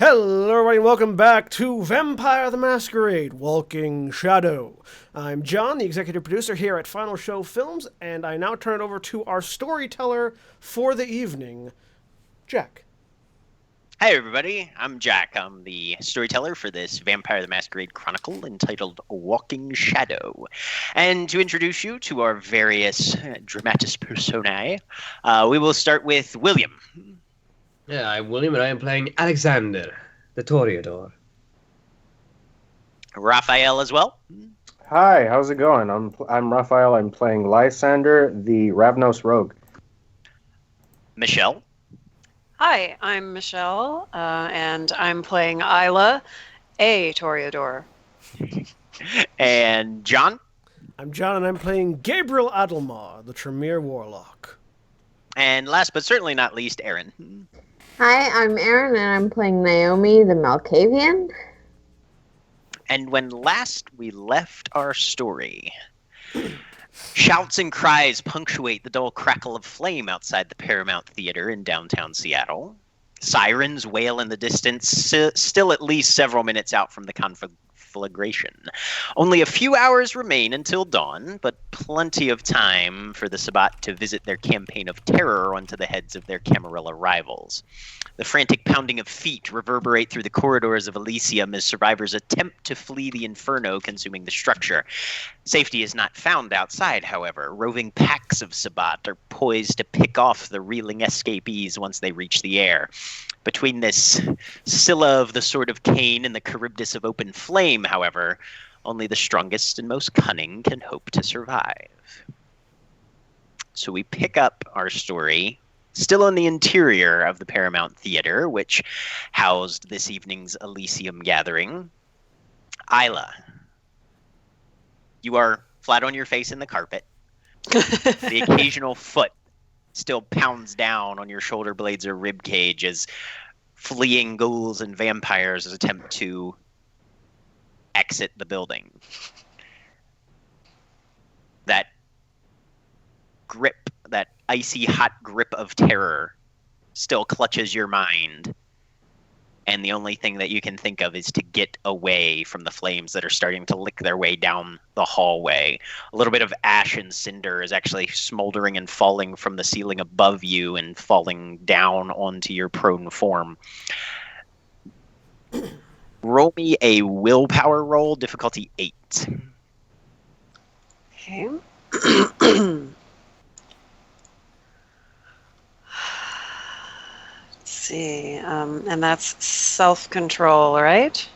Hello, everybody, and welcome back to Vampire the Masquerade Walking Shadow. I'm John, the executive producer here at Final Show Films, and I now turn it over to our storyteller for the evening, Jack. Hi, everybody. I'm Jack. I'm the storyteller for this Vampire the Masquerade Chronicle entitled Walking Shadow. And to introduce you to our various dramatis personae, we will start with William. Yeah, I'm William, and I am playing Alexander, the Toreador. Raphael as well. Hi, how's it going? I'm Raphael. I'm playing Lysander, the Ravnos Rogue. Michelle. Hi, I'm Michelle, and I'm playing Isla, a Toreador. And John. I'm John, and I'm playing Gabriel Adelmar, the Tremere Warlock. And last but certainly not least, Aaron. Hi, I'm Erin, and I'm playing Naomi, the Malkavian. And when last we left our story, shouts and cries punctuate the dull crackle of flame outside the Paramount Theater in downtown Seattle. Sirens wail in the distance, still at least several minutes out from the conflagration. Only a few hours remain until dawn, but plenty of time for the Sabbat to visit their campaign of terror onto the heads of their Camarilla rivals. The frantic pounding of feet reverberate through the corridors of Elysium as survivors attempt to flee the inferno consuming the structure. Safety is not found outside, however. Roving packs of Sabbat are poised to pick off the reeling escapees once they reach the air. Between this Scylla of the Sword of Cain and the Charybdis of Open Flame, however, only the strongest and most cunning can hope to survive. So we pick up our story still in the interior of the Paramount Theater, which housed this evening's Elysium gathering. Isla, you are flat on your face in the carpet. The occasional foot still pounds down on your shoulder blades or rib cage as fleeing ghouls and vampires attempt to exit the building. That grip, that icy hot grip of terror still clutches your mind. And the only thing that you can think of is to get away from the flames that are starting to lick their way down the hallway. A little bit of ash and cinder is actually smoldering and falling from the ceiling above you and falling down onto your prone form. Roll me a willpower roll, difficulty 8. Okay. See, and that's self-control, right?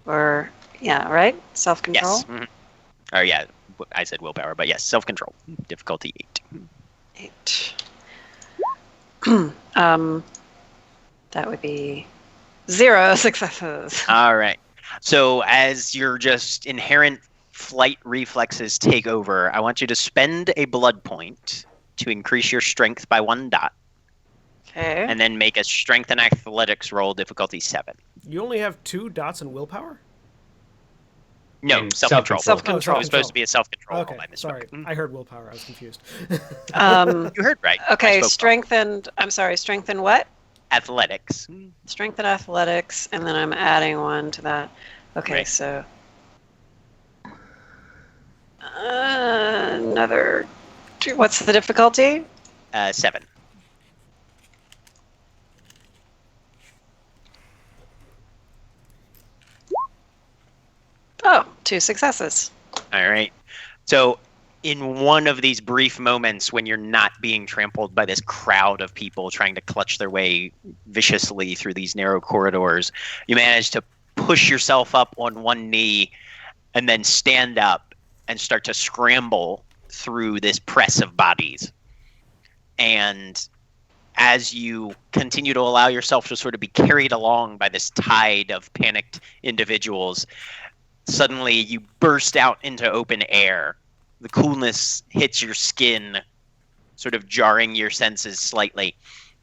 Or, yeah, right? Self-control? Yes. Mm-hmm. Or yeah, I said willpower, but yes, self-control. Difficulty 8. 8. That would be 0 successes. All right. So as your just inherent flight reflexes take over, I want you to spend a blood point to increase your strength by 1 dot. Okay. And then make a strength and athletics roll, difficulty 7. You only have 2 dots in willpower? No, And self-control. Self-control. It was supposed to be a self-control. Okay, roll, I misspoke. sorry. I heard willpower. I was confused. You heard right. I Okay, spoke strength and what? athletics. Strength and athletics, and then I'm adding 1 to that. Okay, Right. so another 2. What's the difficulty? 7. Oh, 2 successes. All right. So in one of these brief moments when you're not being trampled by this crowd of people trying to clutch their way viciously through these narrow corridors, you manage to push yourself up on one knee and then stand up and start to scramble through this press of bodies. And as you continue to allow yourself to sort of be carried along by this tide of panicked individuals, suddenly you burst out into open air. The coolness hits your skin, sort of jarring your senses slightly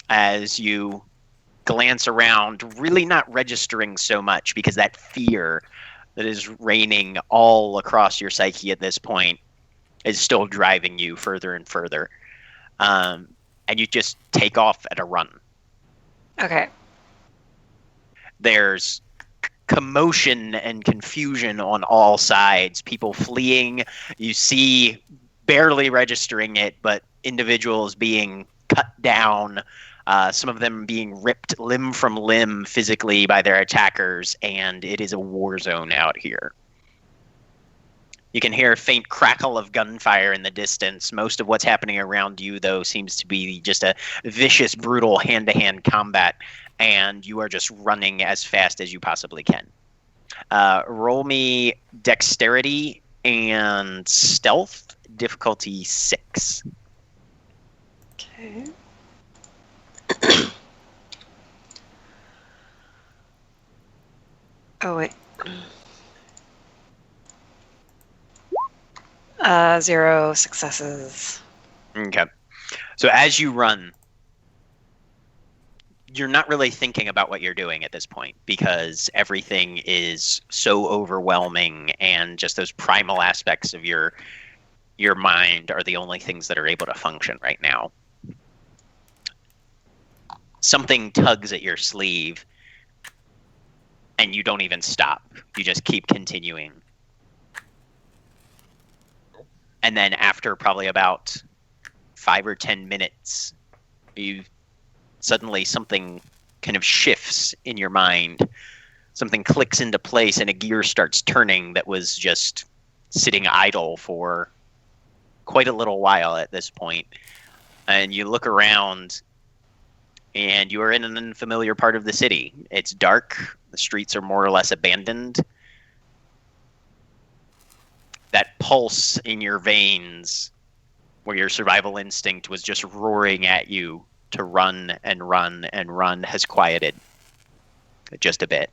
as you glance around, really not registering so much because that fear that is reigning all across your psyche at this point is still driving you further and further. And you just take off at a run. Okay. There's commotion and confusion on all sides. People fleeing. You see, barely registering it, but individuals being cut down. Some of them being ripped limb from limb physically by their attackers, and it is a war zone out here. You can hear a faint crackle of gunfire in the distance. Most of what's happening around you, though, seems to be just a vicious, brutal hand-to-hand combat, and you are just running as fast as you possibly can. Roll me dexterity and stealth, difficulty 6. Okay. Oh, wait. 0 successes. Okay. So as you run, you're not really thinking about what you're doing at this point because everything is so overwhelming, and just those primal aspects of your mind are the only things that are able to function right now. Something tugs at your sleeve, and you don't even stop. You just keep continuing. And then after probably about 5 or 10 minutes, suddenly something kind of shifts in your mind. Something clicks into place and a gear starts turning that was just sitting idle for quite a little while at this point. And you look around and you are in an unfamiliar part of the city. It's dark. The streets are more or less abandoned. That pulse in your veins where your survival instinct was just roaring at you to run and run and run has quieted just a bit.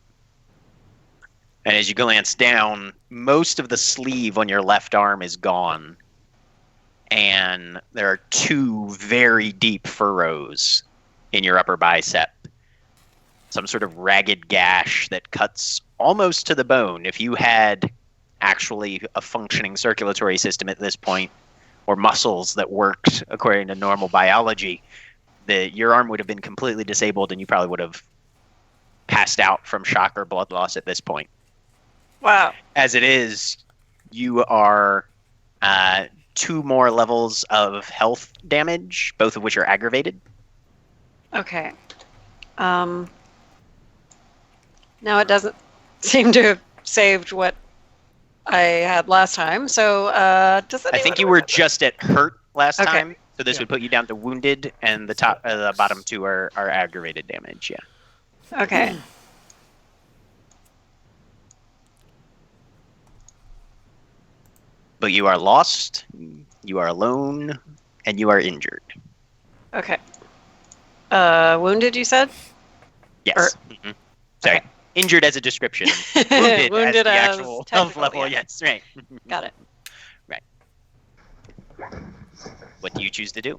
And as you glance down, most of the sleeve on your left arm is gone. And there are 2 very deep furrows in your upper bicep. Some sort of ragged gash that cuts almost to the bone. If you had actually a functioning circulatory system at this point, or muscles that worked according to normal biology, your arm would have been completely disabled and you probably would have passed out from shock or blood loss at this point. Wow. As it is, you are 2 more levels of health damage, both of which are aggravated. Okay. Now it doesn't seem to have saved what I had last time. So does that? I think you were just at hurt last Okay. time, so this would put you down to wounded, and the bottom 2 are aggravated damage. Yeah. Okay. But you are lost, you are alone, and you are injured. Okay. Wounded, you said? Yes. Mhm. Sorry. Okay. Injured as a description. Wounded, Wounded as as the actual technical, health level. yeah. Yes, right. Got it. Right. What do you choose to do?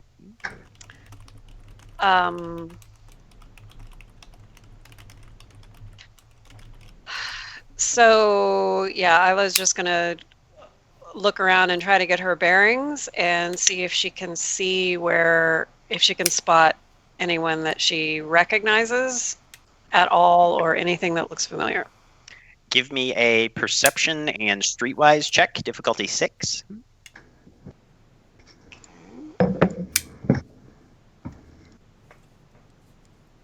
So yeah, I was just gonna look around and try to get her bearings and see if she can if she can spot anyone that she recognizes at all or anything that looks familiar. Give me a perception and streetwise check, difficulty 6.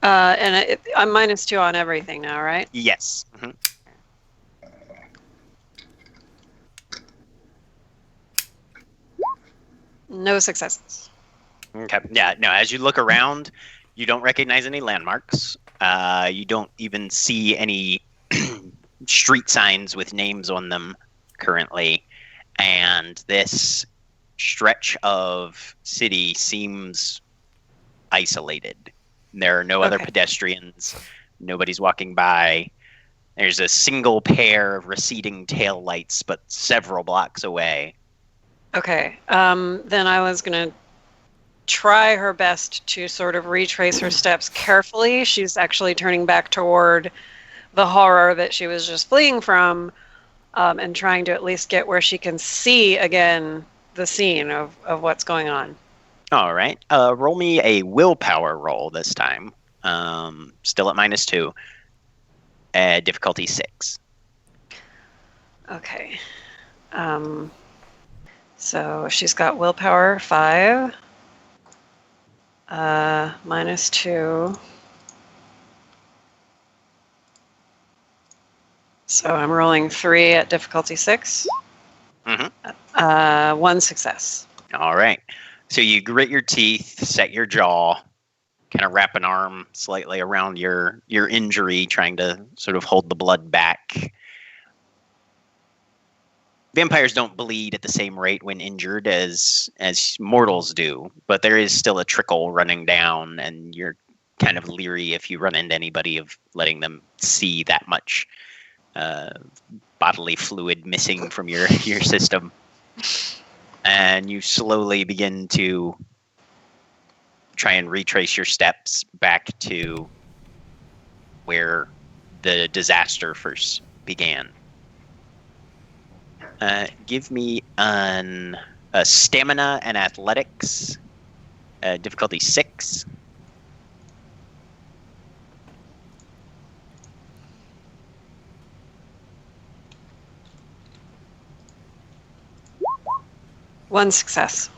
And I'm -2 on everything now, right? Yes. Mhm. No successes. Okay. Yeah. No. As you look around, you don't recognize any landmarks. You don't even see any street signs with names on them currently, and this stretch of city seems isolated. There are no other Okay. pedestrians. Nobody's walking by. There's a single pair of receding tail lights, but several blocks away. Okay. Then I was gonna try her best to sort of retrace her steps carefully. She's actually turning back toward the horror that she was just fleeing from, and trying to at least get where she can see again the scene of what's going on. All right. Roll me a willpower roll this time. Still at -2. Difficulty 6. Okay. So she's got willpower 5. -2. So I'm rolling 3 at difficulty 6. Mm-hmm. 1 success. All right. So you grit your teeth, set your jaw, kind of wrap an arm slightly around your injury, trying to sort of hold the blood back. Vampires don't bleed at the same rate when injured as mortals do, but there is still a trickle running down, and you're kind of leery if you run into anybody of letting them see that much bodily fluid missing from your system. And you slowly begin to try and retrace your steps back to where the disaster first began. Give me a stamina and athletics, difficulty 6. One success.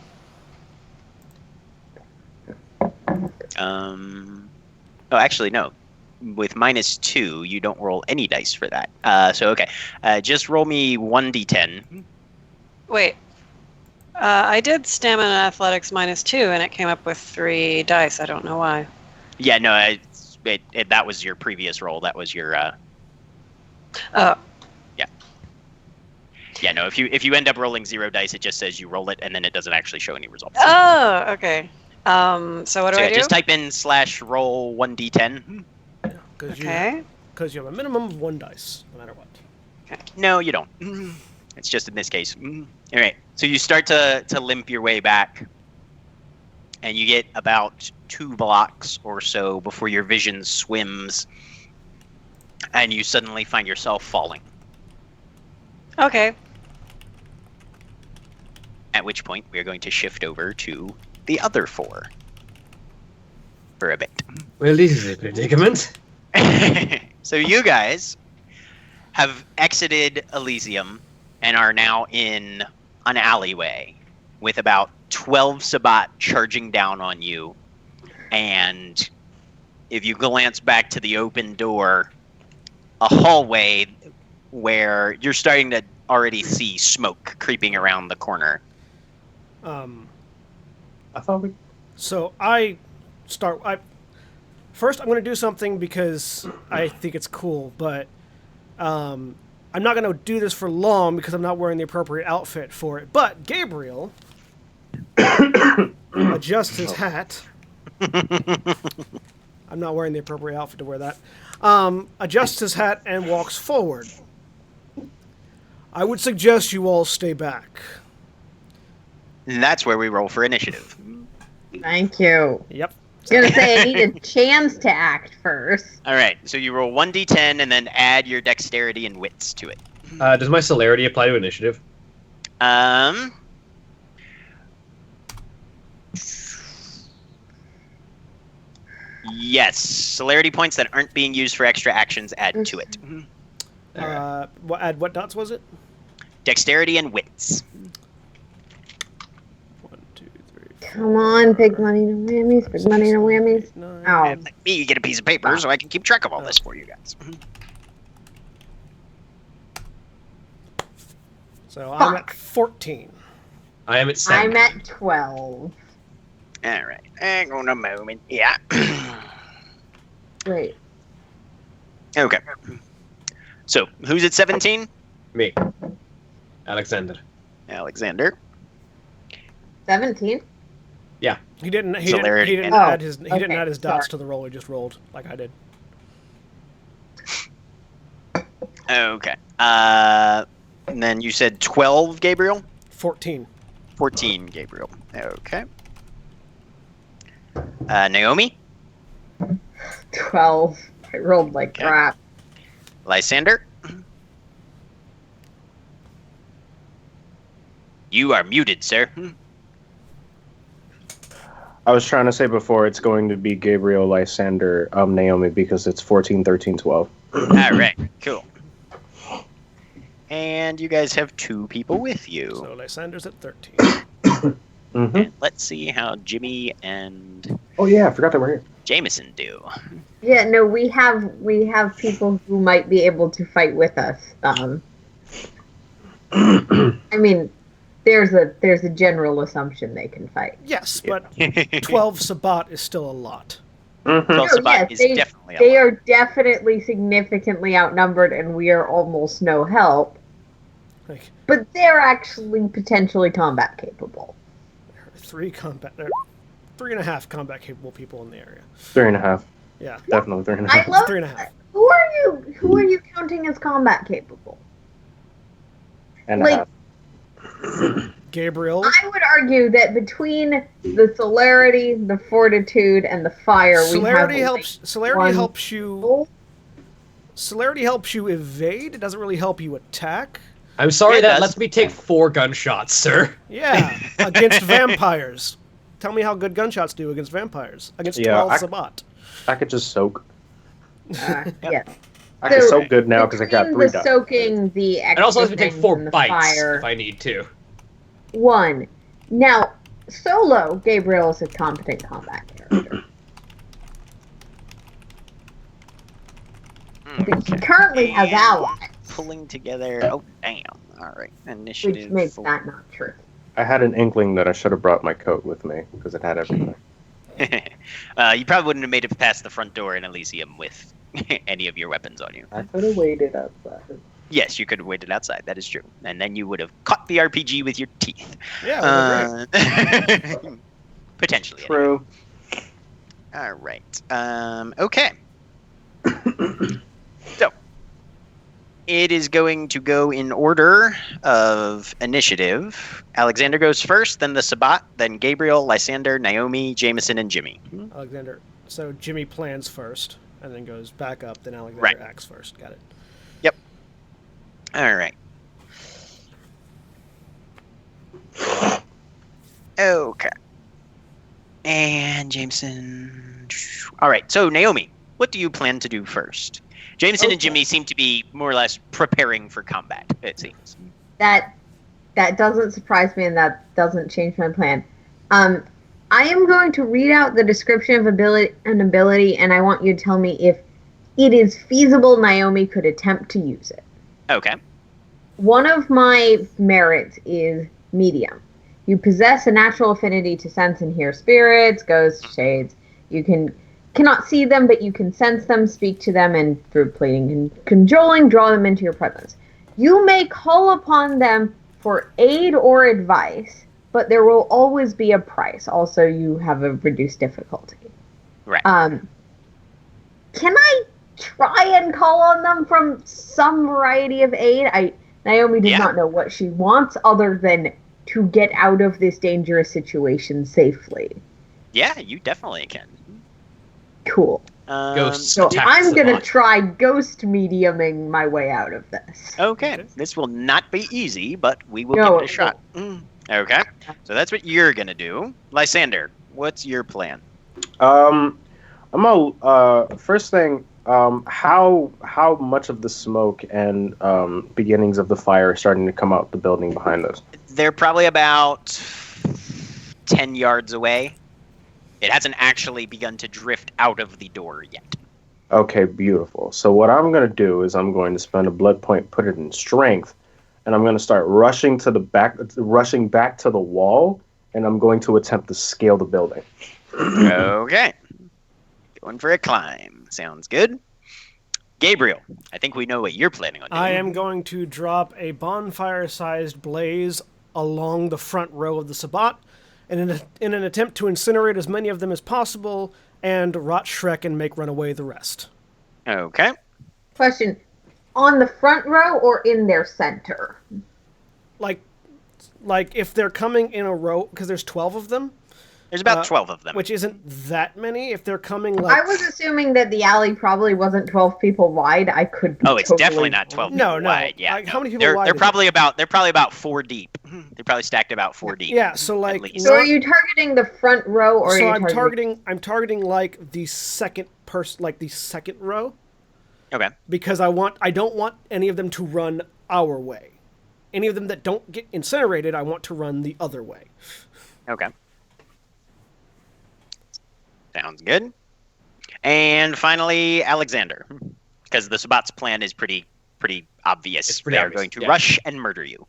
Oh, actually, no. With -2, you don't roll any dice for that. So, okay. Just roll me 1d10. Wait. I did stamina and athletics -2, and it came up with 3 dice. I don't know why. Yeah, no, that was your previous roll. That was your... Oh. Yeah, no, if you end up rolling 0 dice, it just says you roll it, and then it doesn't actually show any results. Oh, okay. So what do I do? Just type in /roll 1d10. Okay. Because you have a minimum of 1 dice, no matter what. Okay. No, you don't. It's just in this case. All right. So you start to limp your way back, and you get about 2 blocks or so before your vision swims, and you suddenly find yourself falling. Okay. At which point, we are going to shift over to the other 4 for a bit. Well, this is a predicament. So you guys have exited Elysium and are now in an alleyway with about 12 Sabbat charging down on you. And if you glance back to the open door, a hallway where you're starting to already see smoke creeping around the corner. I thought we. So first I'm going to do something because I think it's cool, but I'm not going to do this for long because I'm not wearing the appropriate outfit for it. But Gabriel adjusts his hat. I'm not wearing the appropriate outfit to wear that. Adjusts his hat and walks forward. I would suggest you all stay back. And that's where we roll for initiative. Thank you. Yep. I was gonna say I need a chance to act first. All right, so you roll 1d10 and then add your dexterity and wits to it. Does my celerity apply to initiative? Yes, celerity points that aren't being used for extra actions add to it. Add what dots was it? Dexterity and wits. 1, 2, 3, 4, Come on, big money no whammies, big money no whammies. 9. Ow. Let me get a piece of paper so I can keep track of all this for you guys. So I'm at 14. I am at 7. I'm at 12. All right, hang on a moment. Yeah. Wait. Okay. So, who's at 17? Me. Alexander. Alexander. 17? He didn't Celerity. add his Okay, dots sorry. to the roll. He just rolled like I did. Okay. And then you said 12, Gabriel? 14. 14, Gabriel. Okay. Naomi? 12. I rolled like Okay. crap. Lysander? You are muted, sir. I was trying to say before it's going to be Gabriel, Lysander, Naomi because it's 14, 13, 12. All right, cool. And you guys have 2 people with you. So Lysander's at 13. Mm-hmm. And let's see how Jimmy and Oh yeah, I forgot that we're here. Jameson do. Yeah, no, we have people who might be able to fight with us. I mean, there's a general assumption they can fight. Yes, but 12 Sabbat is still a lot. Mm-hmm. Well, Oh, Sabbat yes, is definitely They a lot. are definitely significantly outnumbered, and we are almost no help. Like But they're actually potentially combat capable. 3.5 combat capable people in the area. 3.5. Yeah, Definitely 3.5. I love 3.5. Who are you counting as combat capable? And like- a half. Gabriel. I would argue that between the celerity, the fortitude, and the fire, Celerity we have helps. Celerity one helps you. goal. Celerity helps you evade. It doesn't really help you attack. I'm sorry Yeah, it that does. lets me take 4 gunshots, sir. Yeah, against vampires. Tell me how good gunshots do against vampires. Against Yeah, 12 I- Sabbat. I could just soak. Yes. I can So, soak good now because I got Between 3 the dots. soaking, the It also lets me take extra 4 things, and the bites fire. if I need to. 1. Now, solo, Gabriel is a competent combat character. But he currently has And allies, Pulling together. Oh, damn. All right. Initiative. which makes 4. that not true. I had an inkling that I should have brought my coat with me because it had everything. You probably wouldn't have made it past the front door in Elysium with any of your weapons on you. I could have waited outside. Yes, you could have waited outside. That is true. And then you would have caught the RPG with your teeth. Yeah, Potentially. True. All right. Okay. So it is going to go in order of initiative. Alexander goes first, then the Sabbat, then Gabriel, Lysander, Naomi, Jameson, and Jimmy. Alexander. So Jimmy plans first, and then goes back up. Then Alexander Right. acts first. Got it. All right. Okay. And Jameson. All right. So Naomi, what do you plan to do first? Jameson and Okay. Jimmy seem to be more or less preparing for combat. It seems. That doesn't surprise me, and that doesn't change my plan. I am going to read out the description of ability, and I want you to tell me if it is feasible Naomi could attempt to use it. Okay. One of my merits is medium. You possess a natural affinity to sense and hear spirits, ghosts, shades. You cannot see them, but you can sense them, speak to them, and through pleading and cajoling, draw them into your presence. You may call upon them for aid or advice, but there will always be a price. Also, you have a reduced difficulty. Right. Can I try and call on them from some variety of aid? Naomi does Yeah. not know what she wants other than to get out of this dangerous situation safely. Yeah, you definitely can. Cool. Ghosts. So Attack I'm going to Sabbat. try ghost mediuming my way out of this. Okay. This will not be easy, but we will No, give it a shot. Okay. So that's what you're gonna do. Lysander, what's your plan? I'm a first thing. How much of the smoke and beginnings of the fire are starting to come out the building behind us? They're probably about 10 yards away. It hasn't actually begun to drift out of the door yet. Okay, beautiful. So what I'm going to do is I'm going to spend a blood point, put it in strength, and I'm going to start rushing back to the wall, and I'm going to attempt to scale the building. Okay. Going for a climb. Sounds good. Gabriel, I think we know what you're planning on doing. I am going to drop a bonfire-sized blaze along the front row of the Sabbat, and in an attempt to incinerate as many of them as possible, and rot Shrek and make run away the rest. Okay. Question, on the front row or in their center? Like if they're coming in a row, because there's 12 of them, There's about 12 of them. which isn't that many. If they're coming I was assuming that the alley probably wasn't 12 people wide. I could be Oh, it's totally definitely not 12 wrong. No, people no. wide. Yeah, Like, no. how many people they're, wide they're is probably about 4 deep. They're probably stacked about 4 deep. Yeah, so like At least. So are you targeting the front row or so are you I'm targeting like the second person, like the second row. Okay. because I don't want any of them to run our way. Any of them that don't get incinerated, I want to run the other way. Okay. Sounds good. And finally, Alexander, because the Sabbat's plan is pretty obvious. It's pretty They're obvious, going to yeah. rush and murder you.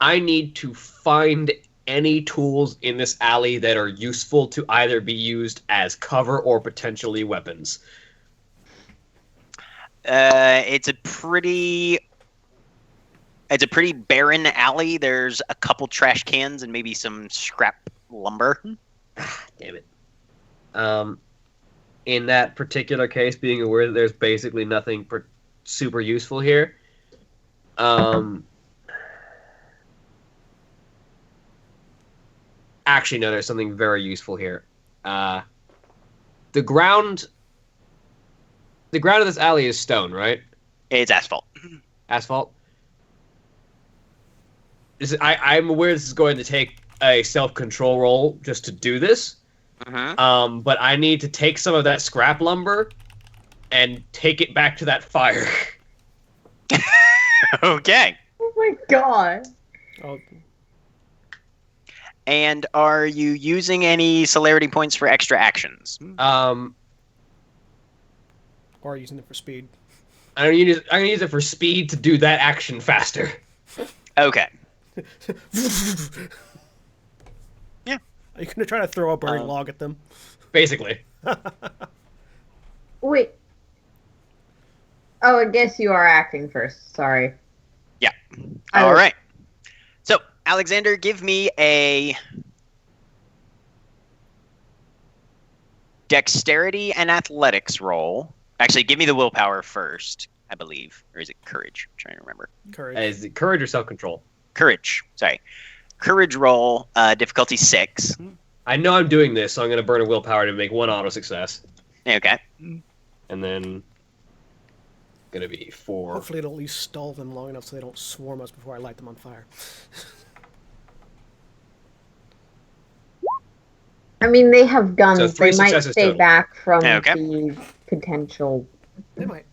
I need to find any tools in this alley that are useful to either be used as cover or potentially weapons. It's a pretty barren alley. There's a couple trash cans and maybe some scrap lumber. Damn it. In that particular case, being aware that there's basically nothing super useful here, actually, no, there's something very useful here. The ground of this alley is stone, right? It's asphalt. Asphalt. I'm aware this is going to take a self-control roll just to do this. Mm-hmm. But I need to take some of that scrap lumber and take it back to that fire. Okay. Oh my god. Oh, And are you using any celerity points for extra actions? or using it for speed. I'm gonna use it for speed to do that action faster. Okay. Are you going to try to throw a burning log at them? Basically. Wait. Oh, I guess you are acting first. Sorry. Yeah. I All was- right. So, Alexander, give me a dexterity and athletics roll. Actually, give me the willpower first, I believe. Or is it courage? I'm trying to remember. Courage. Is it courage or self-control? Courage. Sorry. Courage roll, difficulty 6. I know I'm doing this, so I'm gonna burn a willpower to make one auto success, Okay. and then gonna be 4. Hopefully it'll at least stall them long enough so they don't swarm us before I light them on fire. I mean, they have guns. So 3 they might successes stay total. back from Okay. the potential. They might.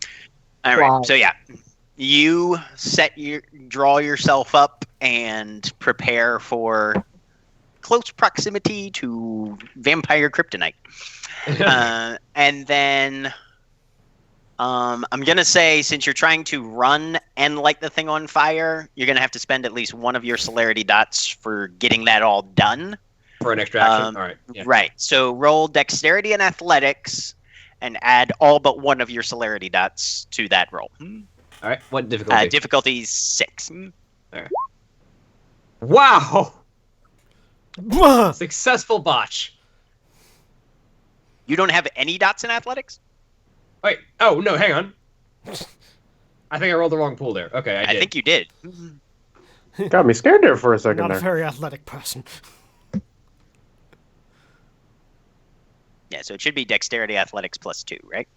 All right. Wow. So yeah, you draw yourself up and prepare for close proximity to vampire kryptonite. And then I'm gonna say, since you're trying to run and light the thing on fire, you're gonna have to spend at least one of your celerity dots for getting that all done. For an extra action? Alright. Yeah. Right. So roll dexterity and athletics, and add all but one of your celerity dots to that roll. Alright, what difficulty? Difficulty 6. Wow! Blah! Successful botch. You don't have any dots in athletics? Wait, oh, no, hang on. I think I rolled the wrong pool there. Okay, I I did. think you did. Got me scared there for a second Not a there. very athletic person. Yeah, so it should be dexterity athletics plus 2, right?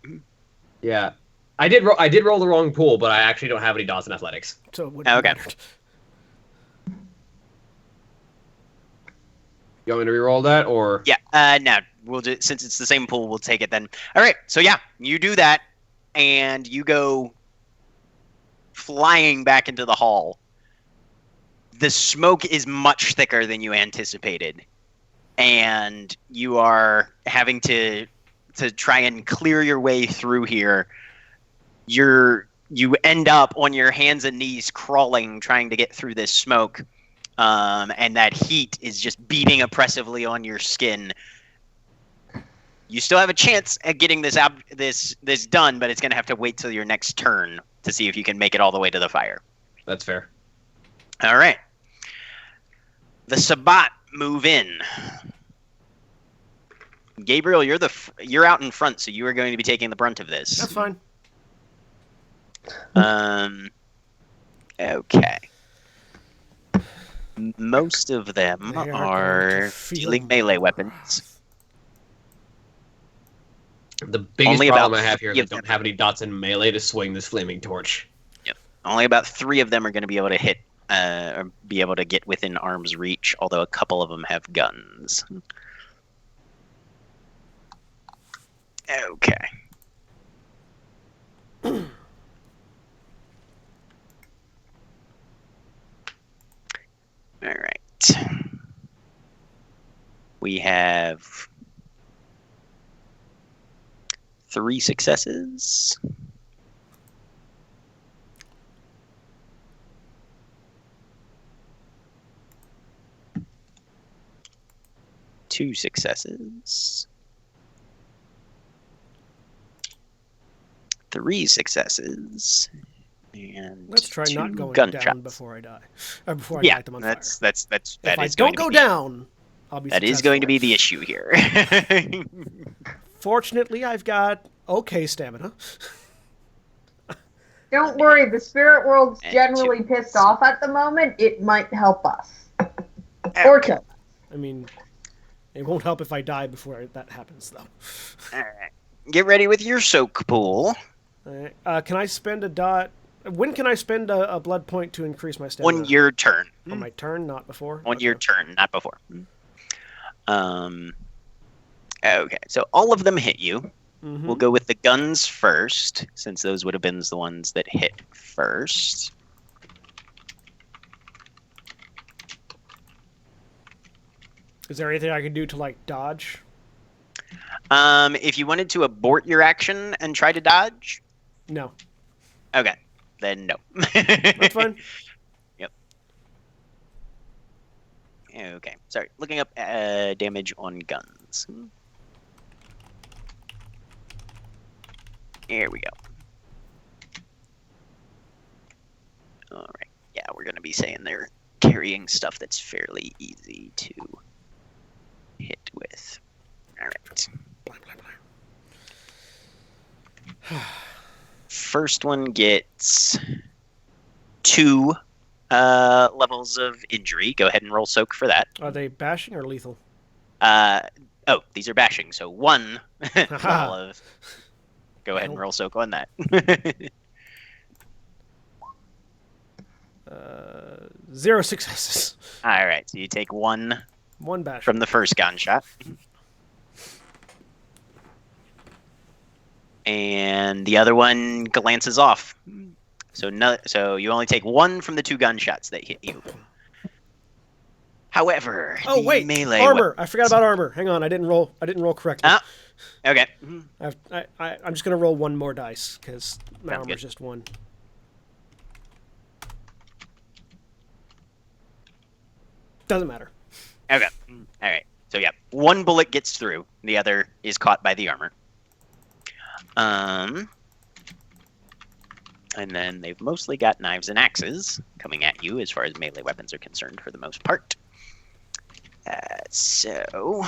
Yeah. I did roll the wrong pool, but I actually don't have any dots in athletics. So it wouldn't Okay. matter. You want me to re-roll that, or? Yeah, no, we'll do, since it's the same pool, we'll take it then. All right, so yeah, you do that, and you go flying back into the hall. The smoke is much thicker than you anticipated, and you are having to try and clear your way through here. You end up on your hands and knees crawling, trying to get through this smoke. And that heat is just beating oppressively on your skin. You still have a chance at getting this done, but it's going to have to wait till your next turn to see if you can make it all the way to the fire. That's fair. All right. The Sabbat move in. Gabriel, you're out in front, so you are going to be taking the brunt of this. That's fine. Okay. Most of them They are going are to feel dealing melee my weapons. The biggest Only problem about I have here is 3 I of them. don't have any dots in melee to swing this flaming torch. Only about 3 of them are going to be able to hit, or be able to get within arm's reach, although a couple of them have guns. Okay. All right. We have 3 successes. Two successes. 3 successes. And Let's try 2 not going gunshots. down before I die. Or before I Yeah, light them on that's fire. that If I is don't going to go be, down, I'll be That is successful. going to be the issue here. Fortunately, I've got okay stamina. Don't worry, the spirit world's And generally two. pissed off at the moment. It might help us. Or kill us. I mean, it won't help if I die before that happens, though. All right. Get ready with your soak pool. Alright, can I spend a dot? When can I spend a blood point to increase my stamina? On your turn. On my turn, not before. On Okay. your turn, not before. Okay, so all of them hit you. Mhm. We'll go with the guns first, since those would have been the ones that hit first. Is there anything I can do to like dodge? If you wanted to abort your action and try to dodge, No, okay, then no. that's fine. Yep. Okay, sorry. Looking up damage on guns. Here we go. All right. Yeah, we're gonna be saying they're carrying stuff that's fairly easy to hit with. All right. Blah, blah, blah. First one gets 2 levels of injury. Go ahead and roll soak for that. Are they bashing or lethal? Oh, these are bashing, so 1 level of. Go ahead and roll soak on that. 0 successes. All right, so you take 1 1 bash. from the first gunshot. And the other one glances off. So so you only take 1 from the 2 gunshots that hit you. However, Oh the wait, melee armor! I forgot about armor. Hang on, I didn't roll correctly. Ah, okay. I'm just gonna roll 1 more dice because my Sounds armor's good. just 1. Doesn't matter. Okay. All right. So yeah, 1 bullet gets through. The other is caught by the armor. And then they've mostly got knives and axes coming at you as far as melee weapons are concerned for the most part. So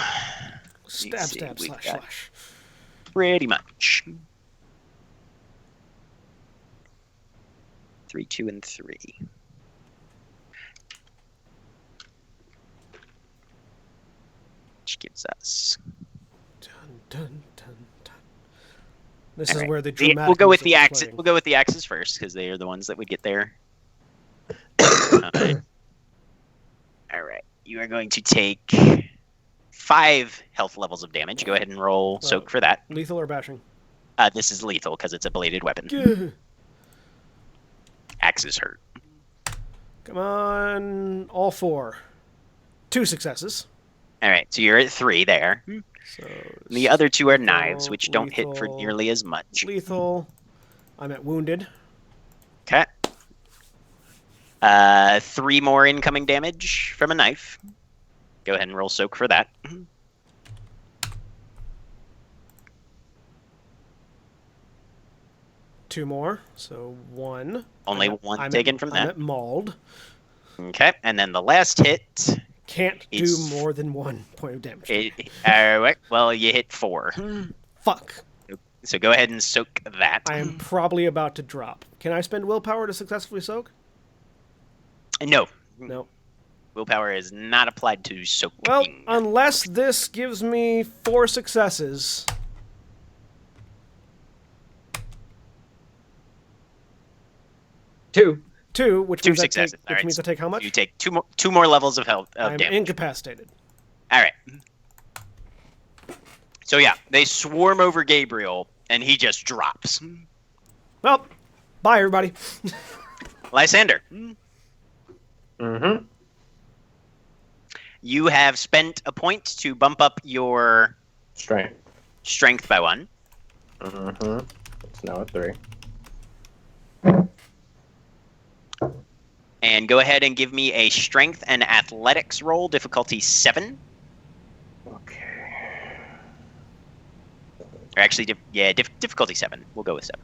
Stab, see, stab, we've slash, got- slash. pretty much 3, 2, and 3. Which gives us. Dun, dun, dun, dun. This All is right. where the dramatic. We'll go with music the is axes. playing. We'll go with the axes first because they are the ones that would get there. Alright. All right. You are going to take 5 health levels of damage. Go ahead and roll soak for that. Lethal or bashing? This is lethal because it's a bladed weapon. Gah. Axes hurt. Come on, all 4. 2 successes. All right. So you're at 3 there. So The other 2 are lethal, knives, which don't hit for lethal, nearly as much. Lethal. I'm at wounded. Okay. 3 more incoming damage from a knife. Go ahead and roll soak for that. 2 more, so 1. Only I'm at- 1 I'm taken at, from I'm that. at mauled. Okay. And then the last hit. Can't do It's- more than 1 point of damage. Well, you hit 4. Fuck. So go ahead and soak that. I am probably about to drop. Can I spend willpower to successfully soak? No. No. Willpower is not applied to soaking. Well, unless this gives me 4 successes. Two. 2, which 2 means successes. I take, All which right, means I take how much? You take two more levels of health of I'm damage. incapacitated. All right. So yeah, they swarm over Gabriel, and he just drops. Well, bye, everybody. Lysander, Mm-hmm. you have spent a point to bump up your Strength. strength by 1. Mm-hmm. It's now a 3. And go ahead and give me a strength and athletics roll, difficulty 7. Okay. Or actually, difficulty 7. We'll go with 7.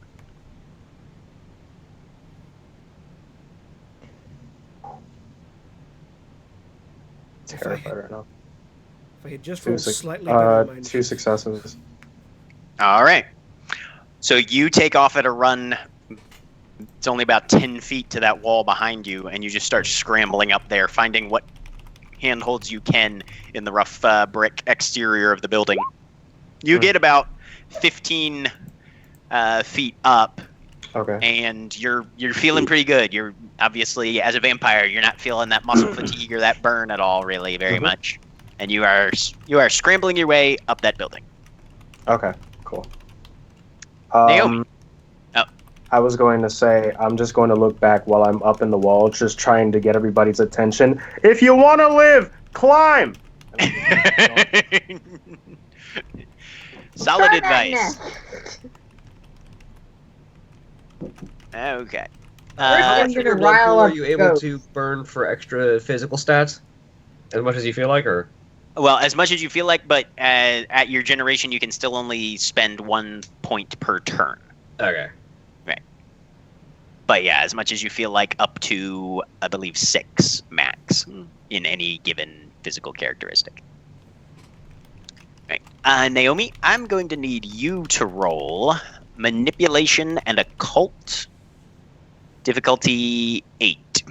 Terrified right now. If I had just Two, rolled suc- slightly better, my 2 successes. All right. So you take off at a run. It's only about 10 feet to that wall behind you, and you just start scrambling up there, finding what handholds you can in the rough brick exterior of the building. You get about 15 feet up, Okay. and you're feeling pretty good. You're obviously, as a vampire, you're not feeling that muscle fatigue or that burn at all, really, very much. And you are scrambling your way up that building. Okay, cool. Naomi. Oh. I was going to say, I'm just going to look back while I'm up in the wall, just trying to get everybody's attention. If you want to live, climb! Solid Try that advice. next. Okay. How I'm much of gonna your blood rile pool are up you able ghosts. to burn for extra physical stats? As much as you feel like, or? Well, as much as you feel like, but at your generation, you can still only spend 1 point per turn. Okay. But yeah, as much as you feel like, up to, I believe, 6 max in any given physical characteristic. Right. Naomi, I'm going to need you to roll manipulation and occult, difficulty 8.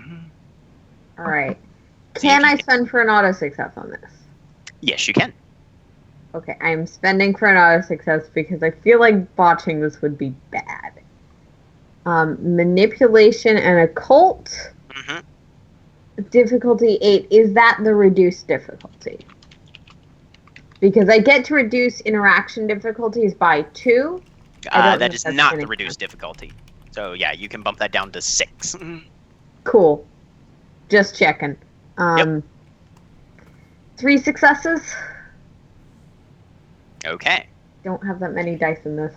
All right. Can I spend for an auto success on this? Yes, you can. Okay, I'm spending for an auto success because I feel like botching this would be bad. Manipulation and occult, difficulty 8. Is that the reduced difficulty? Because I get to reduce interaction difficulties by 2. That is not the reduced difficulty. So yeah, you can bump that down to 6. Cool. Just checking. 3 successes. Okay. Don't have that many dice in this.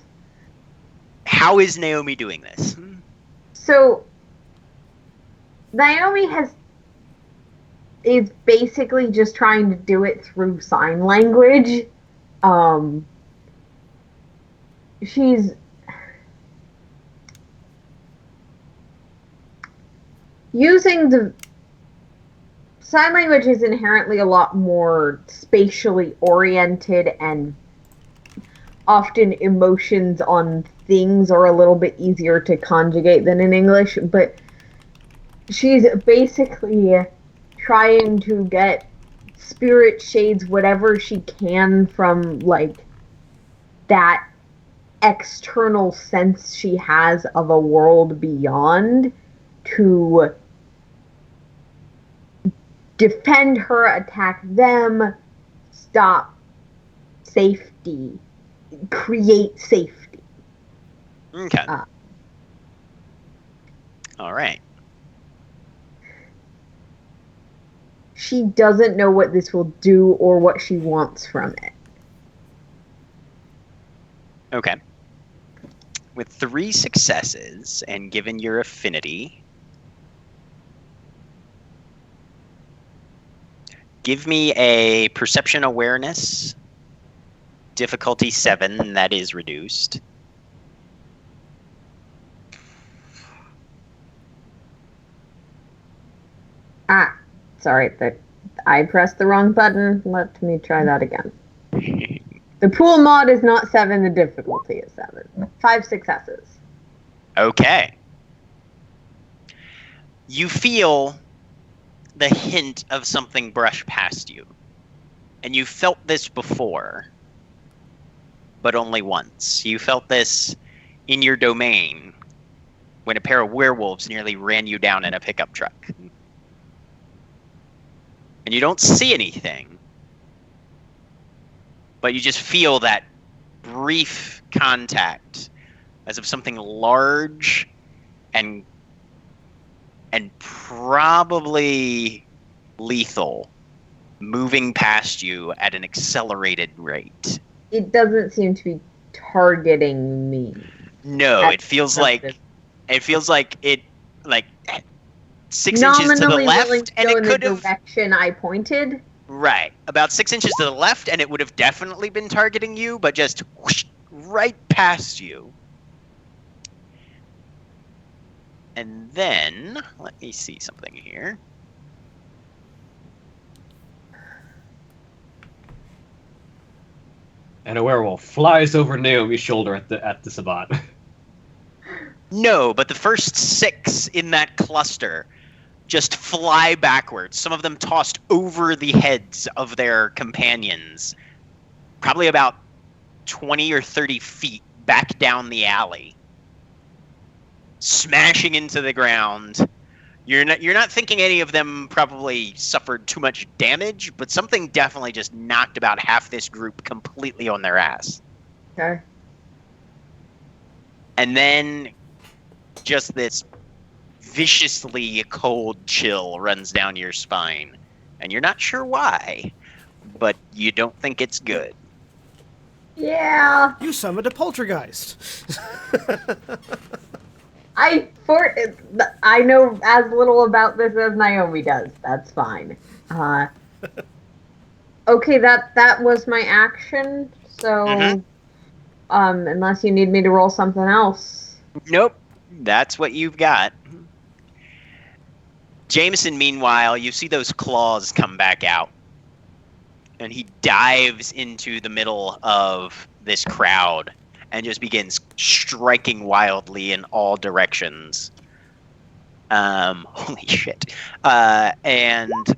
How is Naomi doing this? So, Naomi is basically just trying to do it through sign language. She's using the sign language is inherently a lot more spatially oriented, and often emotions on things are a little bit easier to conjugate than in English, but she's basically trying to get spirit shades whatever she can from like that external sense she has of a world beyond to defend her, attack them, stop safety, create safety. Okay. All right. She doesn't know what this will do or what she wants from it. Okay. With 3 successes, and given your affinity, give me a perception awareness, difficulty 7, that is reduced. Sorry, I pressed the wrong button. Let me try that again. The pool mod is not 7, the difficulty is 7. 5 successes. Okay. You feel the hint of something brush past you. And you felt this before, but only once. You felt this in your domain when a pair of werewolves nearly ran you down in a pickup truck. And you don't see anything, but you just feel that brief contact as of something large and probably lethal moving past you at an accelerated rate. It doesn't seem to be targeting me. No, it feels like it like 6 inches to the Nominally willing left, to and go it in the could have direction I pointed. right about 6 inches to the left, and it would have definitely been targeting you, but just whoosh, right past you. And then let me see something here. And a werewolf flies over Naomi's shoulder at the Sabbat. No, but the first 6 in that cluster just fly backwards, some of them tossed over the heads of their companions, probably about 20 or 30 feet back down the alley, smashing into the ground. You're not thinking any of them probably suffered too much damage, but something definitely just knocked about half this group completely on their ass. Okay. And then just this viciously cold chill runs down your spine, and you're not sure why, but you don't think it's good. Yeah. You summoned a poltergeist. I know as little about this as Naomi does. That's fine. Okay, that was my action. So, unless you need me to roll something else. Nope, that's what you've got. Jameson, meanwhile, you see those claws come back out, and he dives into the middle of this crowd and just begins striking wildly in all directions. Holy shit. And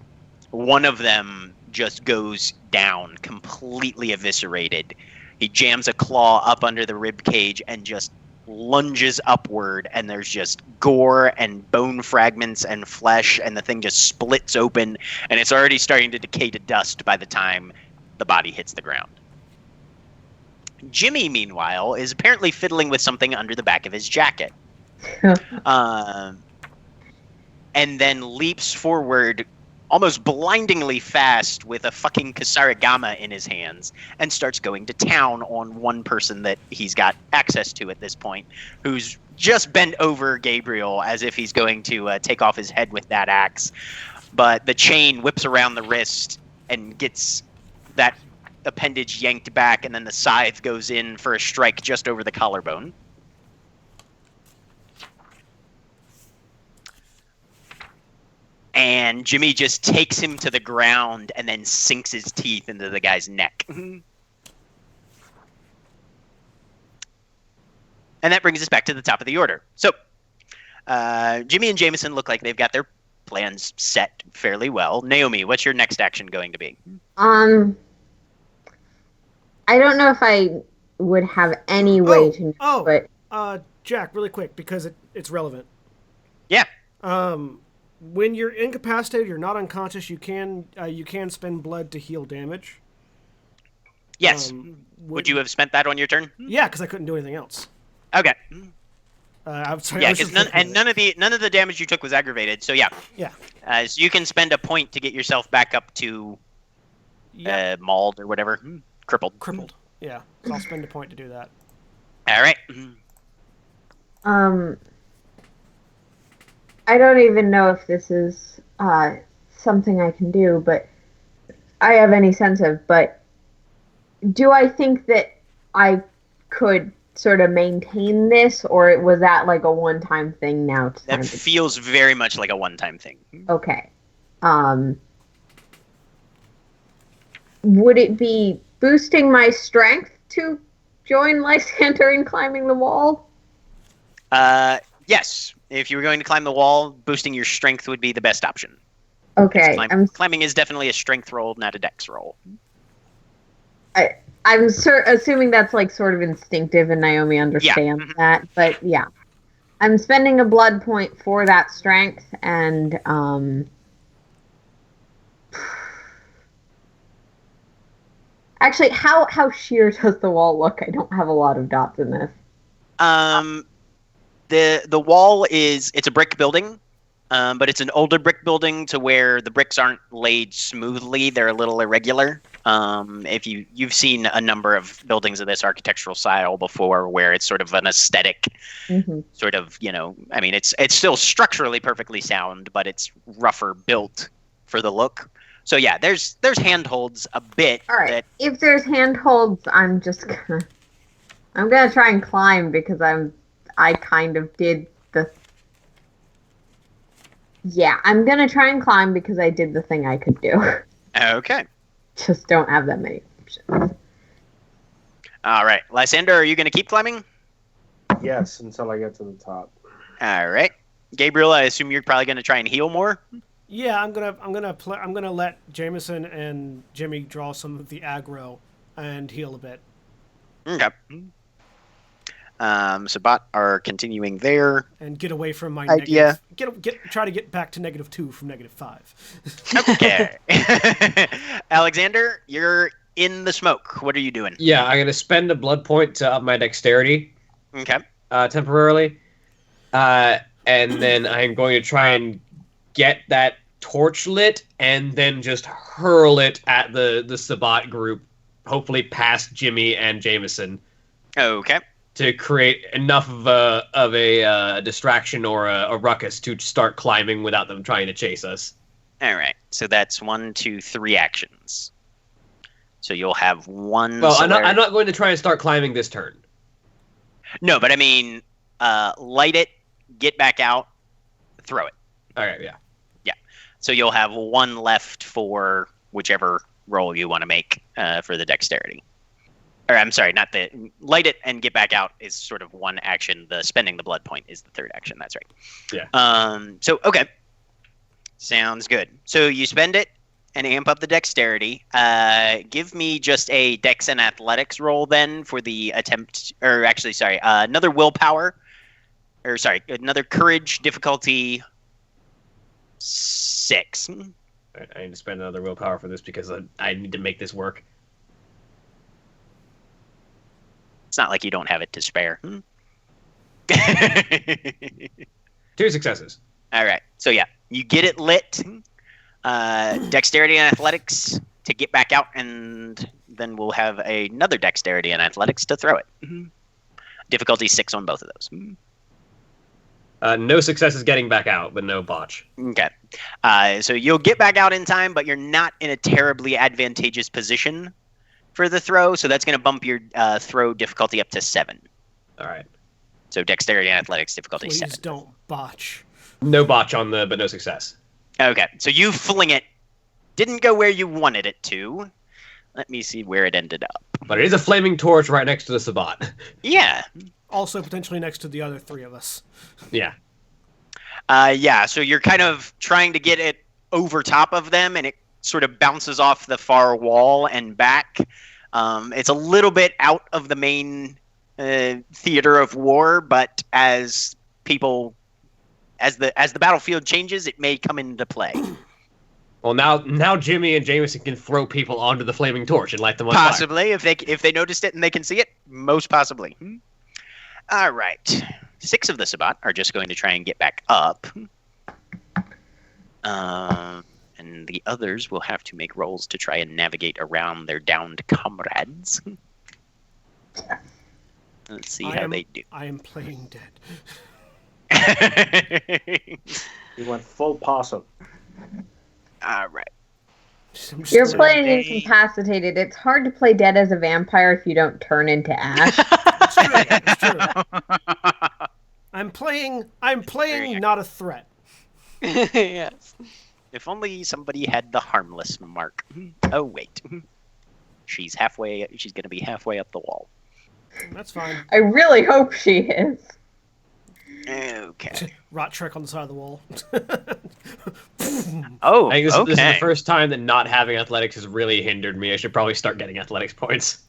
one of them just goes down, completely eviscerated. He jams a claw up under the rib cage and just lunges upward, and there's just gore and bone fragments and flesh, and the thing just splits open, and it's already starting to decay to dust by the time the body hits the ground. Jimmy, meanwhile, is apparently fiddling with something under the back of his jacket. And then leaps forward almost blindingly fast with a fucking Kasarigama in his hands and starts going to town on one person that he's got access to at this point, who's just bent over Gabriel as if he's going to take off his head with that axe. But the chain whips around the wrist and gets that appendage yanked back, and then the scythe goes in for a strike just over the collarbone. And Jimmy just takes him to the ground and then sinks his teeth into the guy's neck. And that brings us back to the top of the order. So, Jimmy and Jameson look like they've got their plans set fairly well. Naomi, what's your next action going to be? I don't know if I would have any way to know, but Jack, really quick, because it's relevant. Yeah. When you're incapacitated, you're not unconscious. You can spend blood to heal damage. Yes. Would you have spent that on your turn? Yeah, because I couldn't do anything else. Okay. I'm sorry. Yeah, because none of the damage you took was aggravated. So yeah. Yeah. So you can spend a point to get yourself back up to mauled or whatever. Crippled. Crippled. Yeah. So I'll spend a point to do that. All right. I don't even know if this is something I can do, but I have any sense of. But do I think that I could sort of maintain this, or was that like a one-time thing now? That feels very much like a one-time thing. Okay. Would it be boosting my strength to join Lysander in climbing the wall? Yes. If you were going to climb the wall, boosting your strength would be the best option. Okay. Climbing is definitely a strength roll, not a dex roll. I'm assuming that's like sort of instinctive, and Naomi understands that. But yeah, I'm spending a blood point for that strength, and actually, how sheer does the wall look? I don't have a lot of dots in this. The wall it's a brick building, but it's an older brick building to where the bricks aren't laid smoothly; they're a little irregular. If you've seen a number of buildings of this architectural style before, where it's sort of an aesthetic, sort of, I mean, it's still structurally perfectly sound, but it's rougher built for the look. So yeah, there's handholds a bit. All right. If there's handholds, I'm gonna try and climb because I kind of did the. Yeah, I'm gonna try and climb because I did the thing I could do. Okay. Just don't have that many options. All right, Lysander, are you gonna keep climbing? Yes, until I get to the top. All right, Gabriel, I assume you're probably gonna try and heal more. Yeah, I'm gonna let Jameson and Jimmy draw some of the aggro and heal a bit. Okay. Sabbat are continuing there. And get away from my idea. Try to get back to -2 from -5. Okay. Alexander, you're in the smoke. What are you doing? Yeah, I'm gonna spend a blood point to up my dexterity. Okay. Temporarily, and then I'm going to try and get that torch lit, and then just hurl it at the Sabbat group, hopefully past Jimmy and Jameson. Okay. To create enough of a distraction or a ruckus to start climbing without them trying to chase us. All right. So that's 1, 2, 3 actions. So you'll have one. Well, I'm not going to try and start climbing this turn. No, but I mean, light it, get back out, throw it. All right. Yeah. Yeah. So you'll have one left for whichever roll you want to make for the dexterity. Or I'm sorry, not the light it and get back out is sort of one action. The spending the blood point is the third action. That's right. Yeah. So okay, sounds good. So you spend it and amp up the dexterity. Give me just a dex and athletics roll then for the attempt. Or actually, sorry, another willpower. Or sorry, another courage difficulty 6. I need to spend another willpower for this because I need to make this work. It's not like you don't have it to spare. 2 successes. All right. So yeah, you get it lit. Dexterity and athletics to get back out, and then we'll have another dexterity and athletics to throw it. Difficulty 6 on both of those. No successes getting back out, but no botch. Okay. So you'll get back out in time, but you're not in a terribly advantageous position for the throw, so that's going to bump your throw difficulty up to 7. All right. So dexterity and athletics difficulty 7. Please don't botch. No botch on but no success. Okay, so you fling it. Didn't go where you wanted it to. Let me see where it ended up. But it is a flaming torch right next to the Sabbat. Yeah. Also potentially next to the other 3 of us. Yeah. Yeah, so you're kind of trying to get it over top of them, and it sort of bounces off the far wall and back. It's a little bit out of the main theater of war, but as the battlefield changes, it may come into play. Well, now Jimmy and Jameson can throw people onto the flaming torch and light them on possibly, fire. if they noticed it and they can see it, most possibly. All right, 6 of the Sabbat are just going to try and get back up. And the others will have to make rolls to try and navigate around their downed comrades. Let's see how they do. I am playing dead. You went full possum. All right. You're playing incapacitated. It's hard to play dead as a vampire if you don't turn into ash. It's true. I'm playing not a threat. Yes. If only somebody had the harmless mark. Oh, wait. She's going to be halfway up the wall. That's fine. I really hope she is. Okay. Rot trick on the side of the wall. Oh, I think okay. This is the first time that not having athletics has really hindered me. I should probably start getting athletics points.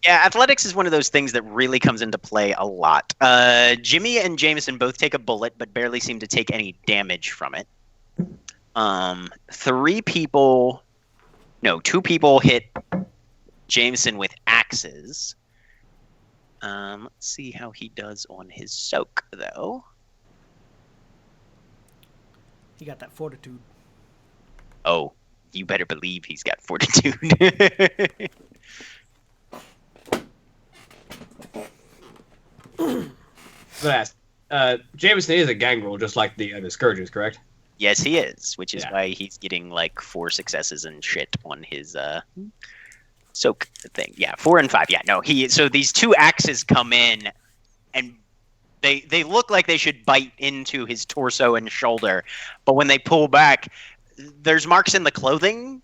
Yeah, athletics is one of those things that really comes into play a lot. Jimmy and Jameson both take a bullet, but barely seem to take any damage from it. 2 people hit Jameson with axes. Let's see how he does on his soak, though. He got that fortitude. Oh, you better believe he's got fortitude. But Jameson is a gangrel, just like the Scourges, correct? Yes, he is, which is Yeah. why he's getting like 4 successes and shit on his soak thing. Yeah, 4 and 5. Yeah, no, so these 2 axes come in and they look like they should bite into his torso and shoulder, but when they pull back, there's marks in the clothing,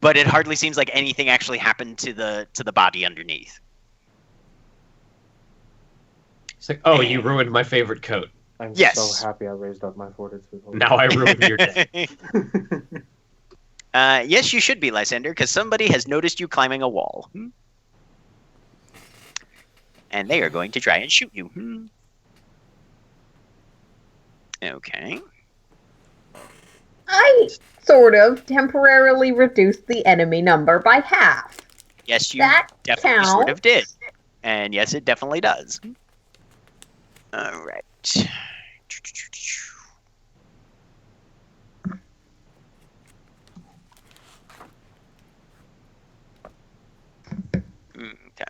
but it hardly seems like anything actually happened to the body underneath. It's like, oh, you ruined my favorite coat. I'm Yes. so happy I raised up my fortitude. Now I ruined your day. Yes, you should be, Lysander, because somebody has noticed you climbing a wall. And they are going to try and shoot you. Okay. I sort of temporarily reduced the enemy number by half. Yes, you That definitely sort of counts. did. And yes, it definitely does. All right. Okay.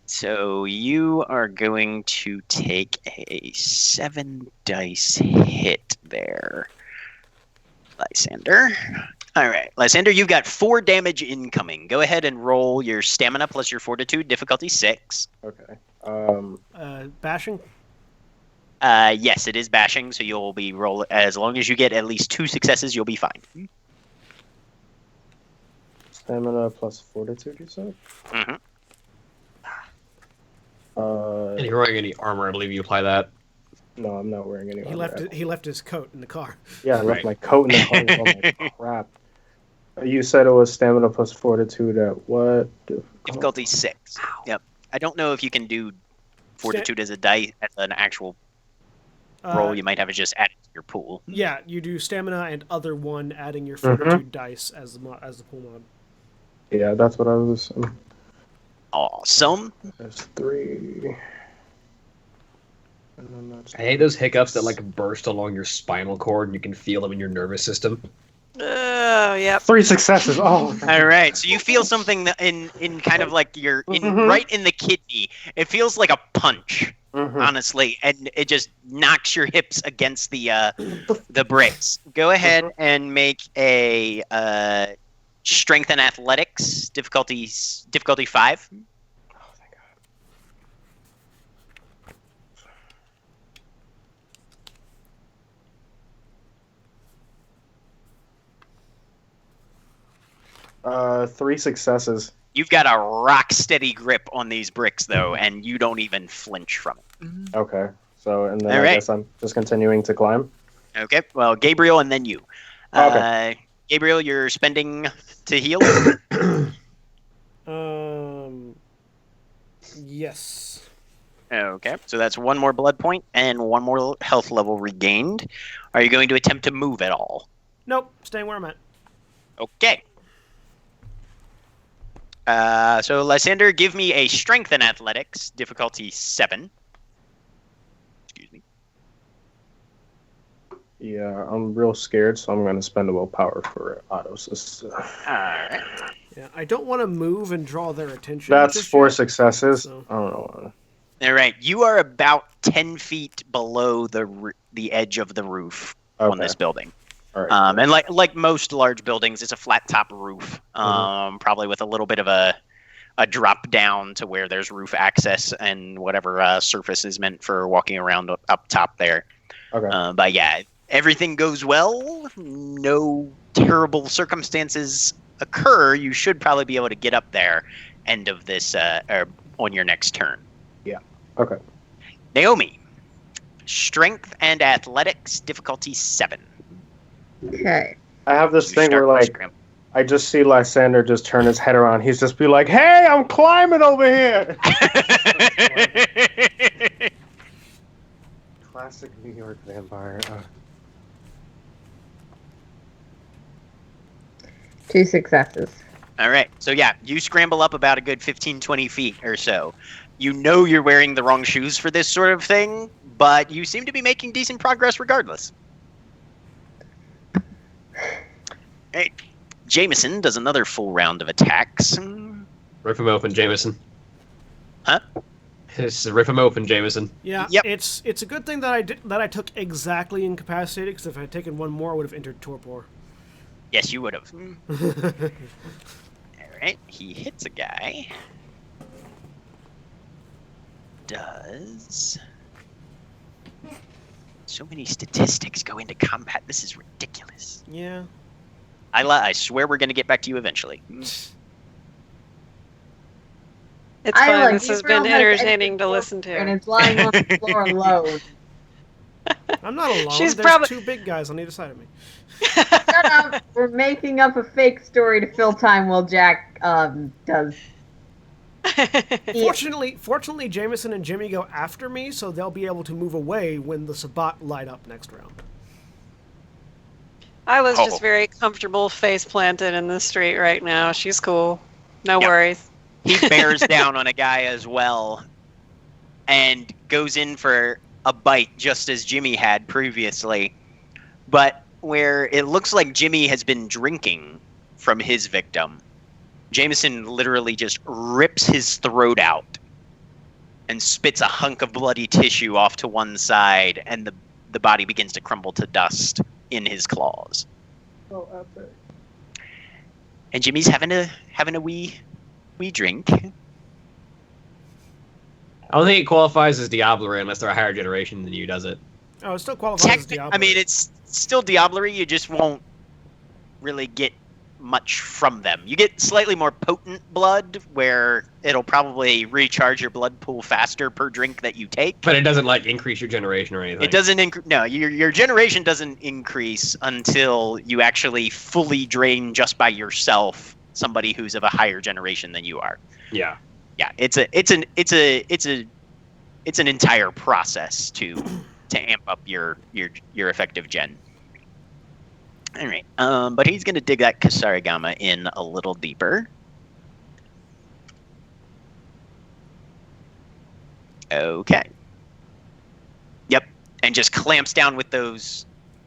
So you are going to take a 7 dice hit there, Lysander. All right, Lysander, you've got 4 damage incoming. Go ahead and roll your stamina plus your fortitude, difficulty 6. Okay. Bashing? Yes, it is bashing, so you'll be roll as long as you get at least 2 successes, you'll be fine. Stamina plus fortitude, you said? Mm-hmm. And you're wearing any armor, I believe you apply that. No, I'm not wearing any armor. He left his coat in the car. Yeah, I left Right. my coat in the car. Oh my crap. You said it was stamina plus fortitude at what? Difficulty 6. Yep. I don't know if you can do fortitude as a die as an actual roll. You might have it just added to your pool. Yeah, you do stamina and other one, adding your Mhm. fortitude dice as the pool mod. Yeah, that's what I was. Awesome. There's 3. And then that's I hate those hiccups that like burst along your spinal cord and you can feel them in your nervous system. Oh, yep. 3 successes. Oh. All right. So you feel something in kind of like Mhm. right in the kidney. It feels like a punch, Mhm. honestly, and it just knocks your hips against the bricks. Go ahead and make a strength and athletics difficulty 5. Oh, thank God. Three successes. You've got a rock steady grip on these bricks though, and you don't even flinch from it. Okay. So, and then All I right. guess I'm just continuing to climb. Okay. Well, Gabriel, and then you. Okay. Gabriel, you're spending to heal. Yes. Okay. So that's 1 more blood point and 1 more health level regained. Are you going to attempt to move at all? Nope, staying where I'm at. Okay. So Lysander, give me a strength and athletics, difficulty 7. Excuse me. Yeah, I'm real scared, so I'm going to spend a willpower for auto assist. Alright. Yeah, I don't want to move and draw their attention. That's just 4 yet. successes. So- I don't know. Alright, you are about 10 feet below the edge of the roof on Okay. this building. All right. And like most large buildings, it's a flat top roof, probably with a little bit of a drop down to where there's roof access and whatever surface is meant for walking around up top there. Okay. But yeah, everything goes well. No terrible circumstances occur. You should probably be able to get up there end of this or on your next turn. Okay. Naomi, strength and athletics, difficulty 7. Okay. I have this You thing start where, with like, scram- I just see Lysander just turn his head around. He's just be like, "Hey, I'm climbing over here." Classic New York vampire. 2 successes. All right. So yeah, you scramble up about a good 15, 20 feet or so. You know you're wearing the wrong shoes for this sort of thing, but you seem to be making decent progress regardless. Hey, Jameson does another full round of attacks. Rip him open, Jameson. Huh? Just rip him open, Jameson. Yeah, Yep. it's a good thing that I took exactly incapacitated, because if I had taken one more, I would have entered torpor. Yes, you would have. All right. He hits a guy. Does. So many statistics go into combat. This is ridiculous. Yeah. I swear we're going to get back to you eventually. It's I fine. like This has Gabriel been has entertaining to extra listen and to. it's lying on the floor alone. I'm not alone. She's There's probably- two big guys on either side of me. Shut up. We're making up a fake story to fill time while Jack does. Fortunately, Jameson and Jimmy go after me, so they'll be able to move away when the Sabbat light up next round. I was Oh. just very comfortable face planted in the street right now. She's cool. No Yep. worries. He bears down on a guy as well and goes in for a bite just as Jimmy had previously. But where it looks like Jimmy has been drinking from his victim, Jameson literally just rips his throat out and spits a hunk of bloody tissue off to one side, and the body begins to crumble to dust in his claws. Oh, epic. And Jimmy's having a wee drink. I don't think it qualifies as Diablerie unless they're a higher generation than you, does it? Oh, it still qualifies as Diablo. I mean, it's still Diablerie. You just won't really get much from them. You get slightly more potent blood, where it'll probably recharge your blood pool faster per drink that you take. But it doesn't like increase your generation or anything. It doesn't no, your generation doesn't increase until you actually fully drain just by yourself somebody who's of a higher generation than you are. Yeah. Yeah, it's an entire process to amp up your effective gen. All right, but he's gonna dig that Kasarigama in a little deeper. Okay. Yep, and just clamps down with those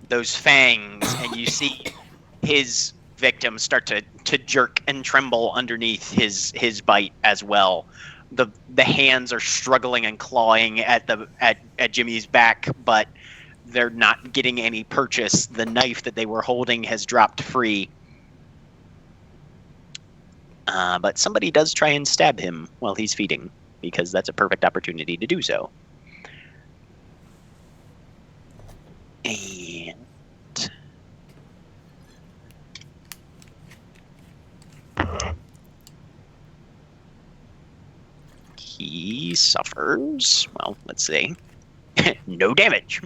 fangs, and you see his victim start to jerk and tremble underneath his bite as well. The hands are struggling and clawing at Jimmy's back, but they're not getting any purchase. The knife that they were holding has dropped free. But somebody does try and stab him while he's feeding, because that's a perfect opportunity to do so. And he suffers, well, let's see, no damage.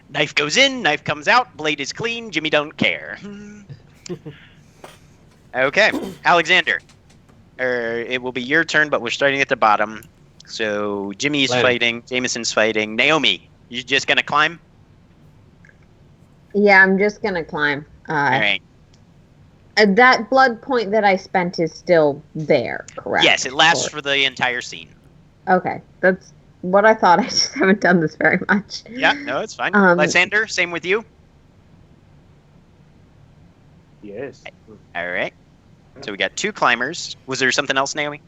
Knife goes in, knife comes out, blade is clean, Jimmy don't care. Okay, Alexander. It will be your turn, but we're starting at the bottom. So Jimmy's Len. fighting, Jameson's fighting. Naomi, you just gonna climb? Yeah, I'm just gonna climb. All right. That blood point that I spent is still there, correct? Yes, it lasts Or- for the entire scene. Okay, that's what I thought. I just haven't done this very much. Yeah, no, it's fine. Lysander, same with you. Yes. All right. So we got two climbers. Was there something else, Naomi?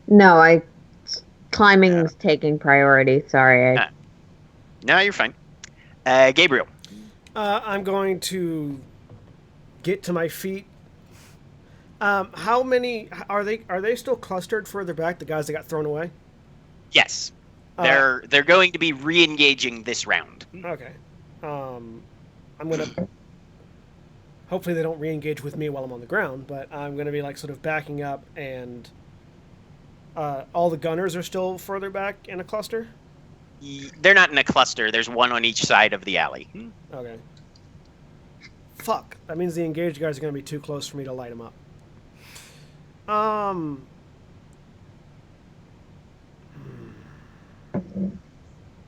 No, climbing's taking priority. Sorry. No, you're fine. Gabriel. I'm going to get to my feet. How many are they? Are they still clustered further back? The guys that got thrown away. Yes. They're going to be re-engaging this round. Okay. I'm gonna. Hopefully they don't re-engage with me while I'm on the ground, but I'm gonna be like sort of backing up, and all the gunners are still further back in a cluster. They're not in a cluster. There's one on each side of the alley. Okay. Fuck. That means the engaged guys are gonna be too close for me to light them up.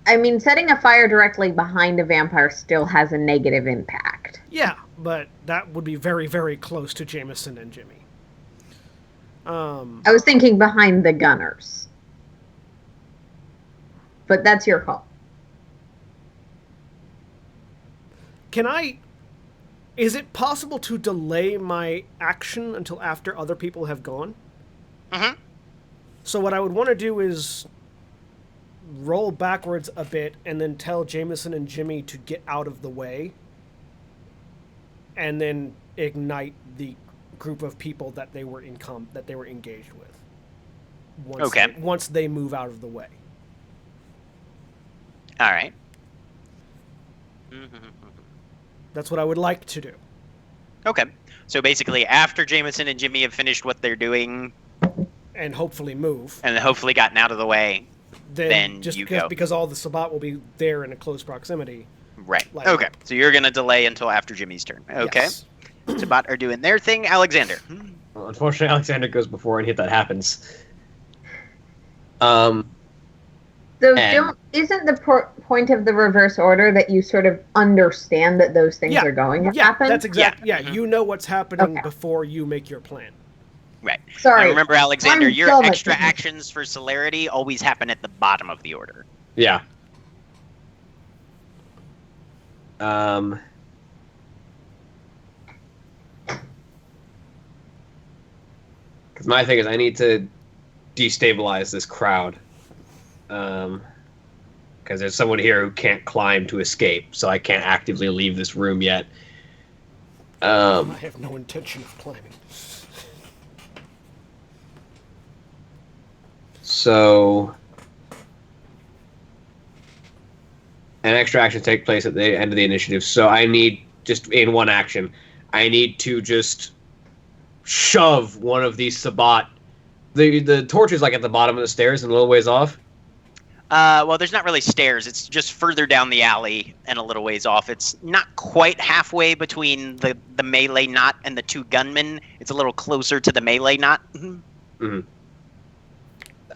I mean, setting a fire directly behind a vampire still has a negative impact. Yeah, but that would be very, very close to Jameson and Jimmy. I was thinking behind the gunners. But that's your call. Is it possible to delay my action until after other people have gone? Mm-hmm. So what I would want to do is roll backwards a bit and then tell Jameson and Jimmy to get out of the way and then ignite the group of people that they were engaged with. Once they move out of the way. All right. That's what I would like to do. Okay. So basically, after Jameson and Jimmy have finished what they're doing, and hopefully move, and hopefully gotten out of the way, then just you because, go. because all the Sabbat will be there in a close proximity. Right. Like Okay. up. So you're gonna delay until after Jimmy's turn. Okay. Yes. Sabbat are doing their thing. Alexander. Well, unfortunately, Alexander goes before any of that happens. So isn't the point of the reverse order that you sort of understand that those things are going to happen? That's exactly. Yeah, Mhm. you know what's happening Okay. before you make your plan. Right. Sorry. And remember, Alexander, I'm your dumb at extra this. actions for celerity always happen at the bottom of the order. Yeah. Because my thing is, I need to destabilize this crowd. Because there's someone here who can't climb to escape, so I can't actively leave this room yet. I have no intention of climbing. So, an extra action take place at the end of the initiative. So I need, just in one action, I need to just shove one of these Sabbat. The torch is like at the bottom of the stairs and a little ways off. Well, there's not really stairs. It's just further down the alley and a little ways off. It's not quite halfway between the melee knot and the two gunmen. It's a little closer to the melee knot. Mm-hmm.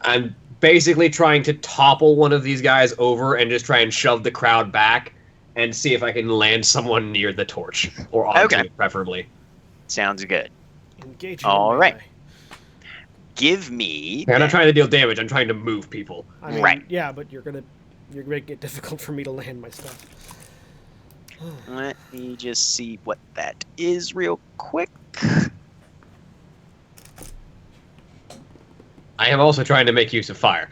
I'm basically trying to topple one of these guys over and just try and shove the crowd back and see if I can land someone near the torch or onto it, preferably. Sounds good. Engaging. All in right. melee. Give me. I'm not trying to deal damage. I'm trying to move people. I mean, Right. Yeah, but you're making it difficult for me to land my stuff. Let me just see what that is real quick. I am also trying to make use of fire.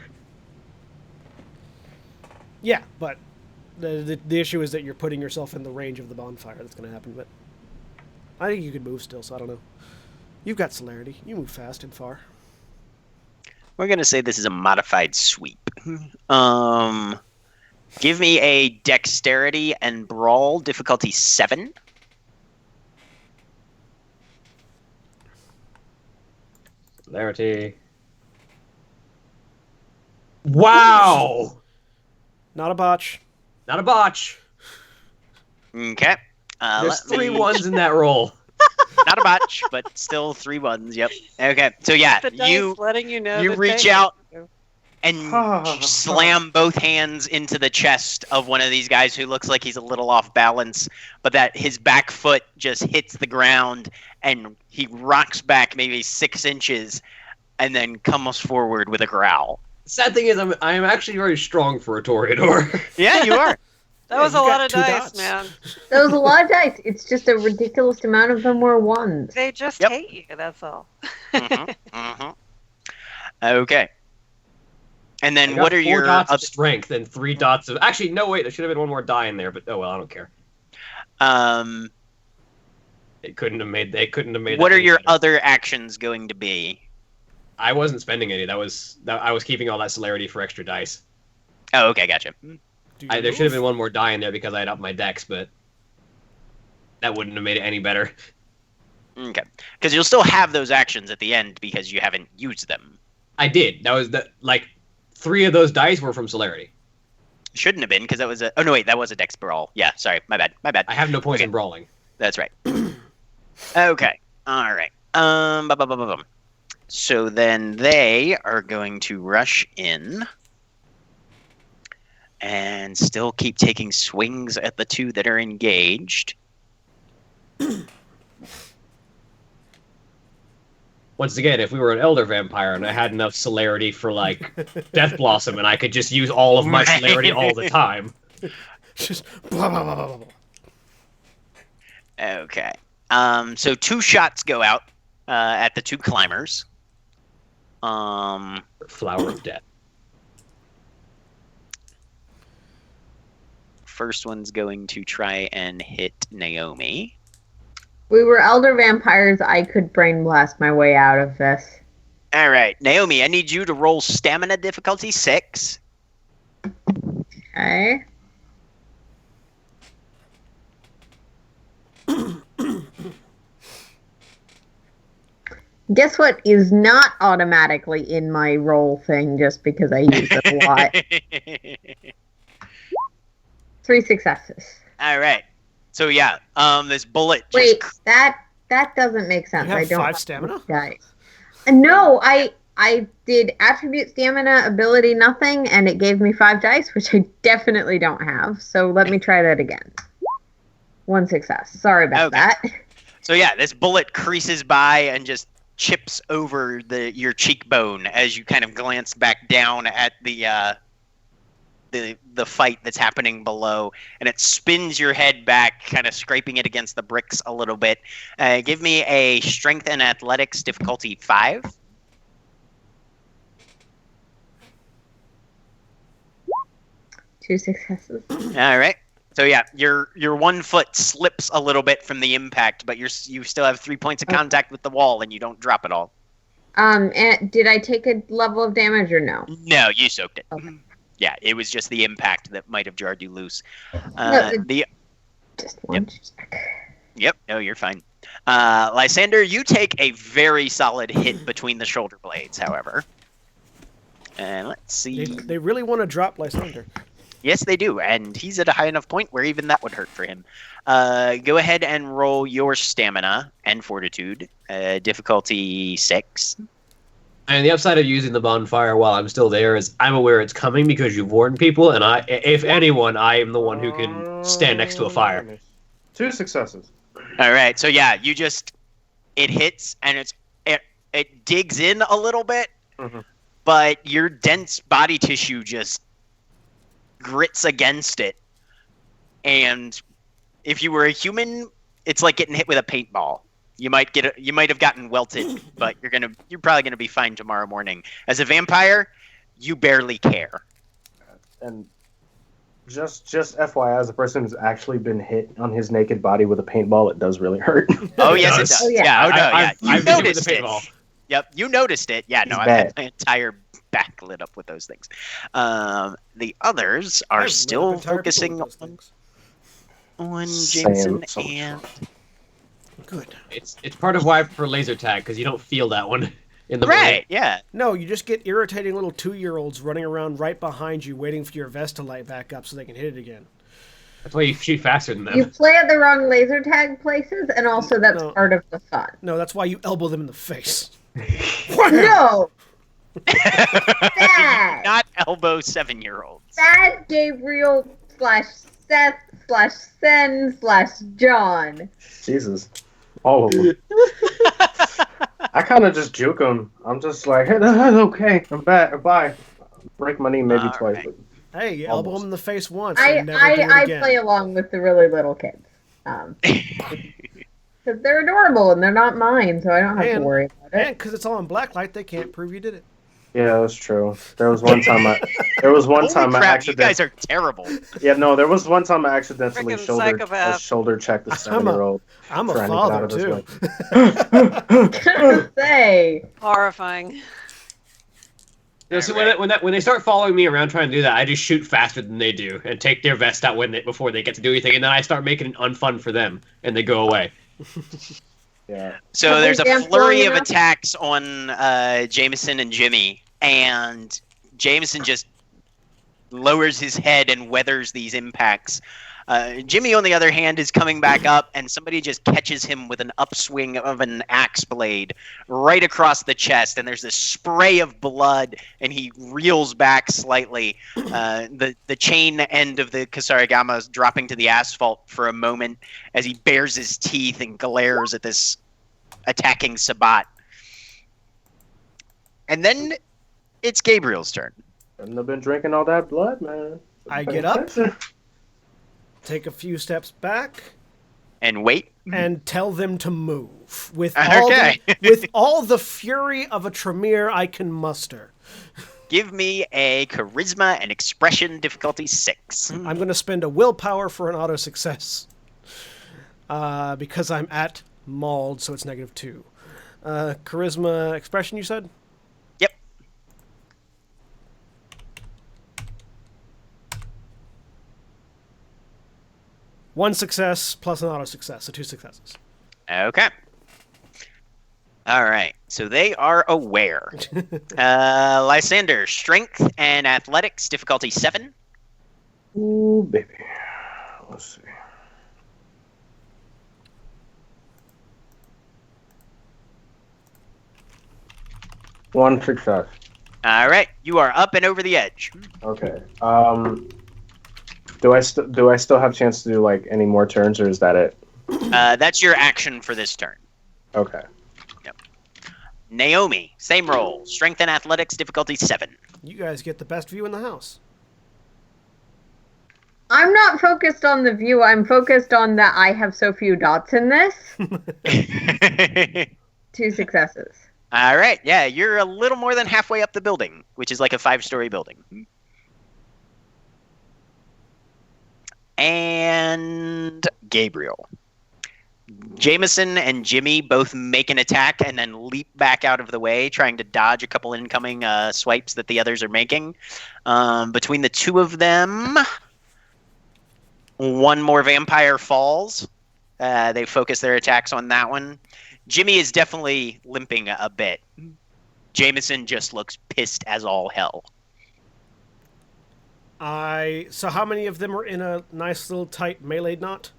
Yeah, but the issue is that you're putting yourself in the range of the bonfire. That's going to happen. But I think you could move still, so I don't know. You've got celerity. You move fast and far. We're gonna say this is a modified sweep. Give me a dexterity and brawl difficulty 7. Celerity. Wow! Not a botch. Not a botch. Okay. There's 3 1s in that roll. Not a botch, but still 3 1s. Yep. Okay. So yeah, The dice letting you know. you that reach they- out and slam both hands into the chest of one of these guys who looks like he's a little off balance, but that his back foot just hits the ground and he rocks back maybe 6 inches and then comes forward with a growl. Sad thing is, I'm actually very strong for a Toreador. Yeah, you are. That was a you lot got of 2 dice, dots. man. That was a lot of dice. It's just a ridiculous amount of them were ones. They just Yep. hate you. That's all. Okay. And I then got what are 4 your dots of other, strength and 3 dots of... Actually, no, wait, there should have been one more die in there, but oh well, I don't care. They couldn't have made what that are any your better. other actions going to be? I wasn't spending any. I was keeping all that celerity for extra dice. Oh, okay, gotcha. Do you There move? should have been one more die in there because I had upped my dex, but that wouldn't have made it any better. Okay. Because you'll still have those actions at the end because you haven't used them. I did. That was 3 of those dice were from celerity. Shouldn't have been because that was a... Oh, no, wait, that was a dex brawl. Yeah, sorry. My bad. I have no points Okay. in brawling. That's right. Okay. All right. So then they are going to rush in. and still keep taking swings at the two that are engaged. Once again, if we were an elder vampire and I had enough celerity for like Death Blossom and I could just use all of my celerity all the time. Just blah, blah, blah, blah, blah. Okay. So 2 shots go out at the 2 climbers. Flower of Death. First one's going to try and hit Naomi. We were elder vampires. I could brain blast my way out of this. All right, Naomi, I need you to roll stamina difficulty 6. Okay. Guess what is not automatically in my roll thing just because I use it a lot? 3 successes. All right. So yeah, this bullet. Wait, that doesn't make sense. You have I don't 5 stamina? Dice. No, I did attribute stamina, ability, nothing, and it gave me 5 dice, which I definitely don't have. So let me try that again. 1 success. Sorry about that. So yeah, this bullet creases by and just chips over your cheekbone as you kind of glance back down at the fight that's happening below, and it spins your head back, kind of scraping it against the bricks a little bit. Give me a strength and athletics difficulty 5. Two successes. All right. So yeah, your 1 foot slips a little bit from the impact, but you still have 3 points of contact with the wall, and you don't drop it all. And did I take a level of damage or no? No, you soaked it. Okay. Yeah, it was just the impact that might have jarred you loose. Just one check. Yep, no, you're fine. Lysander, you take a very solid hit between the shoulder blades, however. And let's see. They really want to drop Lysander. Yes, they do, and he's at a high enough point where even that would hurt for him. Go ahead and roll your stamina and fortitude, difficulty 6. And the upside of using the bonfire while I'm still there is I'm aware it's coming because you've warned people, and if anyone, I am the one who can stand next to a fire. 2 successes. All right, so yeah, it hits, and it digs in a little bit, but your dense body tissue just grits against it, and if you were a human, it's like getting hit with a paintball. You might have gotten welted, but you're probably gonna be fine tomorrow morning. As a vampire, you barely care. And just FYI, as a person who's actually been hit on his naked body with a paintball, it does really hurt. Oh yes, it does. Oh, yeah. Yeah, oh no, yeah. I've been hit with noticed a it. paintball. Yep, you noticed it. Yeah, no, It's I've bad. had my entire back lit up with those things. The others I've are lit still up entire people focusing with those things. on Saying Jameson so much and... Good. It's part of why I prefer laser tag because you don't feel that one in the Right, yeah. No, you just get irritating little 2-year-olds running around right behind you, waiting for your vest to light back up so they can hit it again. That's why you shoot faster than them. You play at the wrong laser tag places, and also that's No. part of the fun. No, that's why you elbow them in the face. No! Bad! Not elbow 7-year-olds. Bad Gabriel /Seth/Sen/John. Jesus. All of them. I kind of just juke them. I'm just like, hey, that's okay. I'm back. Bye. Break my knee maybe All twice. right. But Hey, you elbow Almost. them in the face once I and never do it again. play along with the really little kids. Because they're adorable and they're not mine, so I don't have to worry about it. And because it's all in blacklight, they can't prove you did it. yeah, that's true. There was one time I Holy crap, you accidentally. guys are terrible. Yeah, no, there was one time I accidentally Frickin' shoulder psychopath. checked a I'm a- 7-year-old. I'm a trying to get out father, of his too. way. Say, Horrifying. Yeah, so when they start following me around trying to do that, I just shoot faster than they do and take their vest out before they get to do anything, and then I start making it unfun for them, and they go away. Yeah. So Have there's we a danced flurry long of enough? attacks on Jameson and Jimmy, and Jameson just lowers his head and weathers these impacts. Jimmy, on the other hand, is coming back up, and somebody just catches him with an upswing of an axe blade right across the chest, and there's this spray of blood, and he reels back slightly. The chain end of the Kasarigama is dropping to the asphalt for a moment as he bares his teeth and glares at this attacking Sabbat. And then it's Gabriel's turn. Shouldn't have been drinking all that blood, man. I get up, take a few steps back, And wait. and tell them to move with Okay. with all the fury of a Tremere I can muster. Give me a charisma and expression difficulty 6. I'm going to spend a willpower for an auto success because I'm at mauled, so it's -2. Charisma expression, you said? Yep. One success plus an auto success, so 2 successes. Okay. All right. So they are aware. Lysander, strength and athletics difficulty 7. Ooh, baby. Let's see. One success. All right. You are up and over the edge. Okay. Do I still have a chance to do like any more turns, or is that it? That's your action for this turn. Okay. Naomi, same roll. Strength and athletics difficulty 7. You guys get the best view in the house. I'm not focused on the view. I'm focused on that I have so few dots in this. 2 successes. All right. Yeah, you're a little more than halfway up the building, which is like a 5-story building. And Gabriel. Jameson and Jimmy both make an attack and then leap back out of the way, trying to dodge a couple incoming swipes that the others are making. Between the two of them, one more vampire falls. They focus their attacks on that one. Jimmy is definitely limping a bit. Jameson just looks pissed as all hell. So how many of them are in a nice little tight melee knot?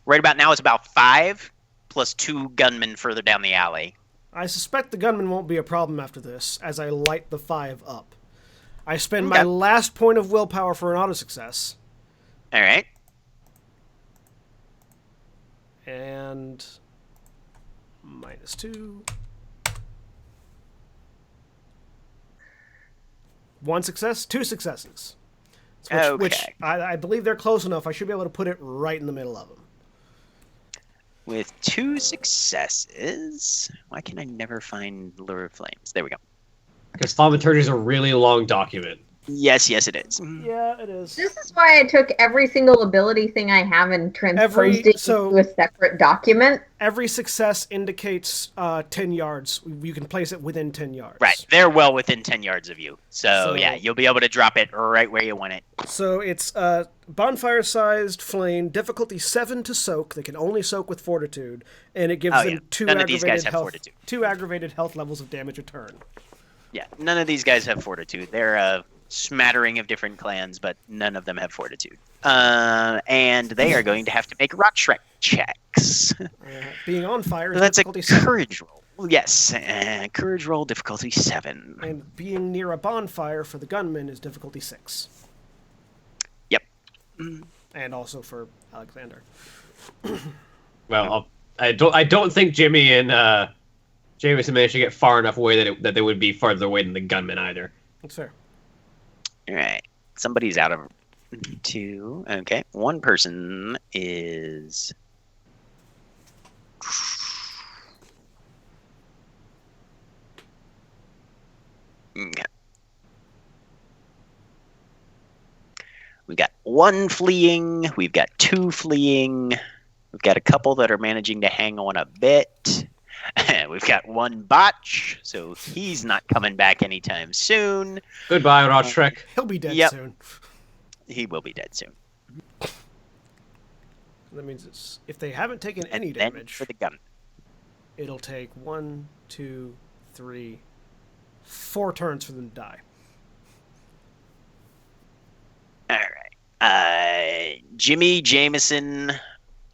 Right about now, it's about 5, plus 2 gunmen further down the alley. I suspect the gunman won't be a problem after this, as I light the 5 up. I spend my last point of willpower for an auto success. All right. And -2. 1 success, 2 successes. Which I believe they're close enough. I should be able to put it right in the middle of them. With 2 successes, why can I never find Lure of Flames? There we go. Because thaumaturgy is a really long document. Yes, it is. Yeah, it is. This is why I took every single ability thing I have and transposed it into a separate document. Every success indicates 10 yards. You can place it within 10 yards. Right. They're well within 10 yards of you. So yeah, you'll be able to drop it right where you want it. So it's bonfire-sized flame, difficulty 7 to soak. They can only soak with fortitude, and it gives them 2 None of these guys aggravated have health. fortitude. 2 aggravated health levels of damage a turn. Yeah, none of these guys have fortitude. They're a smattering of different clans, but none of them have fortitude. And they are going to have to make rock shrek checks. Being on fire is So that's a difficulty 7. courage roll. Yes, courage roll difficulty 7. And being near a bonfire for the gunman is difficulty 6. Yep. And also for Alexander. Well, I don't think Jimmy and Jameson managed to get far enough away that they would be farther away than the gunman either. That's fair. All right. Somebody's out of 2. Okay. One person is... Okay. We've got 1 fleeing. We've got 2 fleeing. We've got a couple that are managing to hang on a bit. We've got 1 botch, so he's not coming back anytime soon. Goodbye, Rotrek. He'll be dead soon. He will be dead soon. That means if they haven't taken any And then damage, for the gun. it'll take 1, 2, 3, 4 turns for them to die. Jimmy, Jameson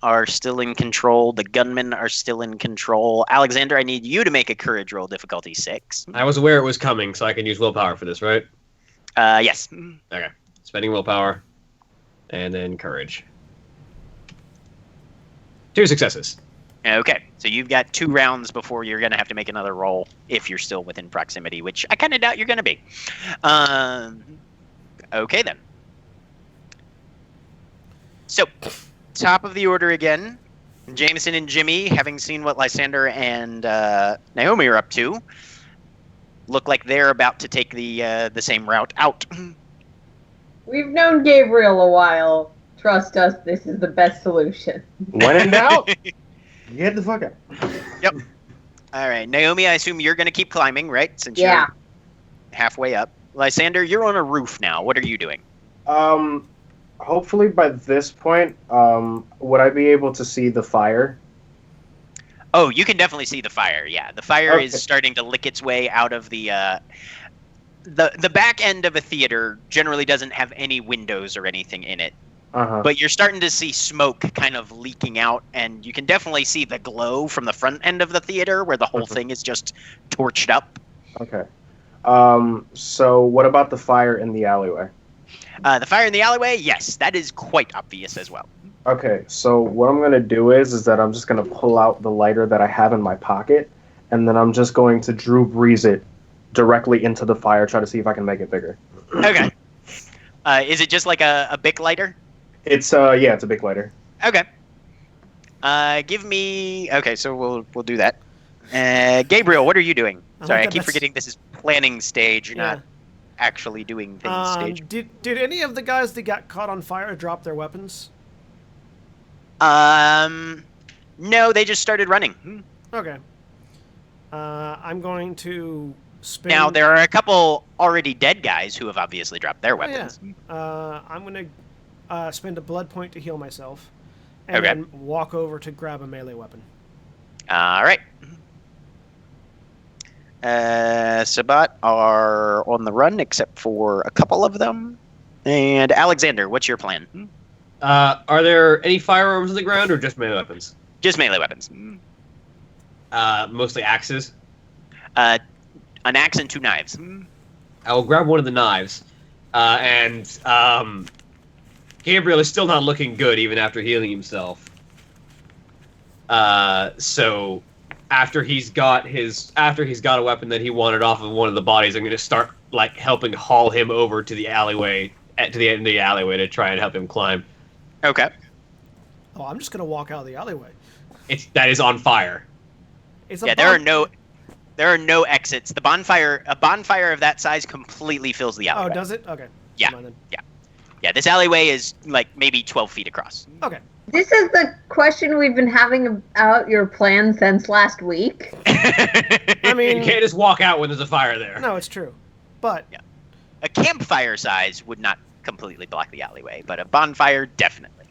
are still in control. The gunmen are still in control. Alexander, I need you to make a courage roll, difficulty 6. I was aware it was coming, so I can use willpower for this, right? Yes. Okay. Spending willpower. And then courage. 2 successes. Okay, so you've got 2 rounds before you're going to have to make another roll if you're still within proximity, which I kind of doubt you're going to be. Okay, then. So, top of the order again. Jameson and Jimmy, having seen what Lysander and Naomi are up to, look like they're about to take the same route out. We've known Gabriel a while. Trust us, this is the best solution. When in doubt, get the fuck out. Yep. All right, Naomi, I assume you're going to keep climbing, right? Since Yeah. you're halfway up. Lysander, you're on a roof now. What are you doing? Hopefully by this point, would I be able to see the fire? Oh, you can definitely see the fire. Yeah, the fire is Okay. starting to lick its way out of the back end of a theater. Generally, doesn't have any windows or anything in it, Uh-huh. but you're starting to see smoke kind of leaking out, and you can definitely see the glow from the front end of the theater, where the whole thing is just torched up. Okay. So what about the fire in the alleyway? The fire in the alleyway, yes, that is quite obvious as well. Okay, so what I'm gonna do is that I'm just gonna pull out the lighter that I have in my pocket, and then I'm just going to Drew Breeze it directly into the fire, try to see if I can make it bigger. Okay. Is it just like a Bic lighter? It's yeah, it's a big lighter. Okay. Give me. Okay, so we'll do that. Gabriel, what are you doing? Oh, Sorry, I okay, keep that's- forgetting this is planning stage, Yeah. not actually doing things stage. Did any of the guys that got caught on fire drop their weapons? No, they just started running. Okay. I'm going to spin. Now there are a couple already dead guys who have obviously dropped their Oh, yeah. weapons. I'm going to spend a blood point to heal myself, and Okay. then walk over to grab a melee weapon. All right. Sabbat are on the run, except for a couple of them. And Alexander, what's your plan? Are there any firearms on the ground or just melee weapons? Just melee weapons. Mostly axes. An axe and 2 knives. I will grab one of the knives. And Gabriel is still not looking good even after healing himself. So after he's got a weapon that he wanted off of one of the bodies, I'm going to start like helping haul him over to the alleyway, to the end of the alleyway to try and help him climb. Okay. Oh, I'm just going to walk out of the alleyway. That is on fire. It's a Yeah, there are no exits. A bonfire of that size completely fills the alleyway. Oh, does it? Okay. Yeah. Never mind Yeah, this alleyway is like maybe 12 feet across. then. Okay. This is the question we've been having about your plan since last week. I You mean, can't just walk out when there's a fire there. no, it's true. But Yeah. A campfire size would not completely block the alleyway, but a bonfire definitely.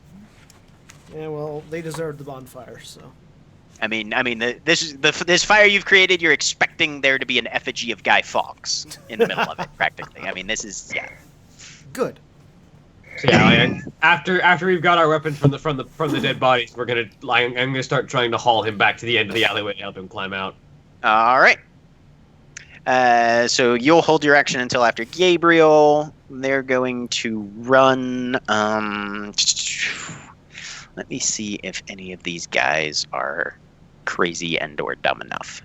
yeah, well, they deserved the bonfire, so. I mean, this fire you've created. You're expecting there to be an effigy of Guy Fawkes in the middle of it, practically. I mean, this is Good. So yeah, after we've got our weapons from the dead bodies, I'm gonna start trying to haul him back to the end of the alleyway to help him climb out. All right. So you'll hold your action until after Gabriel. They're going to run. Let me see if any of these guys are crazy and/or dumb enough.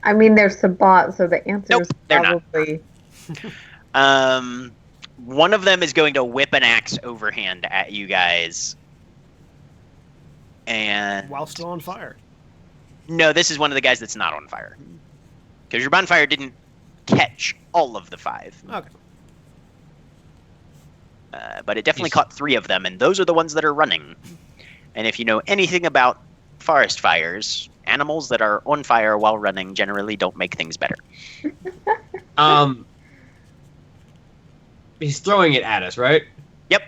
I mean, there's Sabbat, so the answer Nope, is they're not. probably. One of them is going to whip an axe overhand at you guys. And While still on fire. no, this is one of the guys that's not on fire. Because your bonfire didn't catch all of the 5. Okay. But it definitely caught 3 of them, and those are the ones that are running. And if you know anything about forest fires, animals that are on fire while running generally don't make things better. He's throwing it at us, right? Yep.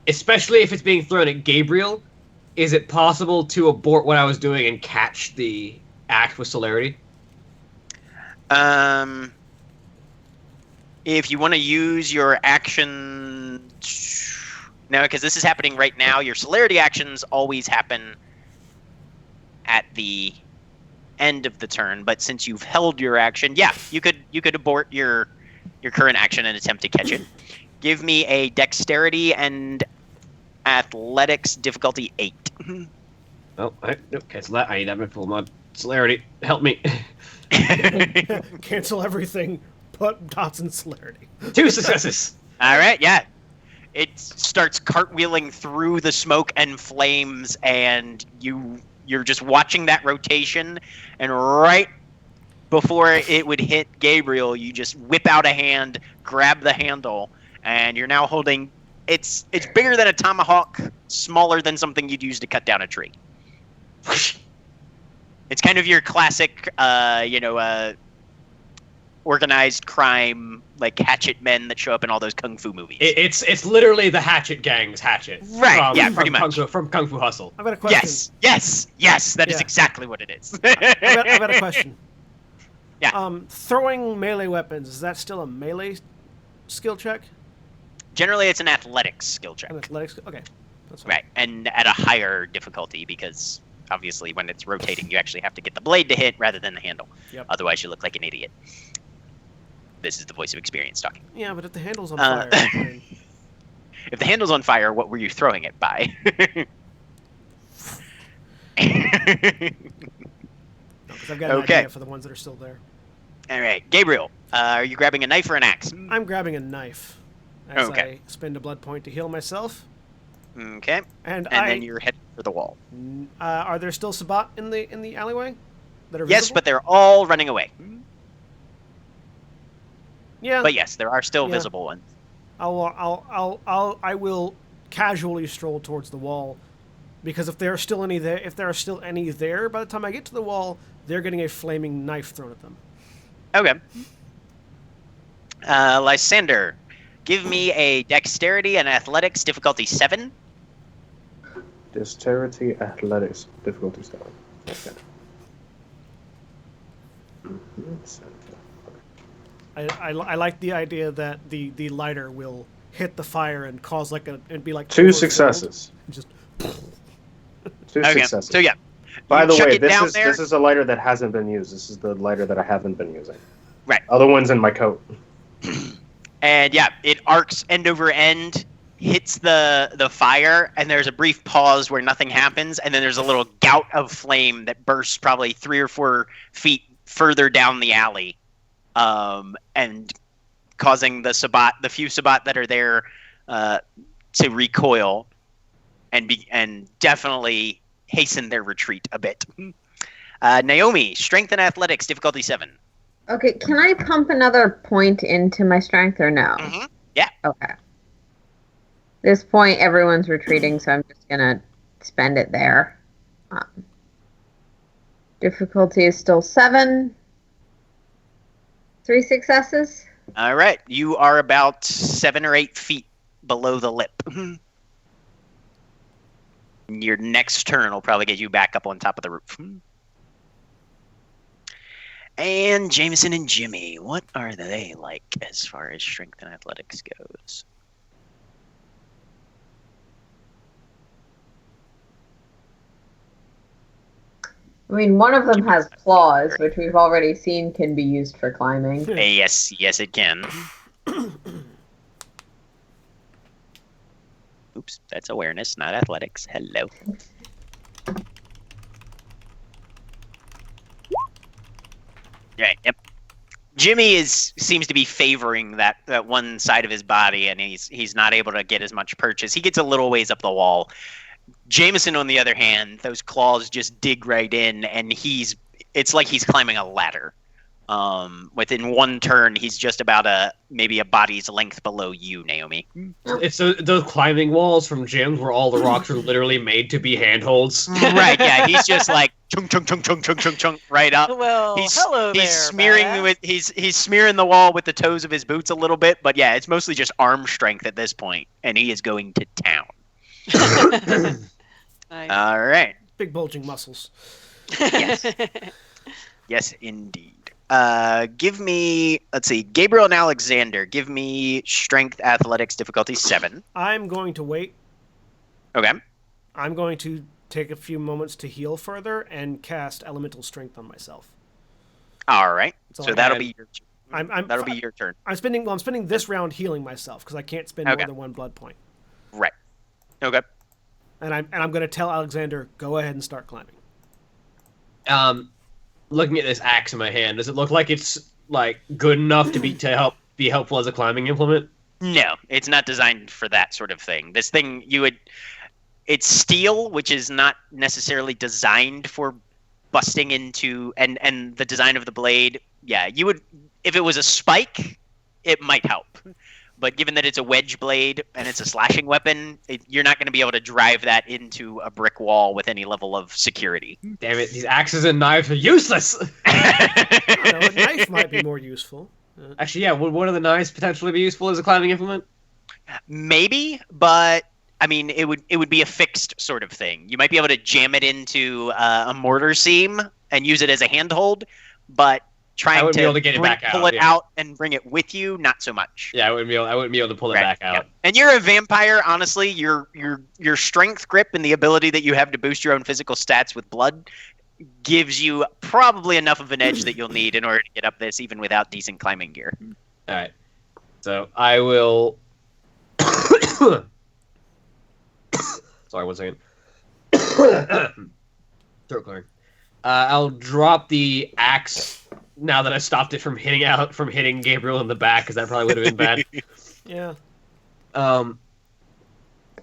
Especially if it's being thrown at Gabriel, is it possible to abort what I was doing and catch the axe with celerity? If you want to use your action, no, because this is happening right now. Your celerity actions always happen at the end of the turn, but since you've held your action, yeah, you could abort your current action and attempt to catch it. Give me a dexterity and athletics difficulty 8. Oh, cancel that. I need that for full mod celerity. Help me. Cancel everything but dots and celerity. 2 successes. All right, yeah. It starts cartwheeling through the smoke and flames, and you're just watching that rotation, and right before it would hit Gabriel, you just whip out a hand, grab the handle, and you're now holding. It's bigger than a tomahawk, smaller than something you'd use to cut down a tree. It's kind of your classic, organized crime, like hatchet men that show up in all those kung fu movies. It's literally the Hatchet Gang's hatchet. Right, yeah, pretty much. From Kung Fu Hustle. I've got a question. Yes, that is Yeah. exactly what it is. I've got a question. Yeah. Throwing melee weapons, is that still a melee skill check? Generally, it's an athletics skill check. An athletics? Okay. That's fine. Right, and at a higher difficulty because obviously when it's rotating, you actually have to get the blade to hit rather than the handle. Yep. Otherwise, you look like an idiot. This is the voice of experience talking. Yeah, but if the handle's on fire, then... If the handle's on fire, what were you throwing it by? Because I've got an Okay. idea for the ones that are still there. All right, Gabriel, are you grabbing a knife or an axe? I'm grabbing a knife as Okay. I spend a blood point to heal myself. Okay, And then you're heading for the wall. Are there still Sabbat in the alleyway that are Yes, visible? but they're all running away. Yeah. But yes, there are still Yeah. visible ones. I will casually stroll towards the wall, because if there are still any there by the time I get to the wall, they're getting a flaming knife thrown at them. Okay. Lysander, give me a dexterity and athletics difficulty 7. Dexterity, athletics, difficulty 7. Okay. I like the idea that the lighter will hit the fire and cause and be like 2 overfilled. successes. Just 2 Okay, successes. so yeah. By You the chuck way, it down there. this is a lighter that hasn't been used. This is the lighter that I haven't been using. Right. Other one's in my coat. And yeah, it arcs end over end, hits the fire, and there's a brief pause where nothing happens, and then there's a little gout of flame that bursts probably 3 or 4 feet further down the alley, and causing the few Sabbat that are there to recoil and definitely hasten their retreat a bit. Naomi, strength and athletics, difficulty 7. Okay, can I pump another point into my strength or no? Mhm. Yeah. Okay. This point, everyone's retreating, so I'm just gonna spend it there. Difficulty is still 7. 3 successes. All right, you are about 7 or 8 feet below the lip. Your next turn will probably get you back up on top of the roof. And Jameson and Jimmy, what are they like as far as strength and athletics goes? I mean, one of them has claws, which we've already seen can be used for climbing. Yes, it can. Oops, that's awareness, not athletics. Hello. Right, yep. Jimmy seems to be favoring that one side of his body, and he's not able to get as much purchase. He gets a little ways up the wall. Jameson, on the other hand, those claws just dig right in, and it's like he's climbing a ladder. Within one turn, he's just about maybe a body's length below you, Naomi. It's those climbing walls from gyms where all the rocks are literally made to be handholds. Right, yeah, he's just like chung chung chung chung chung chung chung right up. Well, hello there. He's smearing badass. he's smearing the wall with the toes of his boots a little bit, but yeah, it's mostly just arm strength at this point, and he is going to town. Nice. All right. big bulging muscles. Yes. Yes, indeed. Give me, let's see, Gabriel and Alexander. Give me strength, athletics, difficulty 7. I'm going to wait. Okay. I'm going to take a few moments to heal further and cast elemental strength on myself. All right. So So I that'll had- be your turn. That'll be your turn. I'm spending this round healing myself because I can't spend Okay. more than 1 blood point. Right. Okay. And I'm going to tell Alexander, go ahead and start climbing. Looking at this axe in my hand, does it look like it's like good enough to be helpful as a climbing implement? No, it's not designed for that sort of thing. This thing, it's steel, which is not necessarily designed for busting into, and the design of the blade, yeah, you would, if it was a spike, it might help. But given that it's a wedge blade and it's a slashing weapon, you're not going to be able to drive that into a brick wall with any level of security. Damn it, these axes and knives are useless! I don't know, a knife might be more useful. Actually, yeah, would one of the knives potentially be useful as a climbing implement? Maybe, but I mean, it would be a fixed sort of thing. You might be able to jam it into a mortar seam and use it as a handhold, but trying be able to get it back pull out, it yeah. out and bring it with you, not so much. Yeah, I wouldn't be able to pull it Right, back out. yeah. And you're a vampire, honestly. Your strength grip and the ability that you have to boost your own physical stats with blood gives you probably enough of an edge that you'll need in order to get up this, even without decent climbing gear. All right, so I will. Sorry, 1 second. Throat clearing. I'll drop the axe now that I stopped it from hitting Gabriel in the back, because that probably would have been bad. Yeah.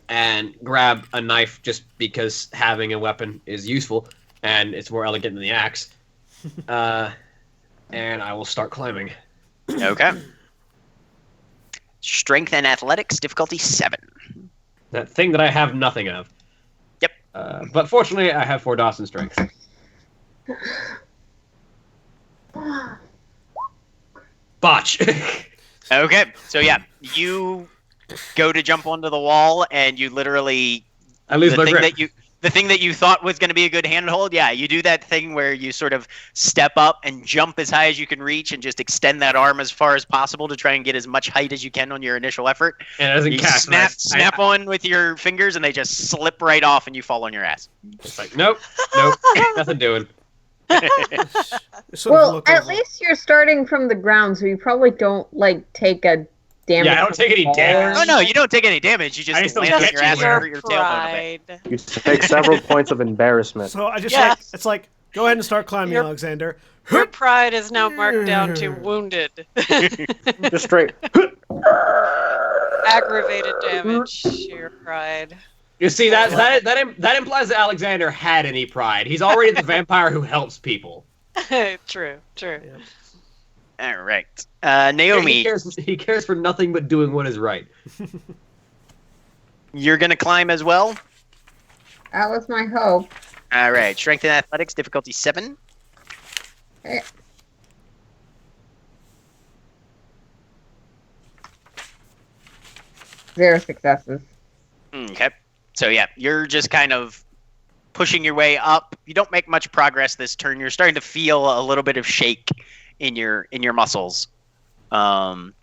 And grab a knife just because having a weapon is useful and it's more elegant than the axe. And I will start climbing. Okay. Strength and athletics, difficulty 7. That thing that I have nothing of. Yep. But fortunately, I have 4 Dawson strength. Botch. Okay, so yeah, you go to jump onto the wall, and you literally I lose my grip. the thing that you thought was going to be a good handhold. Yeah, you do that thing where you sort of step up and jump as high as you can reach, and just extend that arm as far as possible to try and get as much height as you can on your initial effort. And it doesn't You cast. snap on with your fingers, and they just slip right off, and you fall on your ass. It's like nope, nothing doing. Sort of Well, look at over. least you're starting from the ground, so you probably don't take a damage. Yeah, I don't take any from damage. Oh no, you don't take any damage. You I just just don't land on get your ass and anywhere. hurt your tailbone a bit. Pride. You take several points of embarrassment. So I just Yes. it's like, go ahead and start climbing, Your- Alexander. Your pride is now marked down to wounded. Just straight. Aggravated damage to your pride. You see that implies that Alexander had any pride. He's already the vampire who helps people. True. All right, He Naomi, cares for nothing but doing what is right. you're gonna climb as well. That was my hope. All right, strength and athletics, difficulty 7. Eh. Zero successes. Okay, so yeah, you're just kind of pushing your way up. You don't make much progress this turn. You're starting to feel a little bit of shake in your muscles, having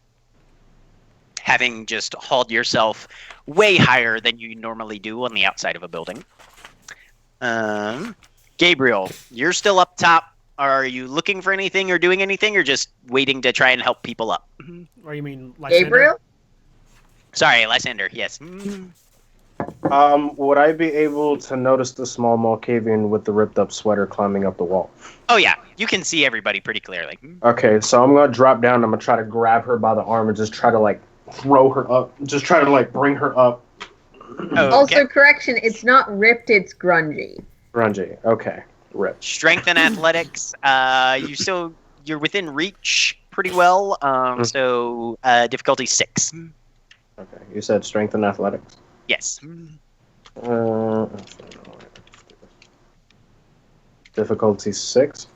just hauled yourself way higher than you normally do on the outside of a building. Gabriel, you're still up top. Are you looking for anything or doing anything, or just waiting to try and help people up? Or you mean Lysander? Gabriel? Sorry, Lysander. Yes. Would I be able to notice the small Malkavian with the ripped up sweater climbing up the wall? Oh yeah, you can see everybody pretty clearly. Okay, so I'm gonna drop down. I'm gonna try to grab her by the arm and just try to throw her up. Just try to bring her up. Okay. Also, correction, it's not ripped, it's grungy. Grungy. Okay. Rip. Strength and athletics. You're within reach pretty well. So difficulty 6. Okay. You said strength and athletics. Yes. Difficulty 6.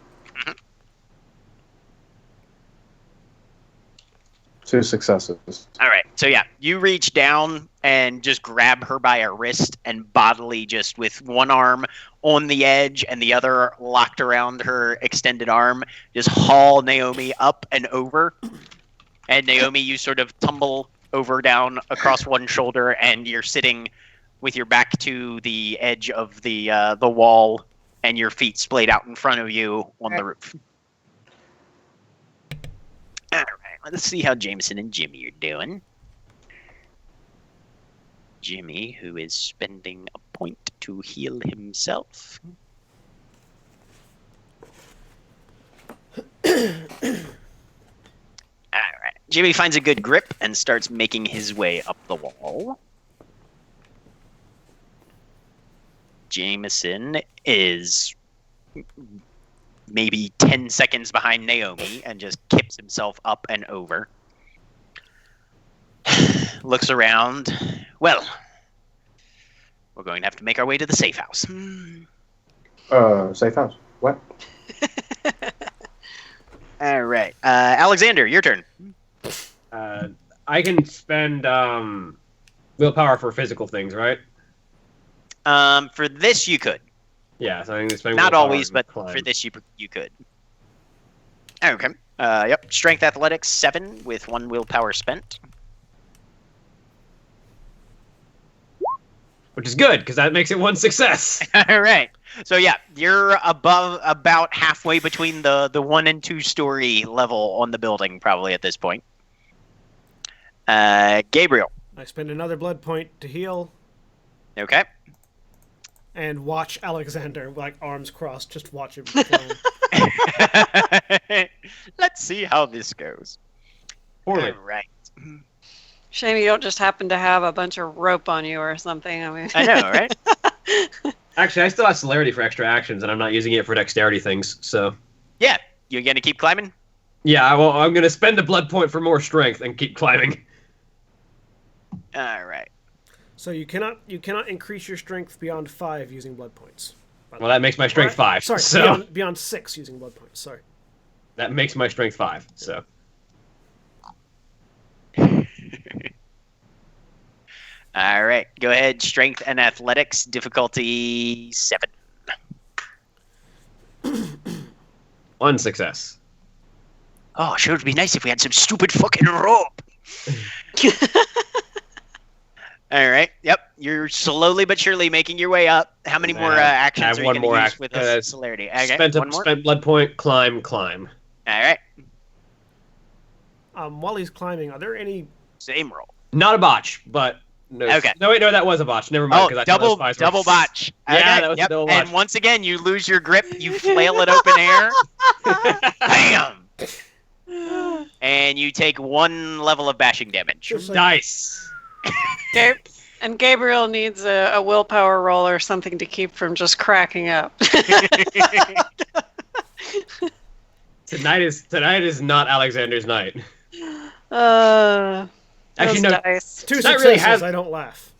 2 successes. All right. So yeah, you reach down and just grab her by a wrist and bodily, just with one arm on the edge and the other locked around her extended arm, just haul Naomi up and over. And Naomi, you sort of tumble over down across one shoulder, and you're sitting with your back to the edge of the wall, and your feet splayed out in front of you on the roof. All right, let's see how Jameson and Jimmy are doing. Jimmy, who is spending a point to heal himself. Alright. Jimmy finds a good grip and starts making his way up the wall. Jameson is maybe 10 seconds behind Naomi and just kips himself up and over. Looks around. Well, we're going to have to make our way to the safe house. Safe house. What? All right. Alexander, your turn. I can spend willpower for physical things, right? For this, you could. Yeah, so I can spend Not willpower always, and but climb. for this, you could. Okay. Yep. Strength athletics 7 with 1 willpower spent. Which is good, because that makes it 1 success. All right. So yeah, you're about halfway between the 1 and 2 story level on the building, probably at this point. Gabriel. I spend another blood point to heal Okay. and watch Alexander, like arms crossed, just watch him climb. Let's see how this goes. Poorly. All right. Shame you don't just happen to have a bunch of rope on you or something. I mean, I know, right? Actually, I still have celerity for extra actions, and I'm not using it for dexterity things, so... Yeah. You gonna keep climbing? Yeah, I'm going to spend a blood point for more strength and keep climbing. All right. So you cannot increase your strength beyond 5 using blood points. Well, that makes my strength 5. Sorry, so beyond 6 using blood points. Sorry. that makes my strength 5, so... All right. Go ahead. Strength and athletics, difficulty 7. 1 success. Oh, sure would be nice if we had some stupid fucking rope. All right. Yep. You're slowly but surely making your way up. How many more I actions have are you one going to more use act- with uh, celerity? Okay. Spent blood point, climb. All right. While he's climbing, are there any... Same roll. Not a botch, but... No, Okay. No, wait, no, that was a botch. Never mind. Oh, 'cause I thought those spies were- double botch. Yeah, Okay, that was a yep. double botch. And once again, you lose your grip. You flail it open air. Bam! And you take 1 level of bashing damage. Just like- Nice. and Gabriel needs a willpower roll or something to keep from just cracking up. Tonight is not Alexander's night. Those Actually, no. dice. 2 That successes, really has- I don't laugh.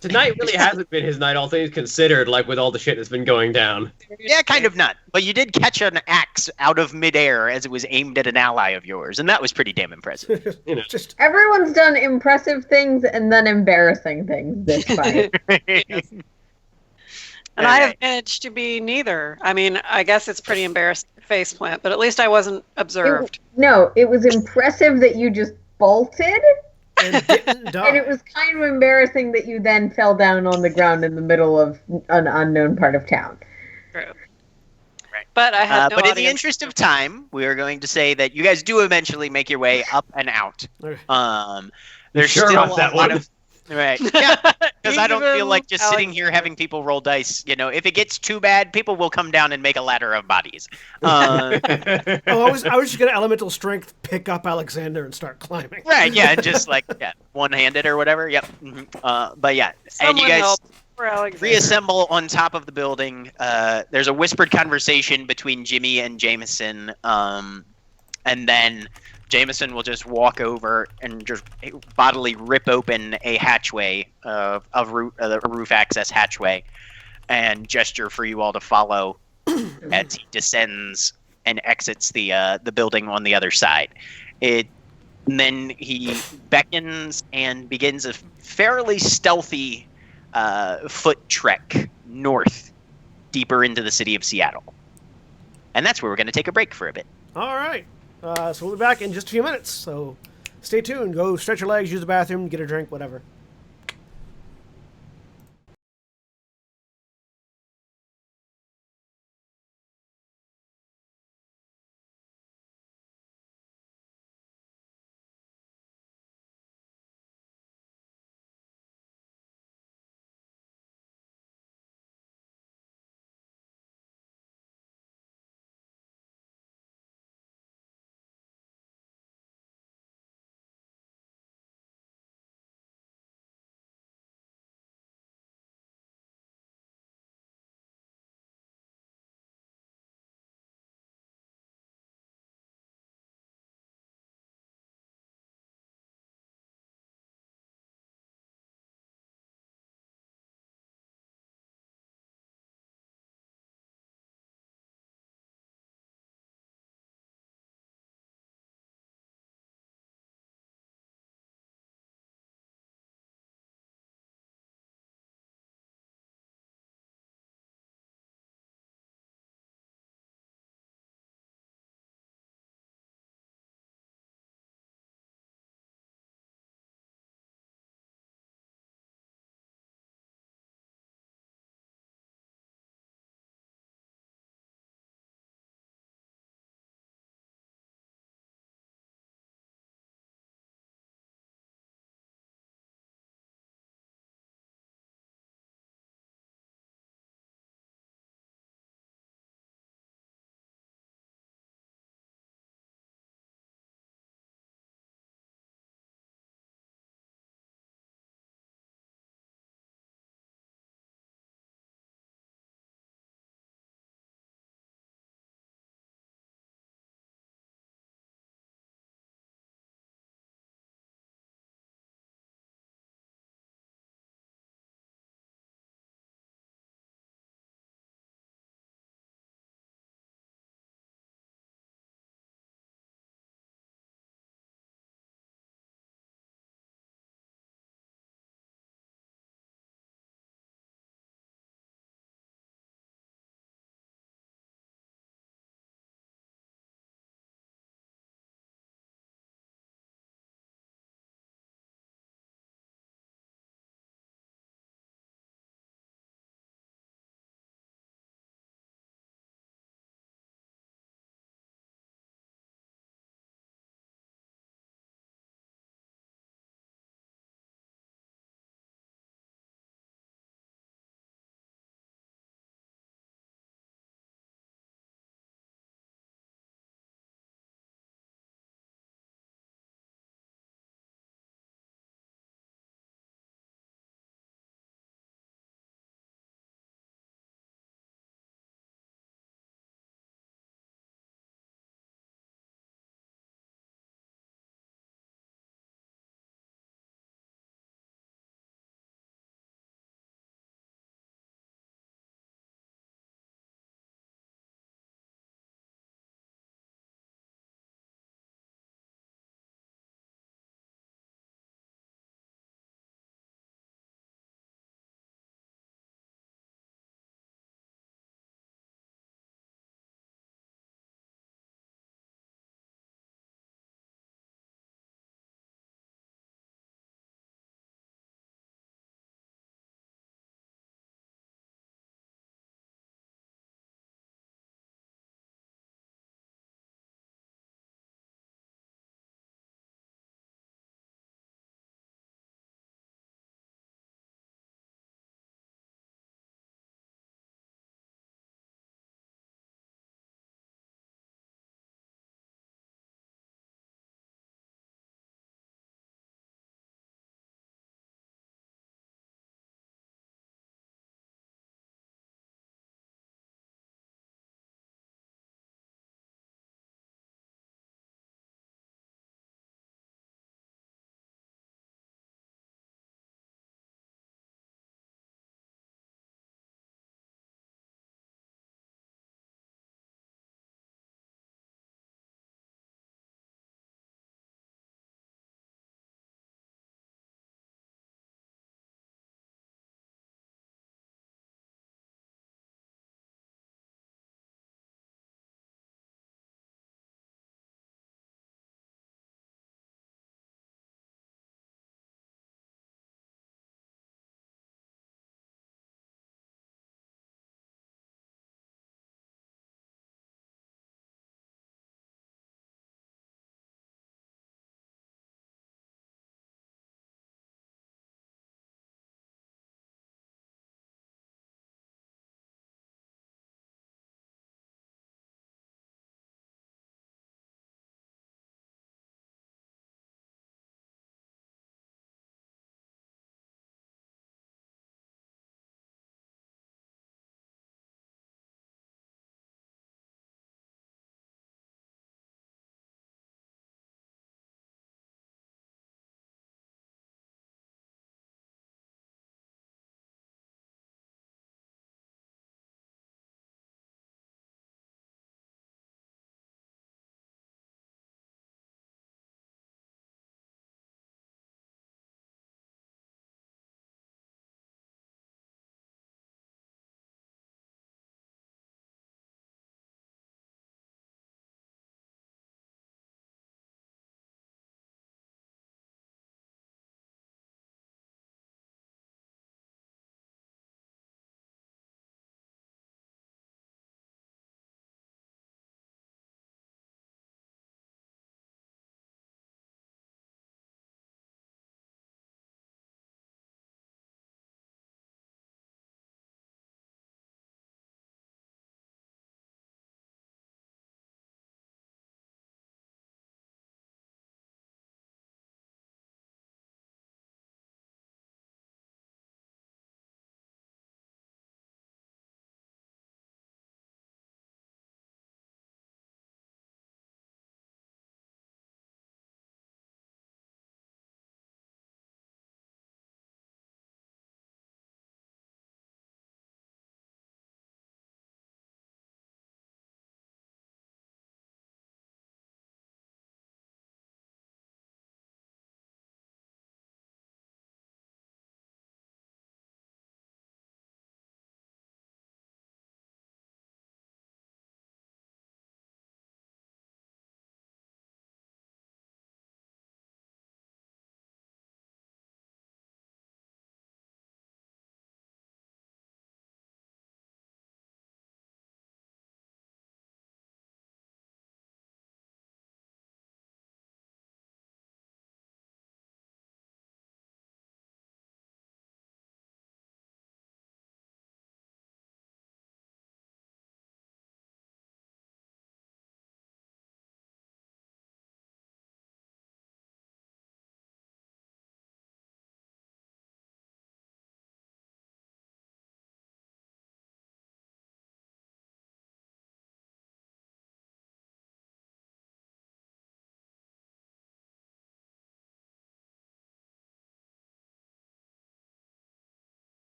Tonight really hasn't been his night, all things considered, like with all the shit that's been going down. Yeah, kind of not. But you did catch an axe out of midair as it was aimed at an ally of yours, and that was pretty damn impressive. You know. Just Everyone's done impressive things and then embarrassing things this fight. And I have managed to be neither. I mean, I guess it's pretty embarrassing faceplant, but at least I wasn't observed. It was impressive that you just bolted, and didn't die. and it was kind of embarrassing that you then fell down on the ground in the middle of an unknown part of town. True. But I had no but in the audience. interest of time, we are going to say that you guys do eventually make your way up and out. Okay. There's Sure still about that a lot one? of right, yeah, because I don't feel Even like just sitting Alex- here having people roll dice. You know, if it gets too bad, people will come down and make a ladder of bodies. Oh, I was just gonna elemental strength pick up Alexander and start climbing. Right, yeah, and just like one-handed or whatever. Yep. But yeah, and you Someone guys help for Alexander. reassemble on top of the building. There's a whispered conversation between Jimmy and Jameson, and then Jameson will just walk over and just bodily rip open a hatchway, a roof access hatchway, and gesture for you all to follow as he descends and exits the building on the other side. It And then he beckons and begins a fairly stealthy foot trek north, deeper into the city of Seattle. And that's where we're going to take a break for a bit. All right. So we'll be back in just a few minutes. So stay tuned. Go stretch your legs, use the bathroom, get a drink, whatever.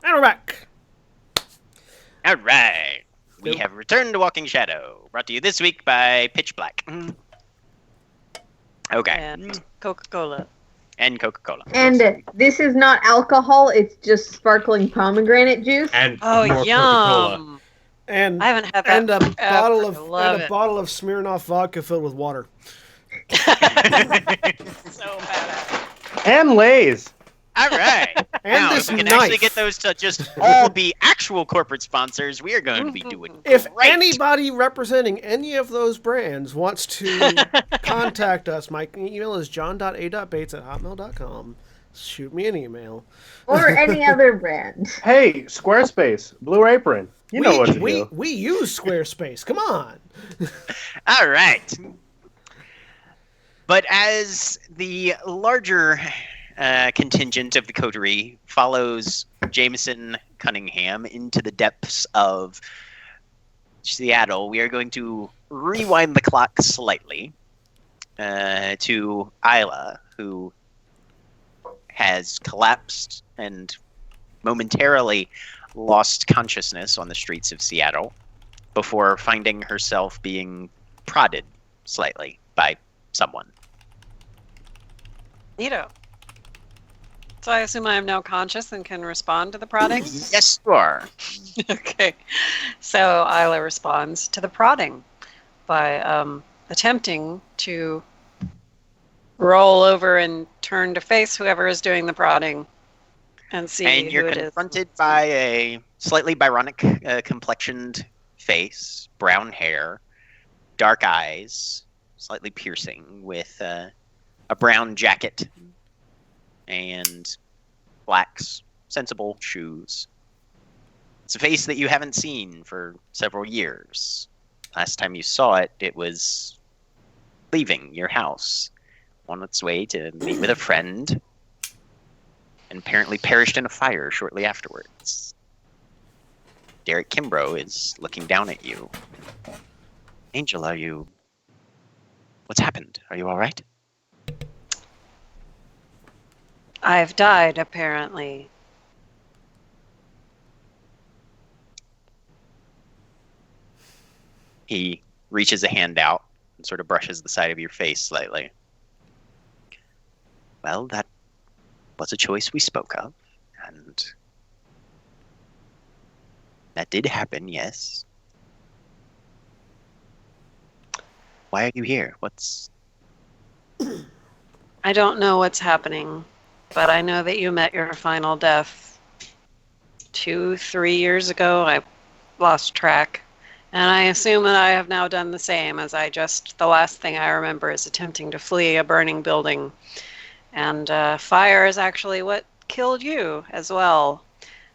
And we're back. All right. We Yep. have returned to Walking Shadow, brought to you this week by Pitch Black. Okay. And Coca-Cola. And Coca-Cola. And this is not alcohol, it's just sparkling pomegranate juice. And Oh, more Coca-Cola. yum! And I haven't had that and a forever. bottle I of love and a it. bottle of Smirnoff vodka filled with water. So badass. And Lay's. All right. And now, this if we can knife. actually get those to just all be actual corporate sponsors, we are going to be doing If great. anybody representing any of those brands wants to contact us, my email is john.a.bates@hotmail.com. Shoot me an email. Or any other brand. Hey, Squarespace, Blue Apron. You know what to do. We use Squarespace. Come on. All right. But as the larger contingent of the coterie follows Jameson Cunningham into the depths of Seattle, we are going to rewind the clock slightly to Isla, who has collapsed and momentarily lost consciousness on the streets of Seattle before finding herself being prodded slightly by someone. Neato. So I assume I am now conscious and can respond to the prodding? Yes, you are. Okay. So Isla responds to the prodding by attempting to roll over and turn to face whoever is doing the prodding and see And you're who it is. confronted by a slightly Byronic complexioned face, brown hair, dark eyes, slightly piercing, with a brown jacket and black, sensible shoes. It's a face that you haven't seen for several years. Last time you saw it, it was leaving your house on its way to meet with a friend, and apparently perished in a fire shortly afterwards. Derek Kimbrough is looking down at you. Angel, are you... What's happened? Are you all right? I've died, apparently. He reaches a hand out and sort of brushes the side of your face slightly. Well, that was a choice we spoke of, and that did happen, yes. Why are you here? What's... I don't know what's happening, but I know that you met your final death 2-3 years ago. I lost track. And I assume that I have now done the same, as the last thing I remember is attempting to flee a burning building. And fire is actually what killed you as well.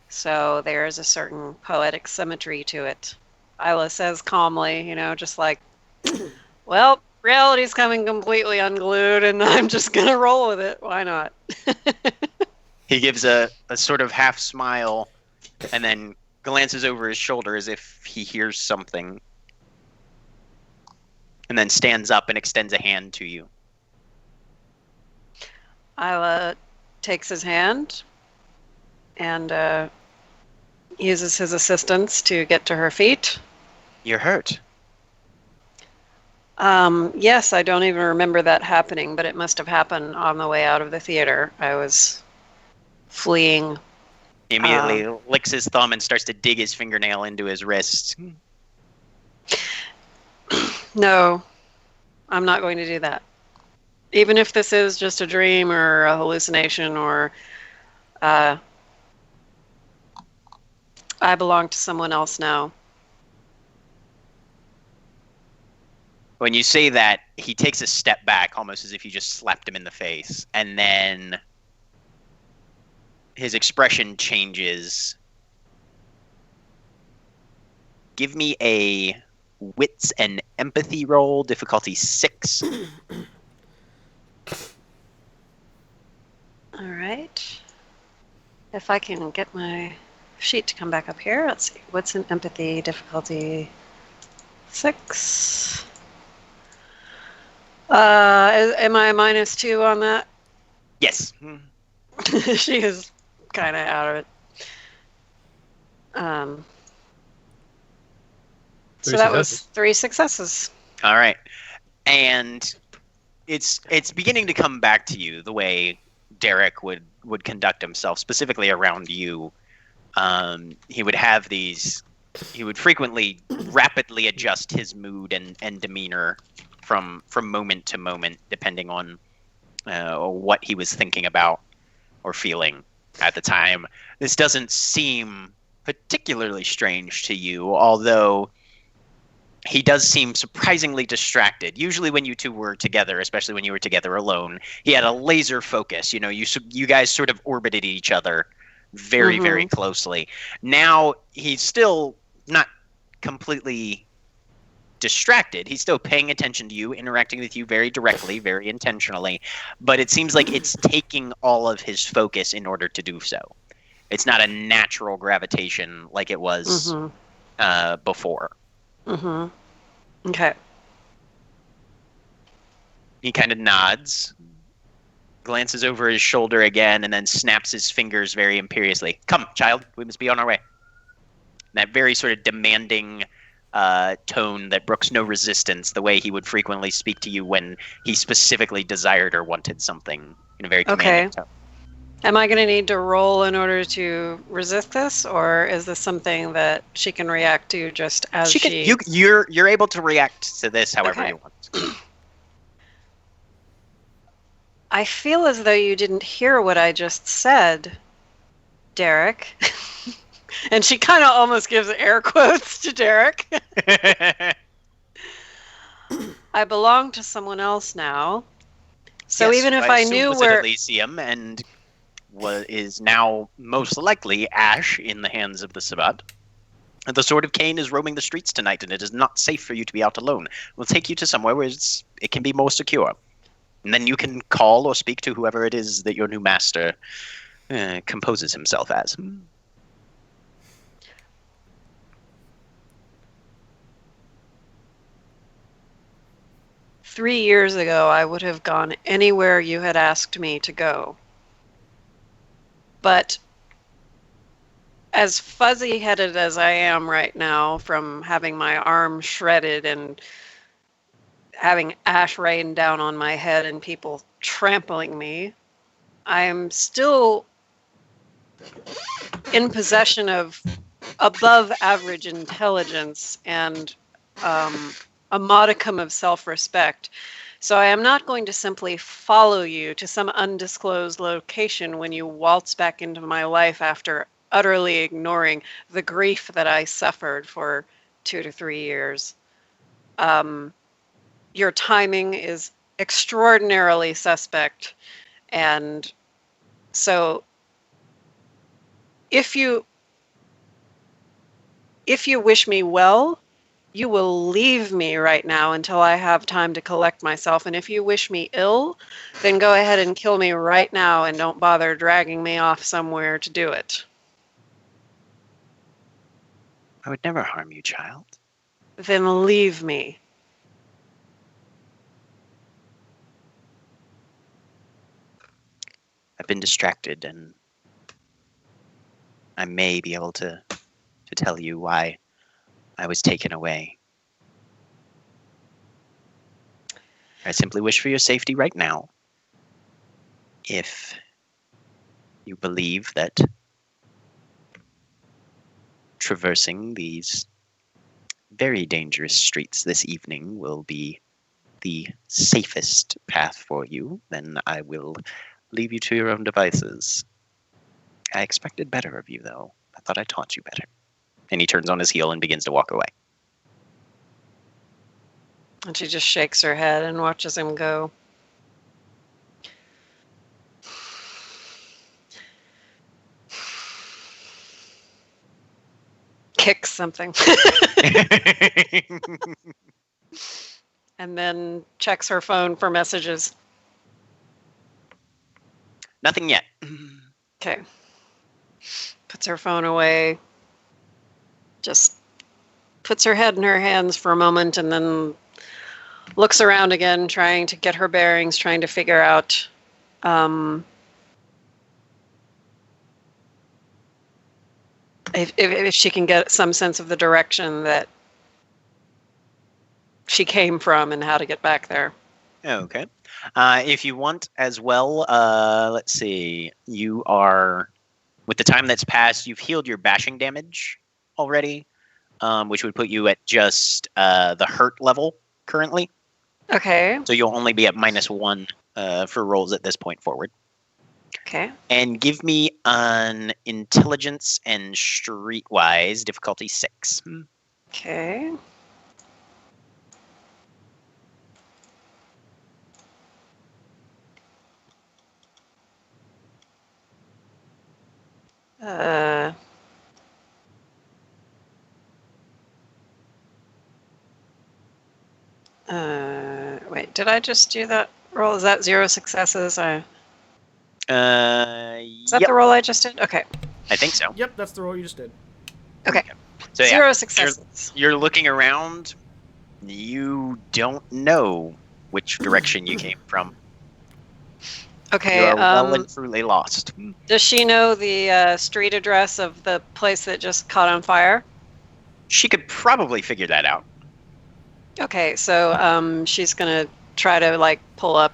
So there is a certain poetic symmetry to it. Isla says calmly, just like, well, reality's coming completely unglued, and I'm just going to roll with it. Why not? He gives a sort of half smile and then glances over his shoulder as if he hears something, and then stands up and extends a hand to you. Isla takes his hand and uses his assistance to get to her feet. You're hurt. Yes, I don't even remember that happening, but it must have happened on the way out of the theater. I was fleeing. He immediately licks his thumb and starts to dig his fingernail into his wrist. No, I'm not going to do that. Even if this is just a dream or a hallucination, or I belong to someone else now. When you say that, he takes a step back, almost as if you just slapped him in the face, and then his expression changes. Give me a wits and empathy roll, difficulty 6. All right. If I can get my sheet to come back up here, let's see. What's an empathy difficulty? 6. Am I -2 on that? Yes. She is kind of out of it. So Three that was successes. 3 successes. All right, and it's beginning to come back to you the way Derek would conduct himself, specifically around you. He would have these. He would frequently rapidly adjust his mood and demeanor from moment to moment, depending on what he was thinking about or feeling at the time. This doesn't seem particularly strange to you, although he does seem surprisingly distracted. Usually when you two were together, especially when you were together alone, he had a laser focus. You know, you guys sort of orbited each other very, very closely. Now he's still not completely distracted. He's still paying attention to you, interacting with you very directly, very intentionally, but it seems like it's taking all of his focus in order to do so. It's not a natural gravitation like it was before. Okay. He kind of nods, glances over his shoulder again, and then snaps his fingers very imperiously. Come, child, we must be on our way. That very sort of demanding tone that brooks no resistance, the way he would frequently speak to you when he specifically desired or wanted something in a very commanding tone. Am I going to need to roll in order to resist this, or is this something that she can react to just as she... You're able to react to this however you want. I feel as though you didn't hear what I just said, Derek. And she kind of almost gives air quotes to Derek. I belong to someone else now. So yes, even if I knew was where... at Elysium and is now most likely ash in the hands of the Sabbat. The Sword of Cain is roaming the streets tonight, and it is not safe for you to be out alone. We'll take you to somewhere where it can be more secure. And then you can call or speak to whoever it is that your new master composes himself as. 3 years ago, I would have gone anywhere you had asked me to go. But as fuzzy-headed as I am right now from having my arm shredded and having ash rain down on my head and people trampling me, I'm still in possession of above average intelligence and a modicum of self-respect. So I am not going to simply follow you to some undisclosed location when you waltz back into my life after utterly ignoring the grief that I suffered for 2 to 3 years. Your timing is extraordinarily suspect, and so if you wish me well, you will leave me right now until I have time to collect myself. And if you wish me ill, then go ahead and kill me right now and don't bother dragging me off somewhere to do it. I would never harm you, child. Then leave me. I've been distracted, and I may be able to tell you why I was taken away. I simply wish for your safety right now. If you believe that traversing these very dangerous streets this evening will be the safest path for you, then I will leave you to your own devices. I expected better of you, though. I thought I taught you better. And he turns on his heel and begins to walk away. And she just shakes her head and watches him go. Kicks something. And then checks her phone for messages. Nothing yet. Okay. Puts her phone away. Just puts her head in her hands for a moment and then looks around again, trying to get her bearings, trying to figure out if she can get some sense of the direction that she came from and how to get back there. Okay. If you want as well, let's see. You are, with the time that's passed, you've healed your bashing damage already, which would put you at just the hurt level currently. Okay. So you'll only be at -1 for rolls at this point forward. Okay. And give me an intelligence and streetwise difficulty 6. Okay. Wait, did I just do that roll? Is that 0 successes? Is that Yep, the roll I just did? Okay. I think so. Yep, that's the roll you just did. Okay. So yeah, 0 successes. you're looking around. You don't know which direction you came from. Okay. You are well and truly lost. Does she know the street address of the place that just caught on fire? She could probably figure that out. Okay, so she's gonna try to like pull up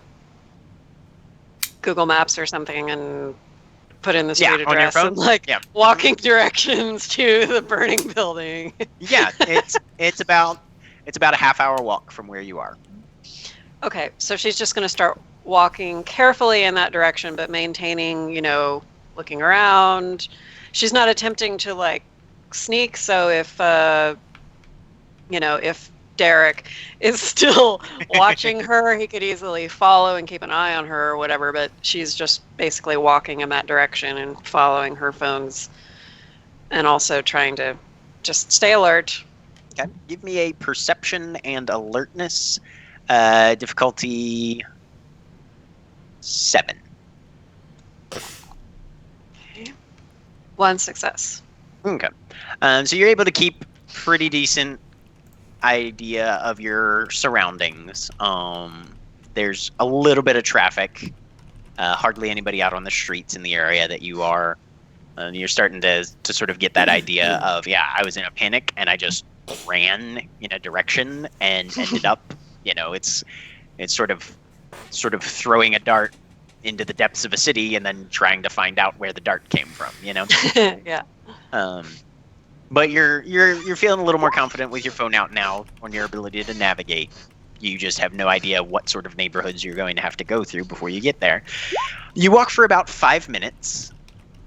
Google Maps or something and put in the street On your address phone? and like Yeah. walking directions to the burning building. Yeah, it's about a half-hour walk from where you are. Okay, so she's just gonna start walking carefully in that direction, but maintaining, looking around. She's not attempting to like sneak. So if Derek is still watching her, he could easily follow and keep an eye on her or whatever, but she's just basically walking in that direction and following her phones and also trying to just stay alert. Okay. Give me a perception and alertness. Difficulty 7. Okay. 1 success. Okay. So you're able to keep pretty decent idea of your surroundings. There's a little bit of traffic. Hardly anybody out on the streets in the area that you are. You're starting to sort of get that idea of, I was in a panic and I just ran in a direction and ended up, it's sort of throwing a dart into the depths of a city and then trying to find out where the dart came from, Yeah. But you're feeling a little more confident with your phone out now on your ability to navigate. You just have no idea what sort of neighborhoods you're going to have to go through before you get there. You walk for about 5 minutes,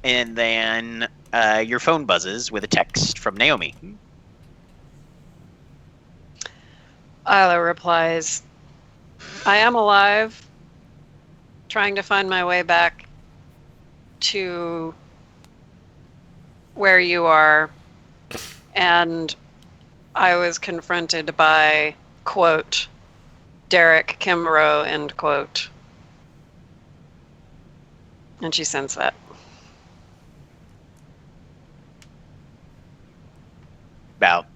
and then your phone buzzes with a text from Naomi. Isla replies, I am alive, trying to find my way back to where you are, and I was confronted by, quote, Derek Kimbrough, end quote. And she sends that. About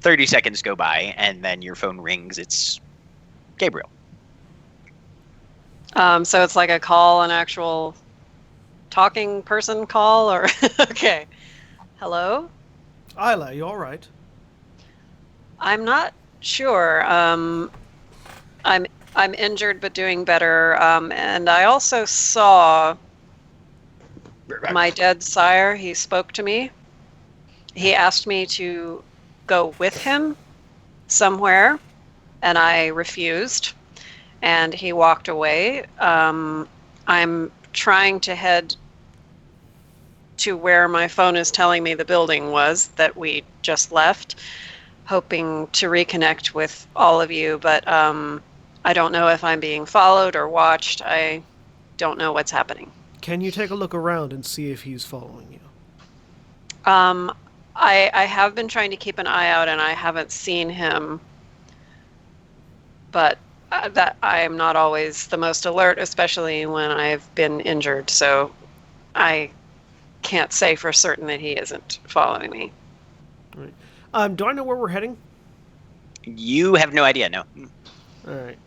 30 seconds go by, and then your phone rings. It's Gabriel. So it's like a call, an actual talking person call, or okay. Hello? Isla, you all right? I'm not sure. I'm injured but doing better. And I also saw my dead sire. He spoke to me. He asked me to go with him somewhere, and I refused. And he walked away. I'm trying to head to where my phone is telling me the building was that we just left, hoping to reconnect with all of you, but I don't know if I'm being followed or watched. I don't know what's happening. Can you take a look around and see if he's following you? I have been trying to keep an eye out, and I haven't seen him, but that I am not always the most alert, especially when I've been injured, so I can't say for certain that he isn't following me. All right. Do I know where we're heading? You have no idea, no. All right.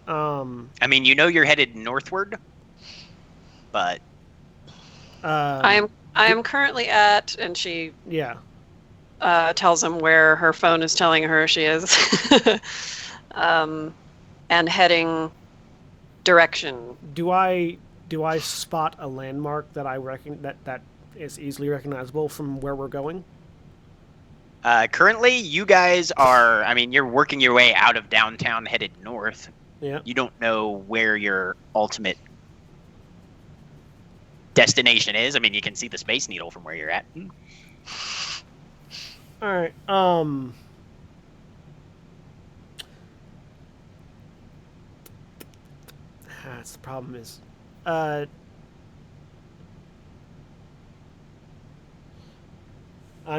I mean, you're headed northward, but I am currently at, and she Yeah. tells him where her phone is telling her she is, and heading direction. Do I spot a landmark that I reckon that is easily recognizable from where we're going? Currently, you guys are, I mean, you're working your way out of downtown headed north. Yeah. You don't know where your ultimate destination is. I mean, you can see the Space Needle from where you're at. All right. That's the problem is, I'm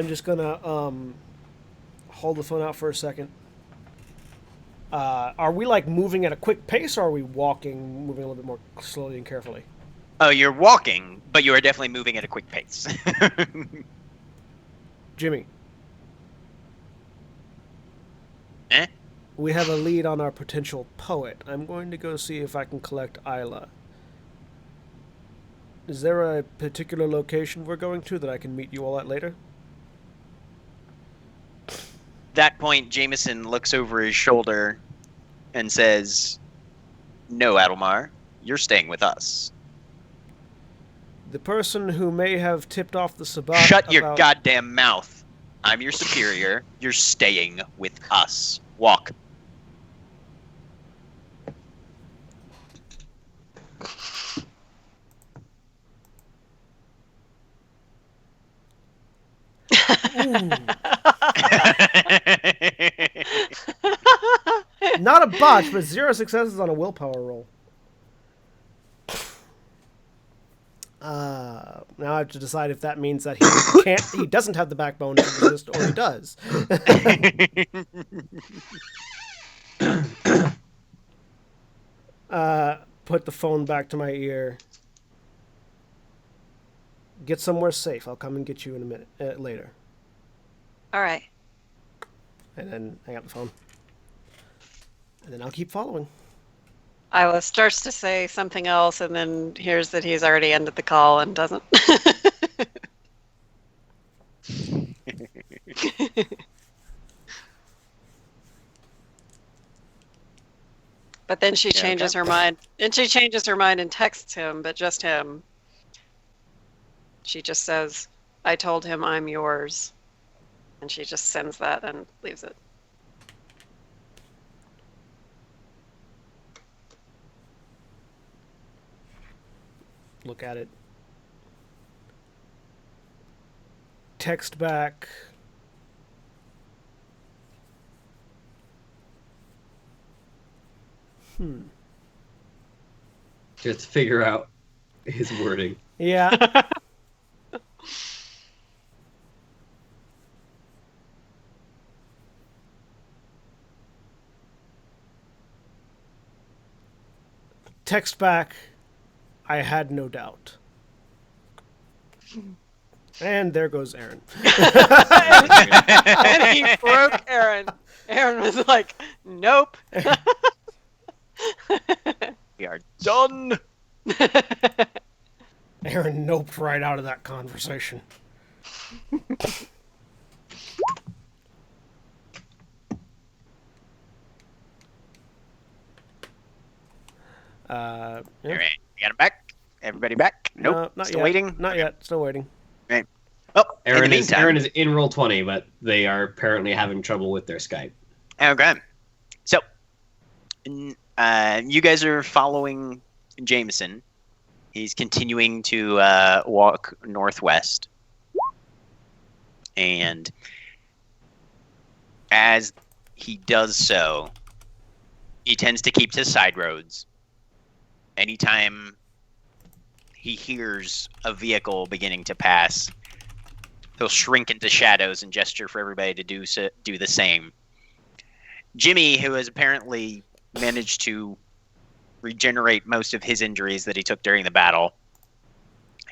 just gonna hold the phone out for a second. Are we like moving at a quick pace, or are we moving a little bit more slowly and carefully? Oh, you're walking, but you are definitely moving at a quick pace. Jimmy. Eh? We have a lead on our potential poet. I'm going to go see if I can collect Isla. Is there a particular location we're going to that I can meet you all at later? That point, Jameson looks over his shoulder and says, "No, Adelmar, you're staying with us." The person who may have tipped off the Sabbat Shut your about... goddamn mouth. I'm your superior. You're staying with us. Walk. Not a botch, but 0 successes on a willpower roll. Now I have to decide if that means that he doesn't have the backbone to resist, or he does. Put the phone back to my ear. Get somewhere safe. I'll come and get you in a minute later. All right. And then hang up the phone. And then I'll keep following. Isla starts to say something else and then hears that he's already ended the call and doesn't. But then she changes her mind. And she changes her mind and texts him, but just him. She just says, "I told him I'm yours." And she just sends that and leaves it. Look at it. Text back. Just figure out his wording. Yeah. Text back. I had no doubt. And there goes Aaron. And he broke Aaron. Aaron was like, "Nope." We are done. Aaron noped right out of that conversation. Yeah. All right, you got him back. Everybody back? Nope. Not Still yet. waiting. Not yet. Still waiting. Right. Oh, in the Aaron meantime, is in Roll20, but they are apparently having trouble with their Skype. Okay. So, you guys are following Jameson. He's continuing to walk northwest. And as he does so, he tends to keep to side roads. Anytime he hears a vehicle beginning to pass, he'll shrink into shadows and gesture for everybody to do the same. Jimmy, who has apparently managed to regenerate most of his injuries that he took during the battle,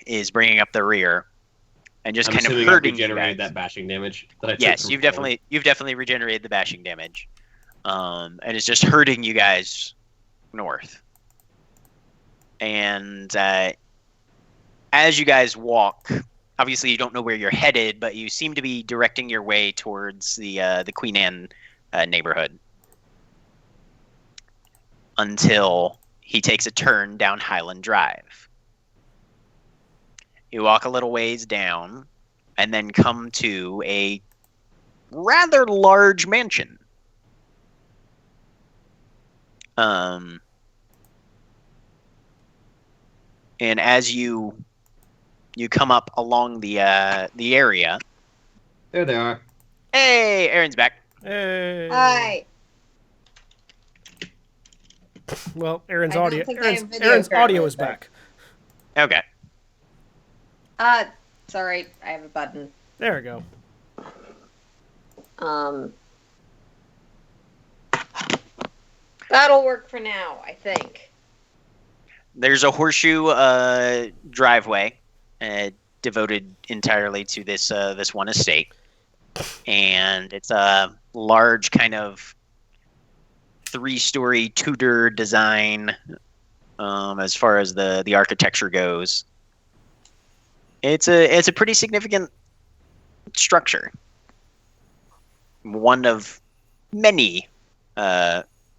is bringing up the rear and just kind of hurting you guys. Regenerated that bashing damage that I took. Yes, from you've Florida. definitely regenerated the bashing damage, and it's just hurting you guys north. And as you guys walk obviously you don't know where you're headed, but you seem to be directing your way towards the Queen Anne neighborhood until he takes a turn down Highland Drive. You walk a little ways down and then come to a rather large mansion. And as you come up along the area. There they are. Hey, Aaron's back. Hey. Hi. Well, Aaron's I don't audio. think I have Aaron's, video Aaron's audio currently, is but- back. Okay. Sorry, I have a button. There we go. That'll work for now, I think. There's a horseshoe driveway devoted entirely to this one estate, and it's a large kind of 3-story Tudor design as far as the architecture goes. It's a pretty significant structure. One of many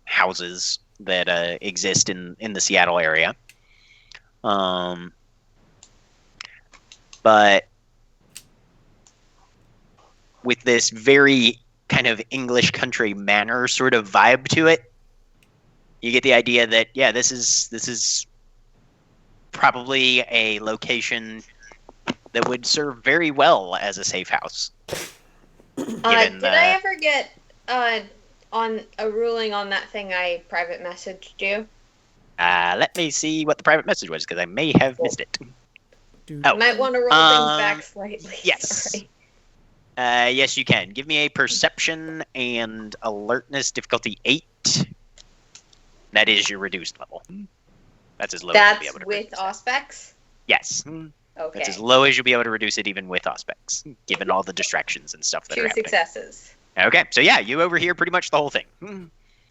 houses that exist in the Seattle area. But with this very kind of English country manor sort of vibe to it, you get the idea that, yeah, this is probably a location that would serve very well as a safe house. Did I ever get on a ruling on that thing I private messaged you? Let me see what the private message was, because I may have missed it. Dude. Oh. You might want to roll things back slightly. Yes. Sorry. Yes, you can. Give me a perception and alertness difficulty 8. That is your reduced level. That's as low as you'll be able That's to with reduce it. Auspex? Yes. Okay. That's as low as you'll be able to reduce it even with Auspex, given all the distractions and stuff that are 2 happening. successes. Okay, so yeah, you overhear pretty much the whole thing.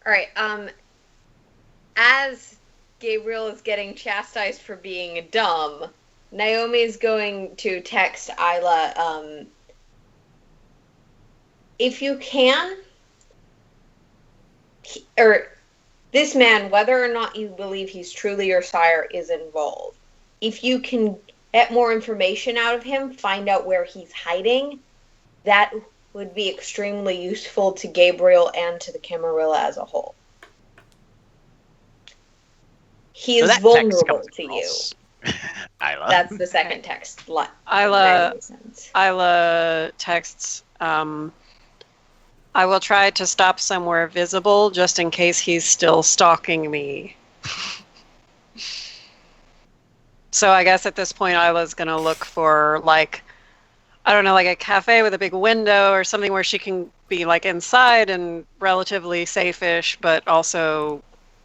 Alright, as Gabriel is getting chastised for being dumb, Naomi is going to text Isla, if you can, this man, whether or not you believe he's truly your sire, is involved. If you can get more information out of him, find out where he's hiding, that would be extremely useful to Gabriel and to the Camarilla as a whole. He So is that text vulnerable comes to you. across. Isla. That's the second text. Isla- That makes sense. Isla texts, I will try to stop somewhere visible just in case he's still stalking me. So I guess at this point Isla's going to look for, like, I don't know, like a cafe with a big window or something where she can be, like, inside and relatively safe-ish, but also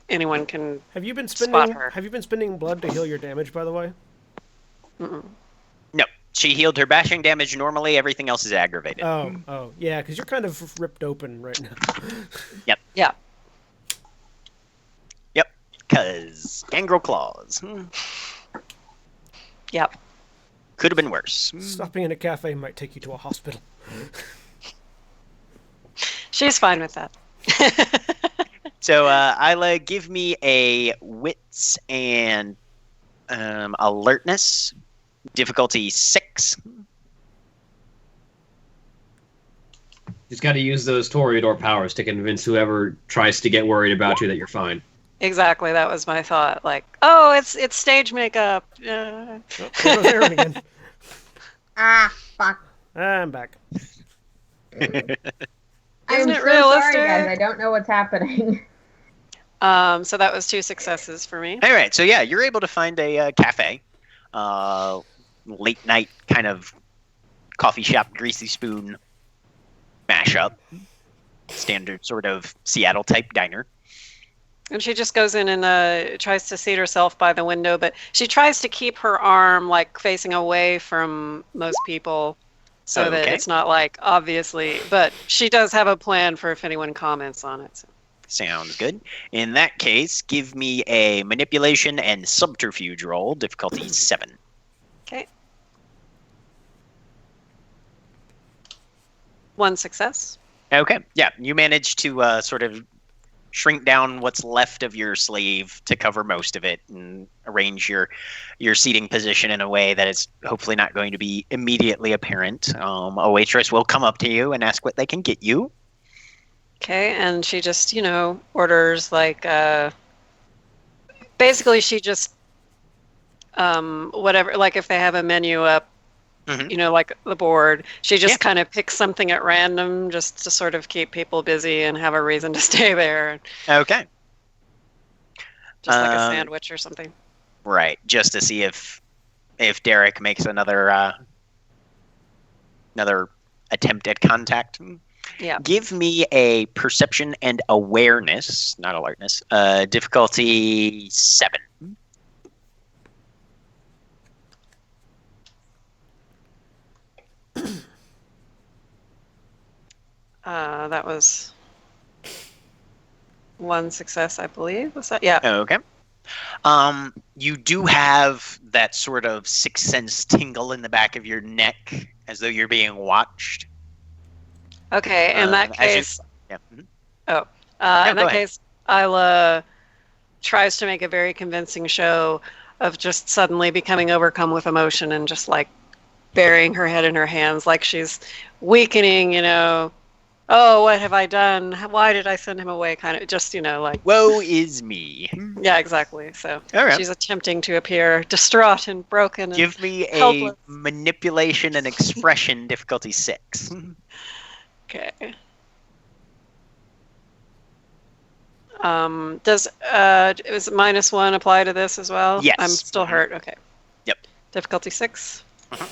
anyone can Have you been spot spending? her. Have you been spending blood to heal your damage? By the way. Mm-mm. No, she healed her bashing damage normally. Everything else is aggravated. Oh, yeah, because you're kind of ripped open right now. Yep. Yeah. Yep. Because gangrel claws. Yep. Could have been worse. Stopping in a cafe might take you to a hospital. She's fine with that. So, Isla, give me a wits and alertness. Difficulty 6. Just got to use those Toreador powers to convince whoever tries to get worried about you that you're fine. Exactly, that was my thought. Like, oh, it's stage makeup. Oh, there goes Aaron again. Fuck. I'm back. I'm Isn't it so realistic? sorry, guys. I don't know what's happening. So that was 2 successes for me. All right, so yeah, you're able to find a cafe, late night kind of coffee shop, greasy spoon mashup, standard sort of Seattle type diner. And she just goes in and tries to seat herself by the window, but she tries to keep her arm like facing away from most people so that Okay. it's not like obviously, but she does have a plan for if anyone comments on it. So. Sounds good. In that case, give me a manipulation and subterfuge roll, difficulty 7. Okay. 1 success. Okay. Yeah, you manage to sort of shrink down what's left of your sleeve to cover most of it, and arrange your seating position in a way that it's hopefully not going to be immediately apparent. A waitress will come up to you and ask what they can get you. Okay, and she just, orders like basically she just whatever, like if they have a menu up, Mhm. like the board, she just Yeah. kind of picks something at random just to sort of keep people busy and have a reason to stay there, Okay. just like a Um, sandwich or something. Right, just to see if Derek makes another attempt at contact. Yeah. Give me a perception and awareness, not alertness. Difficulty 7. That was 1 success, I believe. Was that? Yeah. Okay. You do have that sort of sixth sense tingle in the back of your neck, as though you're being watched. Okay. In that as you- case, Yeah. Mhm. in go that ahead. case, Isla tries to make a very convincing show of just suddenly becoming overcome with emotion and just like burying her head in her hands, like she's weakening. Oh, what have I done? Why did I send him away? Kind of just, like. Woe is me. Yeah, exactly. So All right. she's attempting to appear distraught and broken. Give me a helpless. manipulation and expression difficulty 6. Okay. Does is -1 apply to this as well? Yes. I'm still hurt. Okay. Yep. Difficulty 6. Mhm.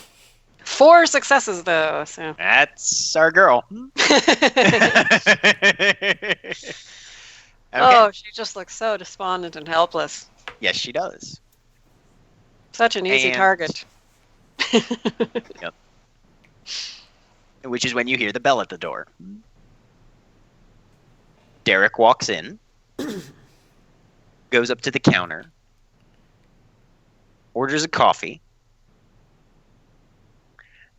4 successes though. So. That's our girl. Okay. Oh, she just looks so despondent and helpless. Yes, she does. Such an easy And- target. Which is when you hear the bell at the door. Derek walks in, goes up to the counter, orders a coffee,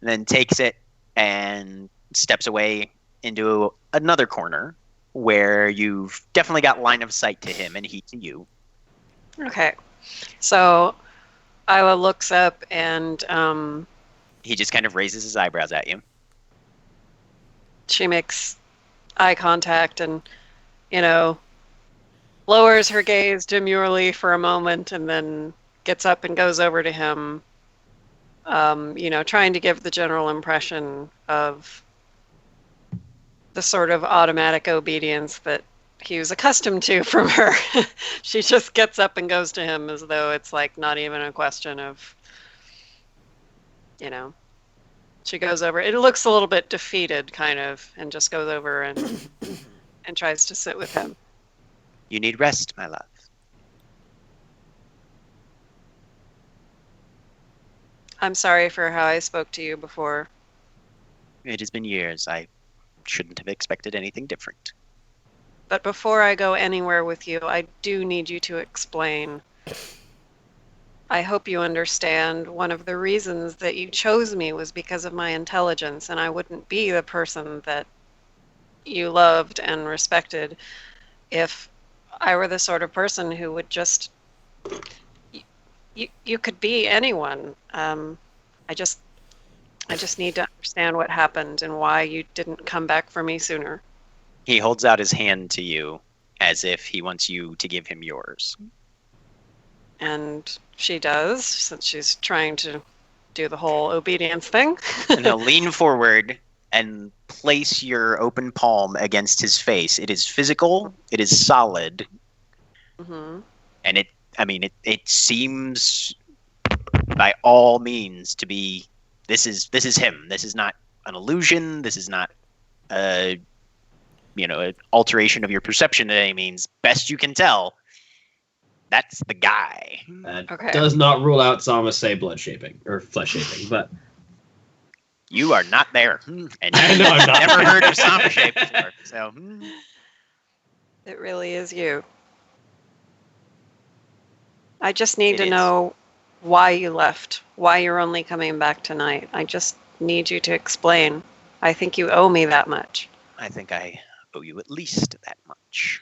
then takes it and steps away into another corner where you've definitely got line of sight to him and he to you. Okay. So Isla looks up and He just kind of raises his eyebrows at you. she makes eye contact and, lowers her gaze demurely for a moment and then gets up and goes over to him, trying to give the general impression of the sort of automatic obedience that he was accustomed to from her. She just gets up and goes to him as though it's like not even a question of, she goes over. It looks a little bit defeated, kind of, and just goes over and tries to sit with him. You need rest, my love. I'm sorry for how I spoke to you before. It has been years. I shouldn't have expected anything different. But before I go anywhere with you, I do need you to explain. I hope you understand one of the reasons that you chose me was because of my intelligence, and I wouldn't be the person that you loved and respected if I were the sort of person who would just... You could be anyone. I just need to understand what happened and why you didn't come back for me sooner. He holds out his hand to you as if he wants you to give him yours. And she does, since she's trying to do the whole obedience thing. And he'll lean forward and place your open palm against his face. It is physical, it is solid, Hmm. and it seems by all means to be this is him. This is not an illusion. This is not an alteration of your perception by any means. Best you can tell, that's the guy. That Okay. does not rule out Samasay blood shaping or flesh shaping, but You are not there, and I know I'm not. never heard of Samba shape before. So It really is you. I just need It to is. know why you left, why you're only coming back tonight. I just need you to explain. I think you owe me that much. I think I owe you at least that much.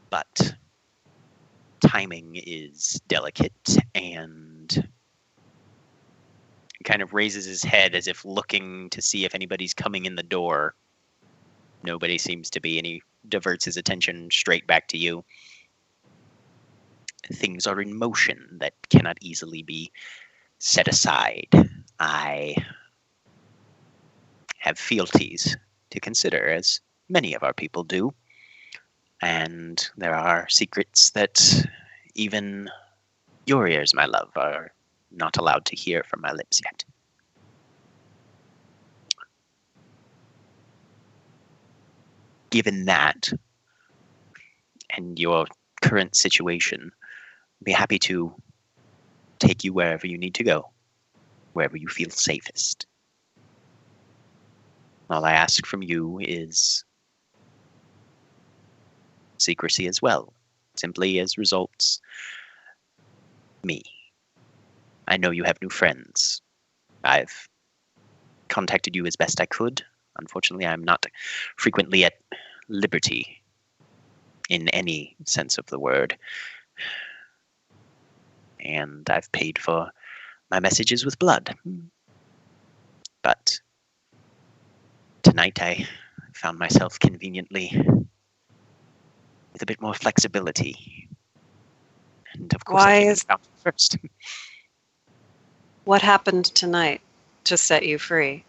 But timing is delicate, and kind of raises his head as if looking to see if anybody's coming in the door. Nobody seems to be, and he diverts his attention straight back to you. Things are in motion that cannot easily be set aside. I have fealties to consider, as many of our people do. And there are secrets that even your ears, my love, are not allowed to hear from my lips yet. Given that, and your current situation, I'd be happy to take you wherever you need to go, wherever you feel safest. All I ask from you is secrecy as well, simply as results me. I know you have new friends. I've contacted you as best I could. Unfortunately, I'm not frequently at liberty in any sense of the word. And I've paid for my messages with blood. But tonight I found myself conveniently with a bit more flexibility. And of course, Why I came is- and found you first. What happened tonight to set you free?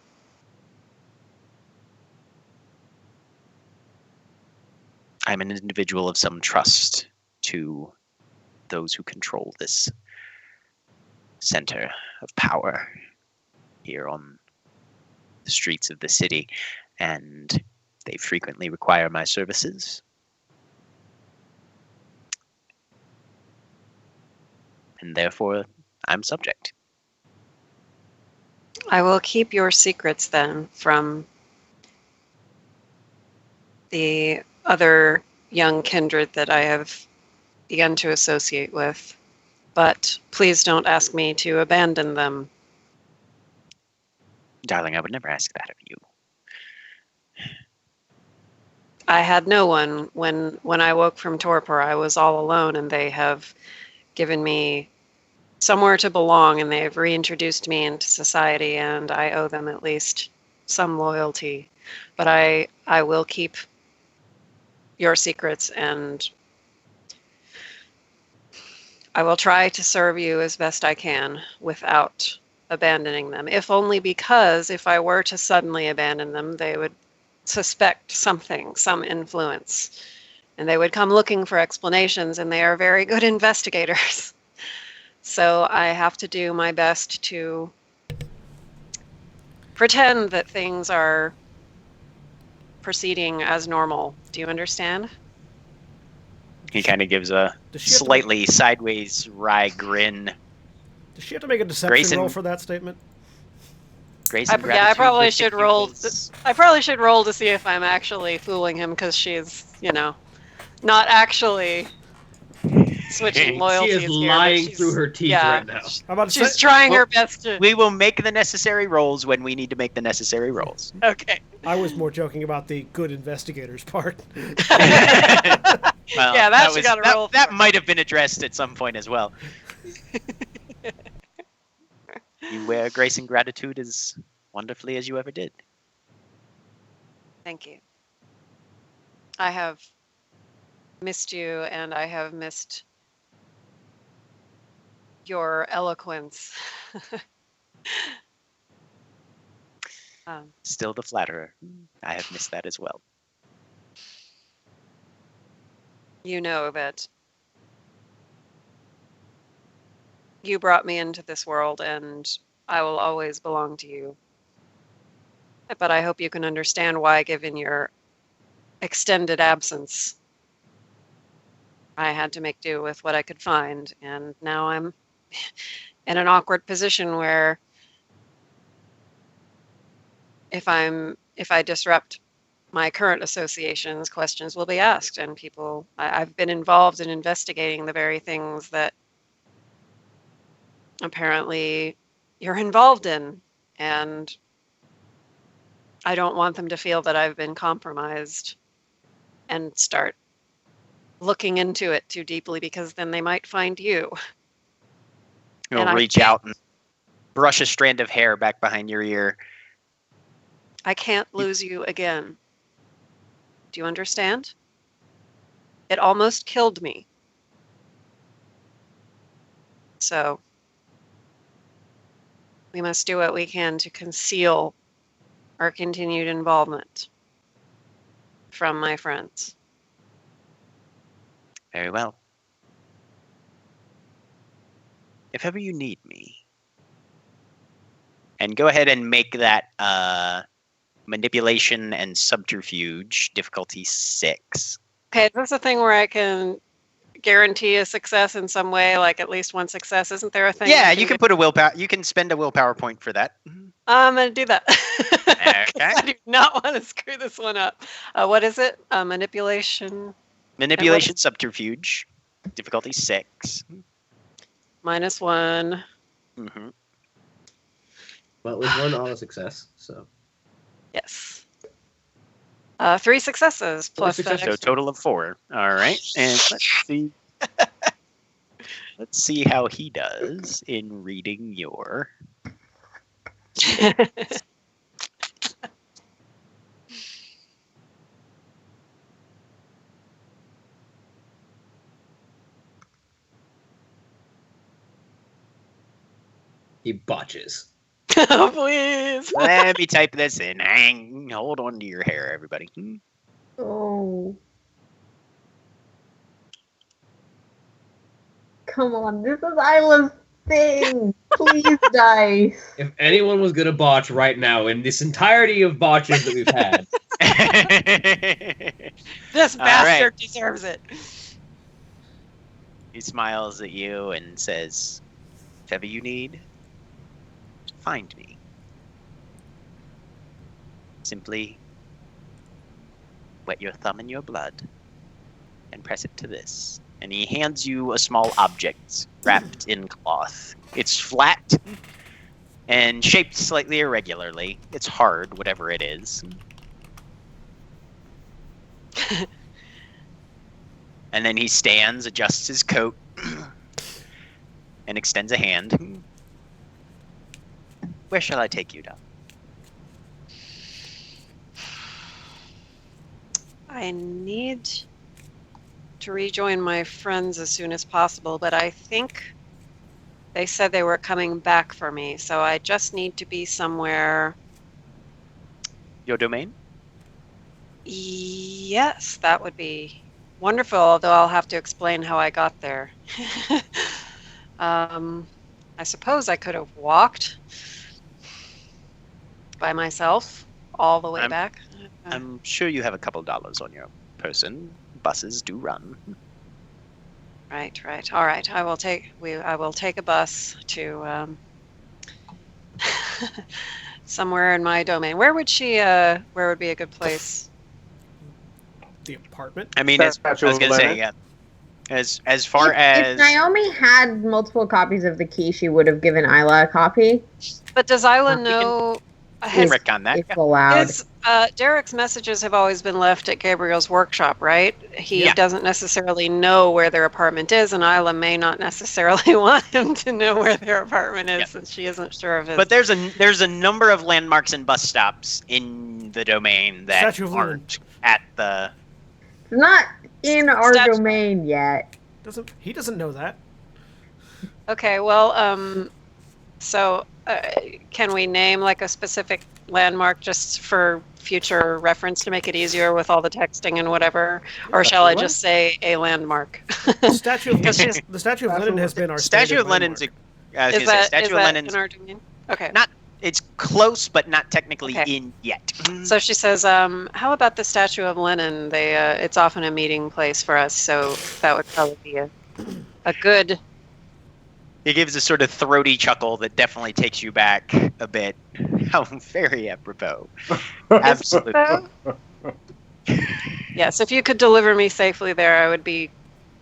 I'm an individual of some trust to those who control this center of power here on the streets of the city, and they frequently require my services. And therefore, I'm subject. I will keep your secrets then from the other young kindred that I have begun to associate with. But please don't ask me to abandon them. Darling, I would never ask that of you. I had no one when I woke from torpor. I was all alone, and they have given me somewhere to belong, and they have reintroduced me into society, and I owe them at least some loyalty. But I will keep your secrets, and I will try to serve you as best I can without abandoning them, if only because if I were to suddenly abandon them, they would suspect something, some influence, and they would come looking for explanations, and they are very good investigators. So I have to do my best to pretend that things are proceeding as normal. Do you understand? He kind of gives a Does she have to slightly sideways wry grin. Does she have to make a deception Grayson- roll for that statement? Grace I and probably gratitude should would roll. take you as- I probably should roll to see if I'm actually fooling him, because she's, not actually switching She loyalties is here, but lying she's- through her teeth yeah, right now. I'm about to She's say, trying Well, her best to. We will make the necessary rolls when we need to make the necessary rolls. Okay. I was more joking about the good investigators part. Well, Yeah, that you gotta that, roll that for. might have been addressed at some point as well. You wear grace and gratitude as wonderfully as you ever did. Thank you. I have missed you, and I have missed your eloquence. Still the flatterer. I have missed that as well. You know that you brought me into this world, and I will always belong to you. But I hope you can understand why, given your extended absence, I had to make do with what I could find, and now I'm in an awkward position where if I disrupt my current associations, questions will be asked, and I've been involved in investigating the very things that apparently you're involved in, and I don't want them to feel that I've been compromised and start looking into it too deeply, because then they might find you. You'll And I reach can't- out and brush a strand of hair back behind your ear. I can't lose you again. Do you understand? It almost killed me. So we must do what we can to conceal our continued involvement from my friends. Very well. If ever you need me. And go ahead and make that manipulation and subterfuge difficulty 6. Okay, is this a thing where I can guarantee a success in some way, like at least one success? Isn't there a thing? Yeah, I you can put a willpower. You can spend a willpower point for that. I'm going to do that. Okay. I do not want to screw this one up. What is it? Manipulation Manipulation subterfuge difficulty 6. -1. Mm-hmm. Well, it was one auto success, so. Yes. 3 successes plus successes. that So a extra. total of 4. All right, and let's see. Let's see how he does in reading your. He botches. Oh, please. Let me type this in. Hold on to your hair, everybody. Oh. Come on, this is Isla's thing. Please, dice. If anyone was gonna botch right now in this entirety of botches that we've had, This All bastard deserves it. He smiles at you and says, "If ever you need, find me. Simply wet your thumb in your blood and press it to this." And he hands you a small object wrapped in cloth. It's flat and shaped slightly irregularly. It's hard, whatever it is. And then he stands, adjusts his coat, and extends a hand. Where shall I take you, Doc? I need to rejoin my friends as soon as possible, but I think they said they were coming back for me, so I just need to be somewhere. Your domain? Yes, that would be wonderful, although I'll have to explain how I got there. I suppose I could have walked by myself all the way I'm- back. I'm sure you have a couple dollars on your person. Buses do run. Right. All right. I will take a bus to somewhere in my domain. Where would be a good place? The apartment. I mean, I was Statue of gonna say, Liberty. yeah. As far If as Naomi had multiple copies of the key, she would have given Isla a copy. But does Isla We can- know? we can Has, retcon that. If allowed. Derek's messages have always been left at Gabriel's workshop, right? He Yeah. doesn't necessarily know where their apartment is, and Isla may not necessarily want him to know where their apartment is, Yeah. since she isn't sure of his. But there's a number of landmarks and bus stops in the domain that Statue of Liberty. aren't at the. It's not in our Statue- domain yet. He doesn't know that. Okay, well, so can we name like a specific landmark just for future reference to make it easier with all the texting and whatever, or shall I just say a landmark? The statue of, Because she's- the statue of Lenin has been our Statue standard of Lenin's. landmark. I was Is gonna say, that, Statue is of that Lenin's. in our domain? Okay. Not. It's close, but not technically Okay. in yet. So she says, how about the statue of Lenin? It's often a meeting place for us, so that would probably be a good. He gives a sort of throaty chuckle that definitely takes you back a bit. How very apropos. Absolutely. Yes, if you could deliver me safely there, I would be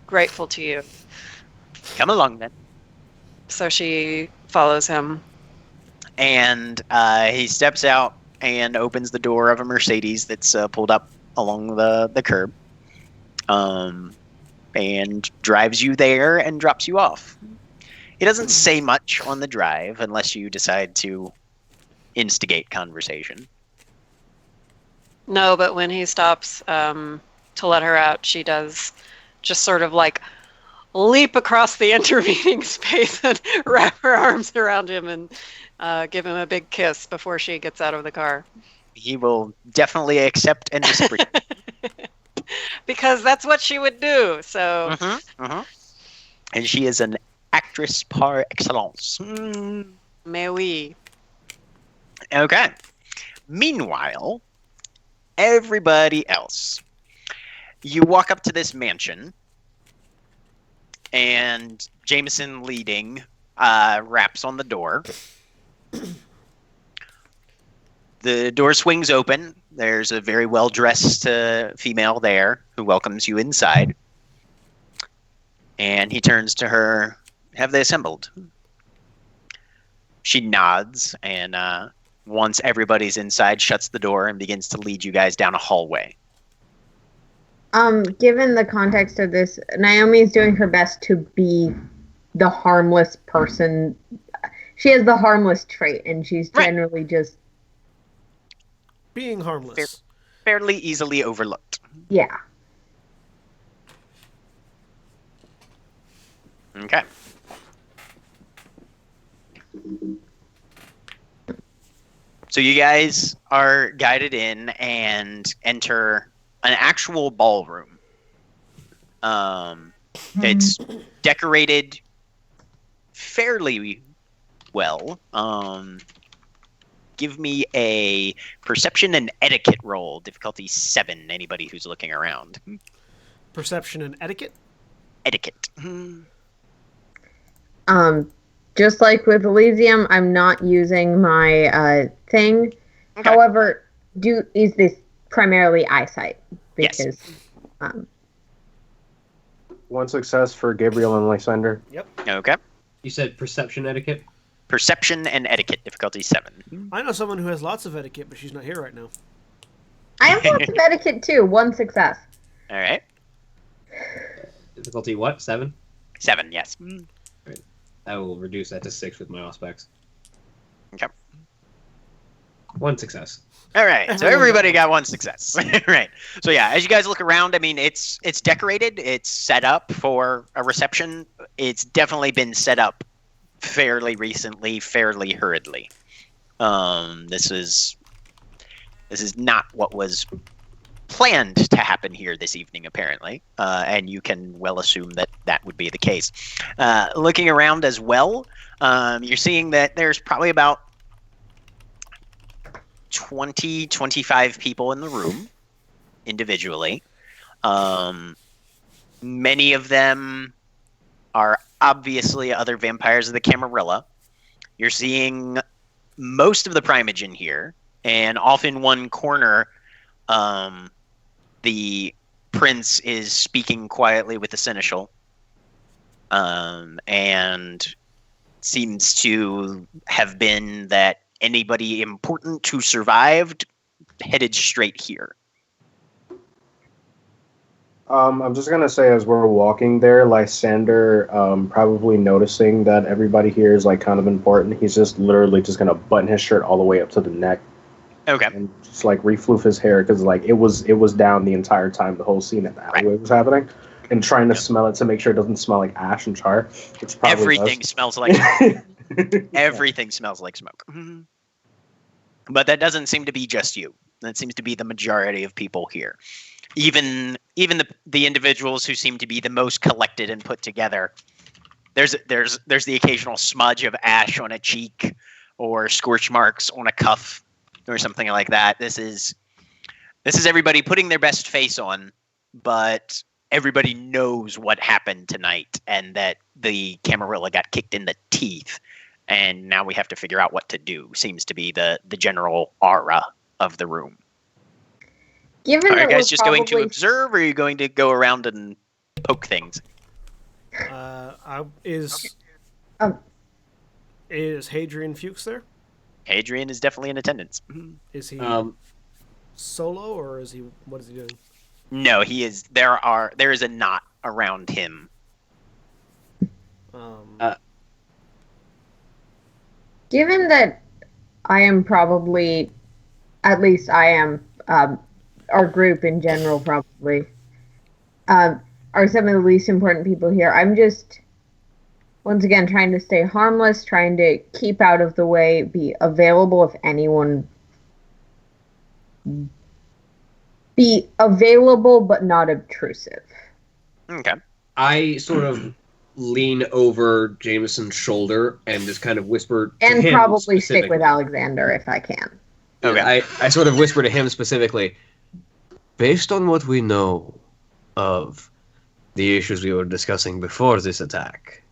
grateful to you. Come along then. So she follows him. And he steps out and opens the door of a Mercedes that's pulled up along the curb, and drives you there and drops you off. He doesn't say much on the drive unless you decide to instigate conversation. No, but when he stops to let her out, she does just sort of like leap across the intervening space and wrap her arms around him and give him a big kiss before she gets out of the car. He will definitely accept and disapprove. Because that's what she would do. So, And she is an actress par excellence. mais oui. Okay. Meanwhile, everybody else, you walk up to this mansion, and Jameson leading raps on the door. The door swings open. There's a very well-dressed female there who welcomes you inside. And he turns to her. Have they assembled? She nods and once everybody's inside, shuts the door and begins to lead you guys down a hallway. Given the context of this, Naomi is doing her best to be the harmless person. She has the harmless trait, and she's generally just being harmless. Fairly easily overlooked. Yeah. Okay. So you guys are guided in and enter an actual ballroom. It's decorated fairly well. Give me a perception and etiquette roll, difficulty 7, anybody who's looking around. Perception and etiquette? Etiquette. Just like with Elysium, I'm not using my thing. Okay. However, is this primarily eyesight? Because, Yes. One success for Gabriel and Lysander. Yep. Okay. You said perception etiquette? Perception and etiquette, difficulty 7. I know someone who has lots of etiquette, but she's not here right now. I have lots of etiquette too. One success. All right. Difficulty what? 7? 7, yes. I will reduce that to 6 with my aspects. Okay. 1 success. All right, so everybody got 1 success. Right. So yeah, as you guys look around, I mean, it's decorated. It's set up for a reception. It's definitely been set up fairly recently, fairly hurriedly. This is not what was planned to happen here this evening, apparently, and you can well assume that would be the case. Looking around as well, you're seeing that there's probably about 20, 25 people in the room individually. Many of them are obviously other vampires of the Camarilla. You're seeing most of the primage in here, and off in one corner, the prince is speaking quietly with the seneschal, and seems to have been that anybody important who survived headed straight here. I'm just gonna say, as we're walking there, Lysander, probably noticing that everybody here is like kind of important, he's just literally just gonna button his shirt all the way up to the neck. Okay. And just like refloof his hair, because like it was down the entire time the whole scene at the alleyway was happening, and trying to smell it to make sure it doesn't smell like ash and char, which probably Everything does. smells like smoke. Everything smells like smoke. But that doesn't seem to be just you. That seems to be the majority of people here. Even the individuals who seem to be the most collected and put together. There's the occasional smudge of ash on a cheek, or scorch marks on a cuff, or something like that. This is everybody putting their best face on, but everybody knows what happened tonight, and that the Camarilla got kicked in the teeth, and now we have to figure out what to do. Seems to be the general aura of the room. Given Are you that guys we're just going to probably- observe, or are you going to go around and poke things? Is Hadrian Fuchs there? Hadrian is definitely in attendance. Is he Um, solo or is he? What is he doing? No, he is. There is a knot around him. Given that I am probably, at least I am, our group in general probably, are some of the least important people here. I'm just, once again, trying to stay harmless, trying to keep out of the way, be available if anyone, be available but not obtrusive. Okay. I sort of lean over Jameson's shoulder and just kind of whisper to And him probably stick specifically. with Alexander if I can. Okay. I sort of whisper to him specifically, based on what we know of the issues we were discussing before this attack,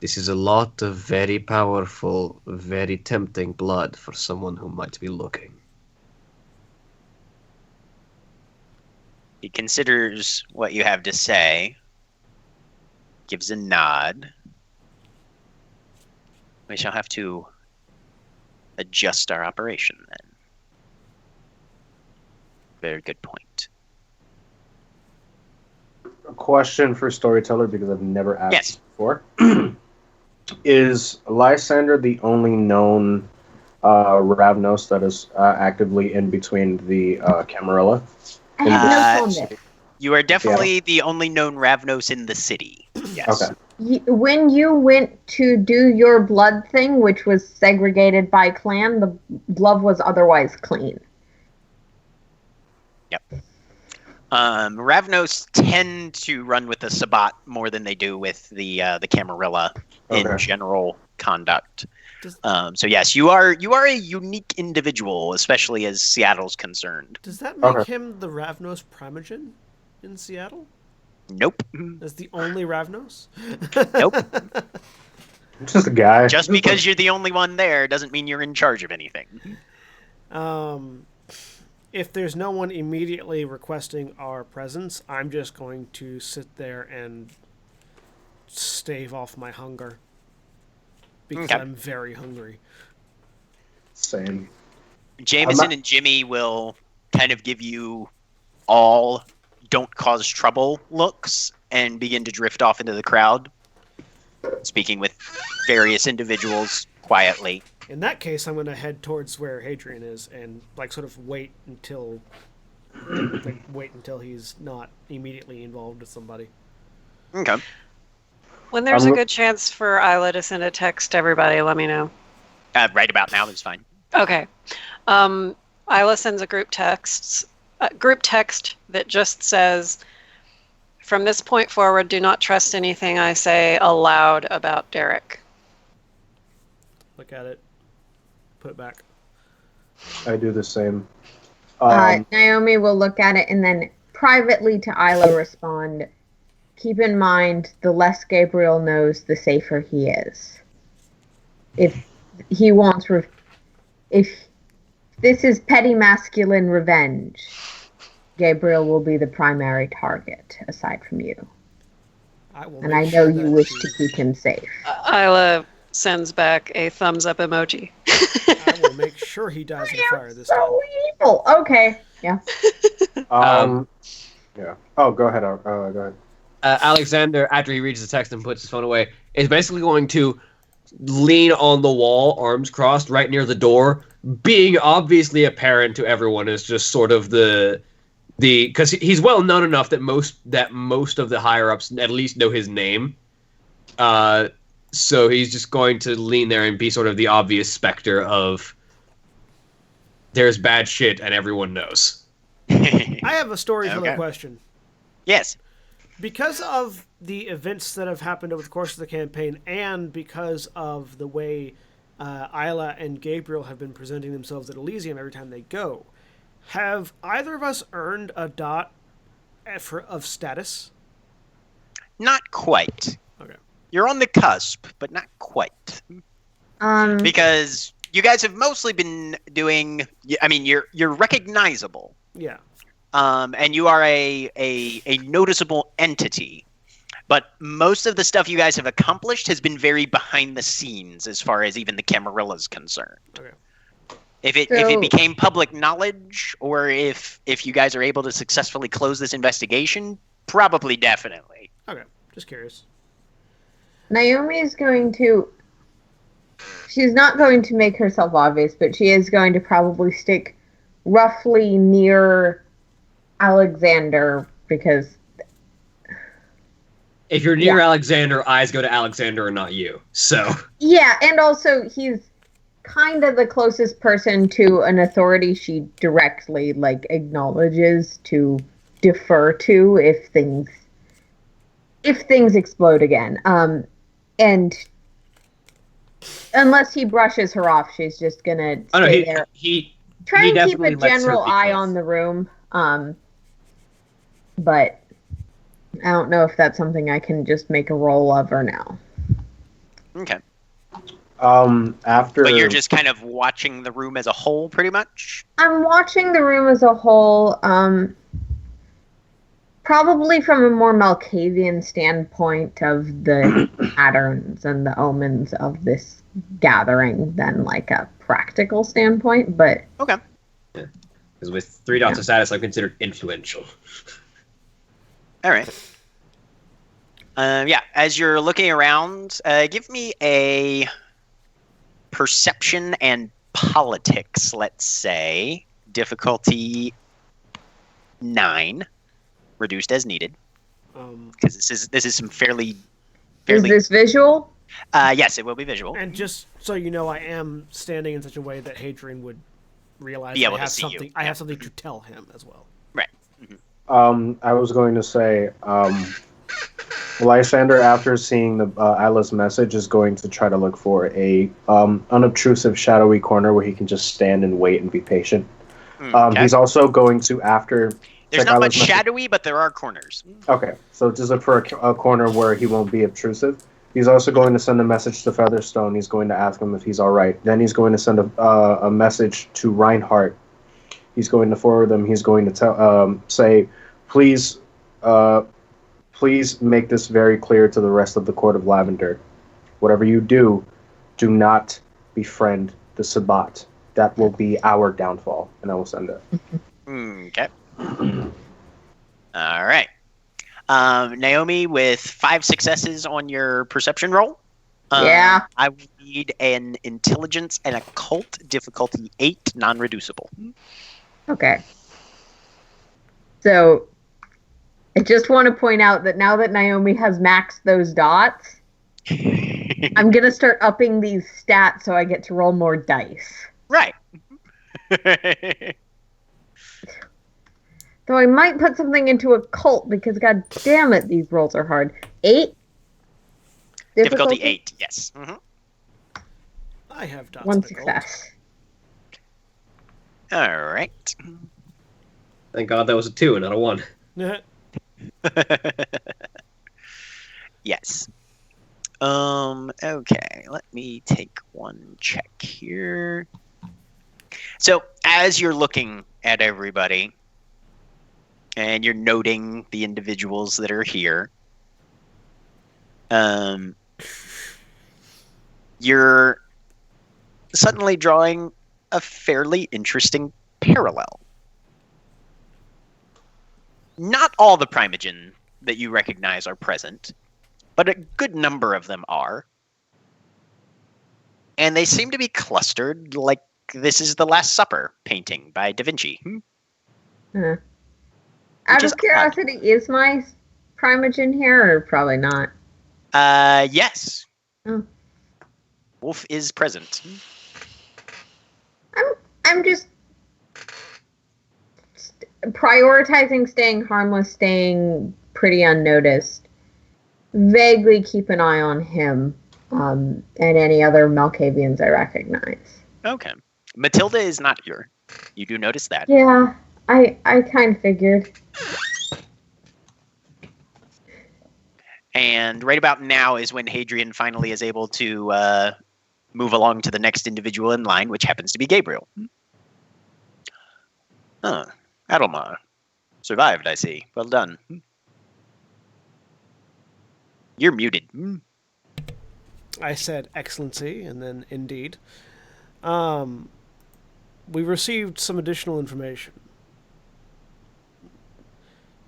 this is a lot of very powerful, very tempting blood for someone who might be looking. He considers what you have to say, gives a nod. We shall have to adjust our operation then. Very good point. A question for Storyteller, because I've never asked Yes. before. Is Lysander the only known Ravnos that is actively in between the Camarilla? I have no clue on this. You are definitely the only known Ravnos in the city. Yes. Okay. When you went to do your blood thing, which was segregated by clan, the blood was otherwise clean. Ravnos tend to run with the Sabbat more than they do with the Camarilla in Okay. general conduct. So yes, you are a unique individual, especially as Seattle's concerned. Does that make Okay. him the Ravnos Primogen in Seattle? Nope. As the only Ravnos? Nope. Just a guy. Just because you're the only one there doesn't mean you're in charge of anything. If there's no one immediately requesting our presence, I'm just going to sit there and stave off my hunger. Because Okay. I'm very hungry. Same. Jameson and Jimmy will kind of give you all don't cause trouble looks and begin to drift off into the crowd, speaking with various individuals quietly. In that case, I'm going to head towards where Hadrian is and sort of wait until he's not immediately involved with somebody. Okay. When there's a good chance for Isla to send a text to everybody, let me know. Right about now is fine. Okay. Isla sends a group text that just says, "From this point forward, do not trust anything I say aloud about Derek." Look at it. Put it back. I do the same. Naomi will look at it and then privately to Isla respond, "Keep in mind, the less Gabriel knows, the safer he is. If he wants, if this is petty masculine revenge, Gabriel will be the primary target, aside from you. And I know you wish to keep him safe." Isla sends back a thumbs up emoji. I will make sure he dies in the fire this time. So evil. Okay. Yeah. Yeah. Oh, go ahead. Go ahead. Alexander, after he reads the text and puts his phone away, is basically going to lean on the wall, arms crossed, right near the door, being obviously apparent to everyone as just sort of the because he's well known enough that most of the higher ups at least know his name. So he's just going to lean there and be sort of the obvious specter of there's bad shit and everyone knows. I have a storyteller Okay. question. Yes. Because of the events that have happened over the course of the campaign, and because of the way Isla and Gabriel have been presenting themselves at Elysium every time they go, have either of us earned a dot of status? Not quite. Okay. You're on the cusp, but not quite. Because you guys have mostly been doing. I mean, you're recognizable. Yeah. And you are a noticeable entity. But most of the stuff you guys have accomplished has been very behind the scenes as far as even the Camarilla is concerned. Okay. If it So- became public knowledge, or if you guys are able to successfully close this investigation, probably definitely. Okay, just curious. Naomi is going to. She's not going to make herself obvious, but she is going to probably stick roughly near Alexander because. If you're near Alexander, eyes go to Alexander and not you. So Yeah, and also he's kind of the closest person to an authority she directly acknowledges to defer to if things explode again. And unless he brushes her off, she's just gonna stay there. he Try he and keep a definitely lets her general be eye close. on the room. But I don't know if that's something I can just make a roll of or no. Okay. After. But you're just kind of watching the room as a whole, pretty much? I'm watching the room as a whole, probably from a more Malkavian standpoint of the patterns and the omens of this gathering than a practical standpoint, but Okay. Because with 3 dots of status, I'm considered influential. All right. As you're looking around, give me a perception and politics, let's say. Difficulty 9, reduced as needed. Because this is some fairly. is this visual? Yes, it will be visual. And just so you know, I am standing in such a way that Hadrian would realize Be able I to have see something. you. I have something to tell him as well. Right. I was going to say, Lysander, after seeing the Atlas message, is going to try to look for a unobtrusive, shadowy corner where he can just stand and wait and be patient. Okay. He's also going to, after... There's check not Atlas much message- shadowy, but there are corners. Okay, so just look for a corner where he won't be obtrusive. He's also going to send a message to Featherstone. He's going to ask him if he's all right. Then he's going to send a message to Reinhardt. He's going to forward them. He's going to say, please make this very clear to the rest of the Court of Lavender. Whatever you do, do not befriend the Sabbat. That will be our downfall. And I will send it. Okay. All right. Naomi, with 5 successes on your perception roll. Yeah. I would need an intelligence and occult difficulty 8, non-reducible. Okay. So, I just want to point out that now that Naomi has maxed those dots, I'm going to start upping these stats so I get to roll more dice. Right. Though I might put something into a cult because, god damn it, these rolls are hard. 8? Difficulty 8, yes. Mm-hmm. I have dots. 1 of gold. success. All right. Thank God that was a 2 and not a 1. Yes. Okay, let me take one check here. So, as you're looking at everybody, and you're noting the individuals that are here, you're suddenly drawing a fairly interesting parallel. Not all the Primogen that you recognize are present, but a good number of them are. And they seem to be clustered like this is the Last Supper painting by Da Vinci. Out is of curiosity, is my Primogen here or probably not? Yes. Oh. Wolf is present. I'm just prioritizing staying harmless, staying pretty unnoticed. Vaguely keep an eye on him and any other Malkavians I recognize. Okay. Matilda is not here. You do notice that. Yeah, I kind of figured. And right about now is when Hadrian finally is able to move along to the next individual in line, which happens to be Gabriel. Huh. Adelmar. Survived, I see. Well done. You're muted. I said excellency, and then indeed. we received some additional information.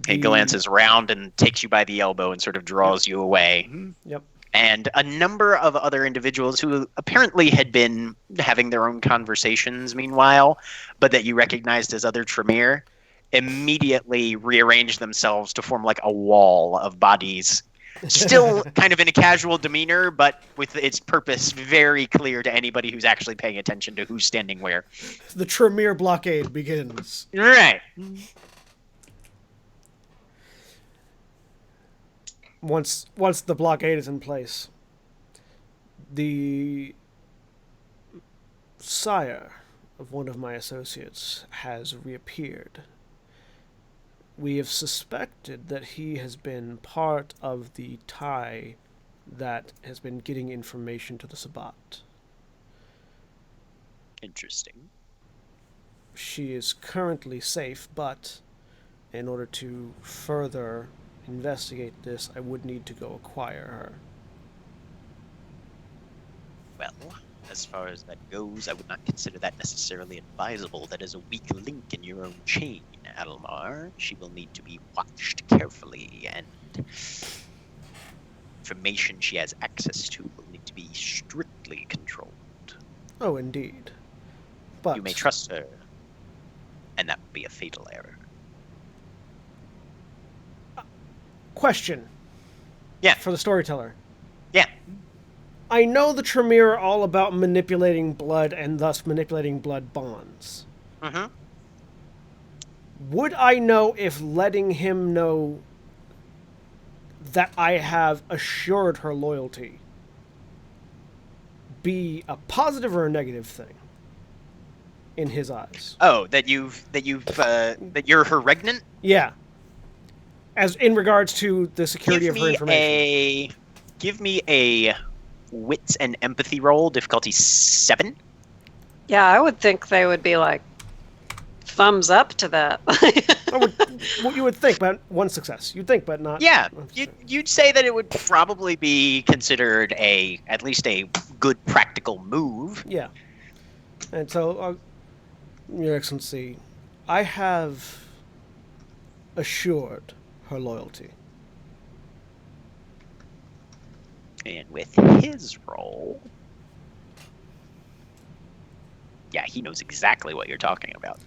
He glances round and takes you by the elbow and sort of draws you away. Yep. And a number of other individuals who apparently had been having their own conversations meanwhile, but that you recognized as other Tremere, immediately rearranged themselves to form like a wall of bodies. Still kind of in a casual demeanor, but with its purpose very clear to anybody who's actually paying attention to who's standing where. The Tremere blockade begins. Right. Once the blockade is in place, the sire of one of my associates has reappeared. We have suspected that he has been part of the tie that has been getting information to the Sabbat. Interesting. She is currently safe, but in order to further investigate this, I would need to go acquire her. Well, as far as that goes, I would not consider that necessarily advisable. That is a weak link in your own chain, Almar. She will need to be watched carefully, and information she has access to will need to be strictly controlled. Oh, indeed. But You may trust her, and that would be a fatal error. Question. Yeah. For the storyteller. Yeah. I know the Tremere are all about manipulating blood and thus manipulating blood bonds. Mm-hmm. Would I know if letting him know that I have assured her loyalty be a positive or a negative thing in his eyes? Oh, that you're her regnant? Yeah. As in regards to the security of her information. Give me a wits and empathy roll, difficulty 7. Yeah, I would think they would be like thumbs up to that. You would think, but one success. You'd think, but not. Yeah, you'd say that it would probably be considered at least a good practical move. Yeah. And so, Your Excellency, I have assured her loyalty. And with his role, yeah, he knows exactly what you're talking about.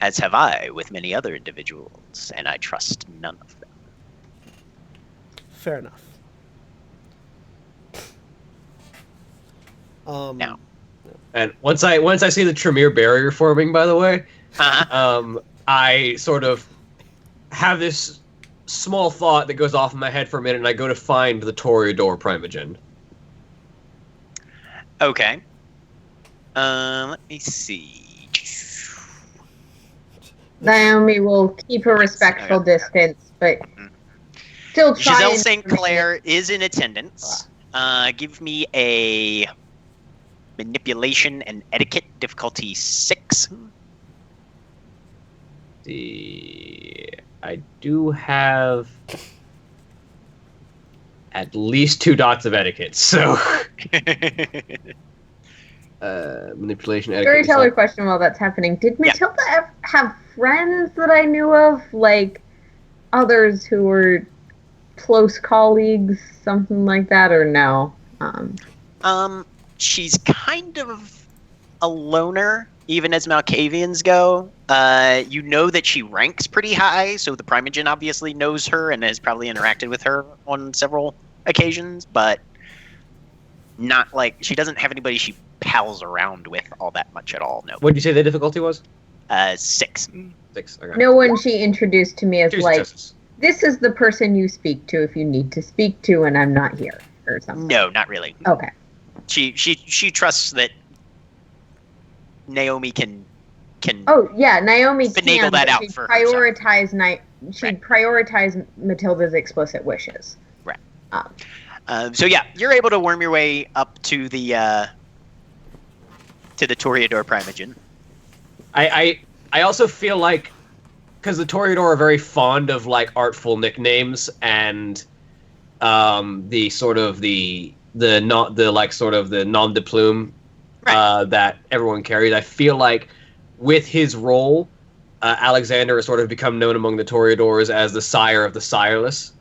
As have I with many other individuals, and I trust none of them. Fair enough. Now. And once I see the Tremere barrier forming, by the way, Uh-huh. I sort of have this small thought that goes off in my head for a minute, and I go to find the Toreador Primogen. Okay. Let me see. Naomi will keep a respectful distance, but still try. Giselle and- St. Clair is in attendance. Give me a manipulation and etiquette difficulty 6. I do have at least 2 dots of etiquette, so manipulation, etiquette. Storyteller question while that's happening. Did Matilda have friends that I knew of, like others who were close colleagues, something like that, or no? She's kind of a loner, even as Malkavians go. You know that she ranks pretty high, so the Primogen obviously knows her and has probably interacted with her on several occasions, but not like she doesn't have anybody she pals around with all that much at all. No. What did you say the difficulty was? 6. 6. Okay. No one she introduced to me as 2 like, successes. this is the person you speak to if you need to speak to and I'm not here, or something. No, not really. Okay. She trusts that Naomi can. Oh yeah, Naomi finagle can. that But out she'd for herself. prioritize she'd Right. prioritize Matilda's explicit wishes. Right. Um, So yeah, you're able to worm your way up to the Toreador Primogen. I also feel like, because the Toreador are very fond of like artful nicknames and the sort of the nom de plume that everyone carries. I feel like with his role, Alexander has sort of become known among the Toreadors as the sire of the sireless.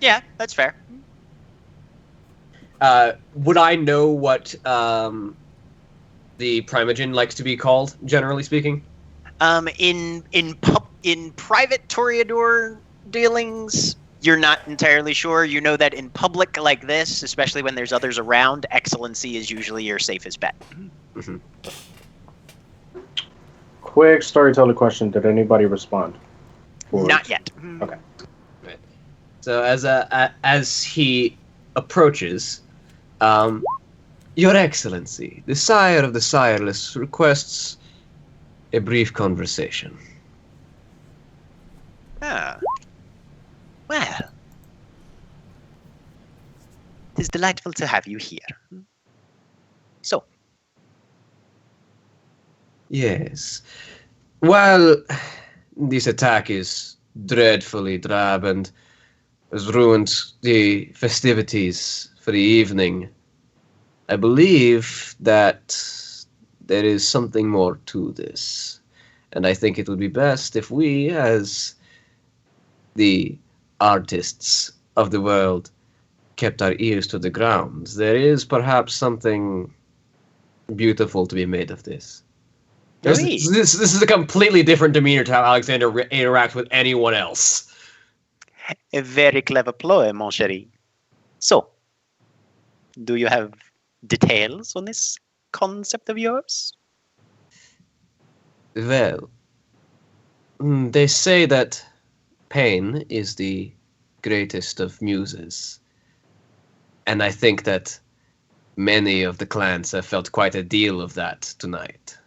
Yeah, that's fair. Would I know what the Primogen likes to be called, generally speaking? In private Toreador dealings, you're not entirely sure. You know that in public like this, especially when there's others around, excellency is usually your safest bet. Mm-hmm. Quick storyteller question: did anybody respond? Not yet. Okay. So as he approaches, Your Excellency, the sire of the sireless requests a brief conversation. Ah. Well, it is delightful to have you here. So, Yes. Well, this attack is dreadfully drab and has ruined the festivities for the evening. I believe that there is something more to this, and I think it would be best if we, as the artists of the world, kept our ears to the ground. There is perhaps something beautiful to be made of this. This is a completely different demeanor to how Alexander interacts with anyone else. a very clever ploy, mon chéri. So, do you have details on this concept of yours? Well, they say that pain is the greatest of muses. And I think that many of the clans have felt quite a deal of that tonight.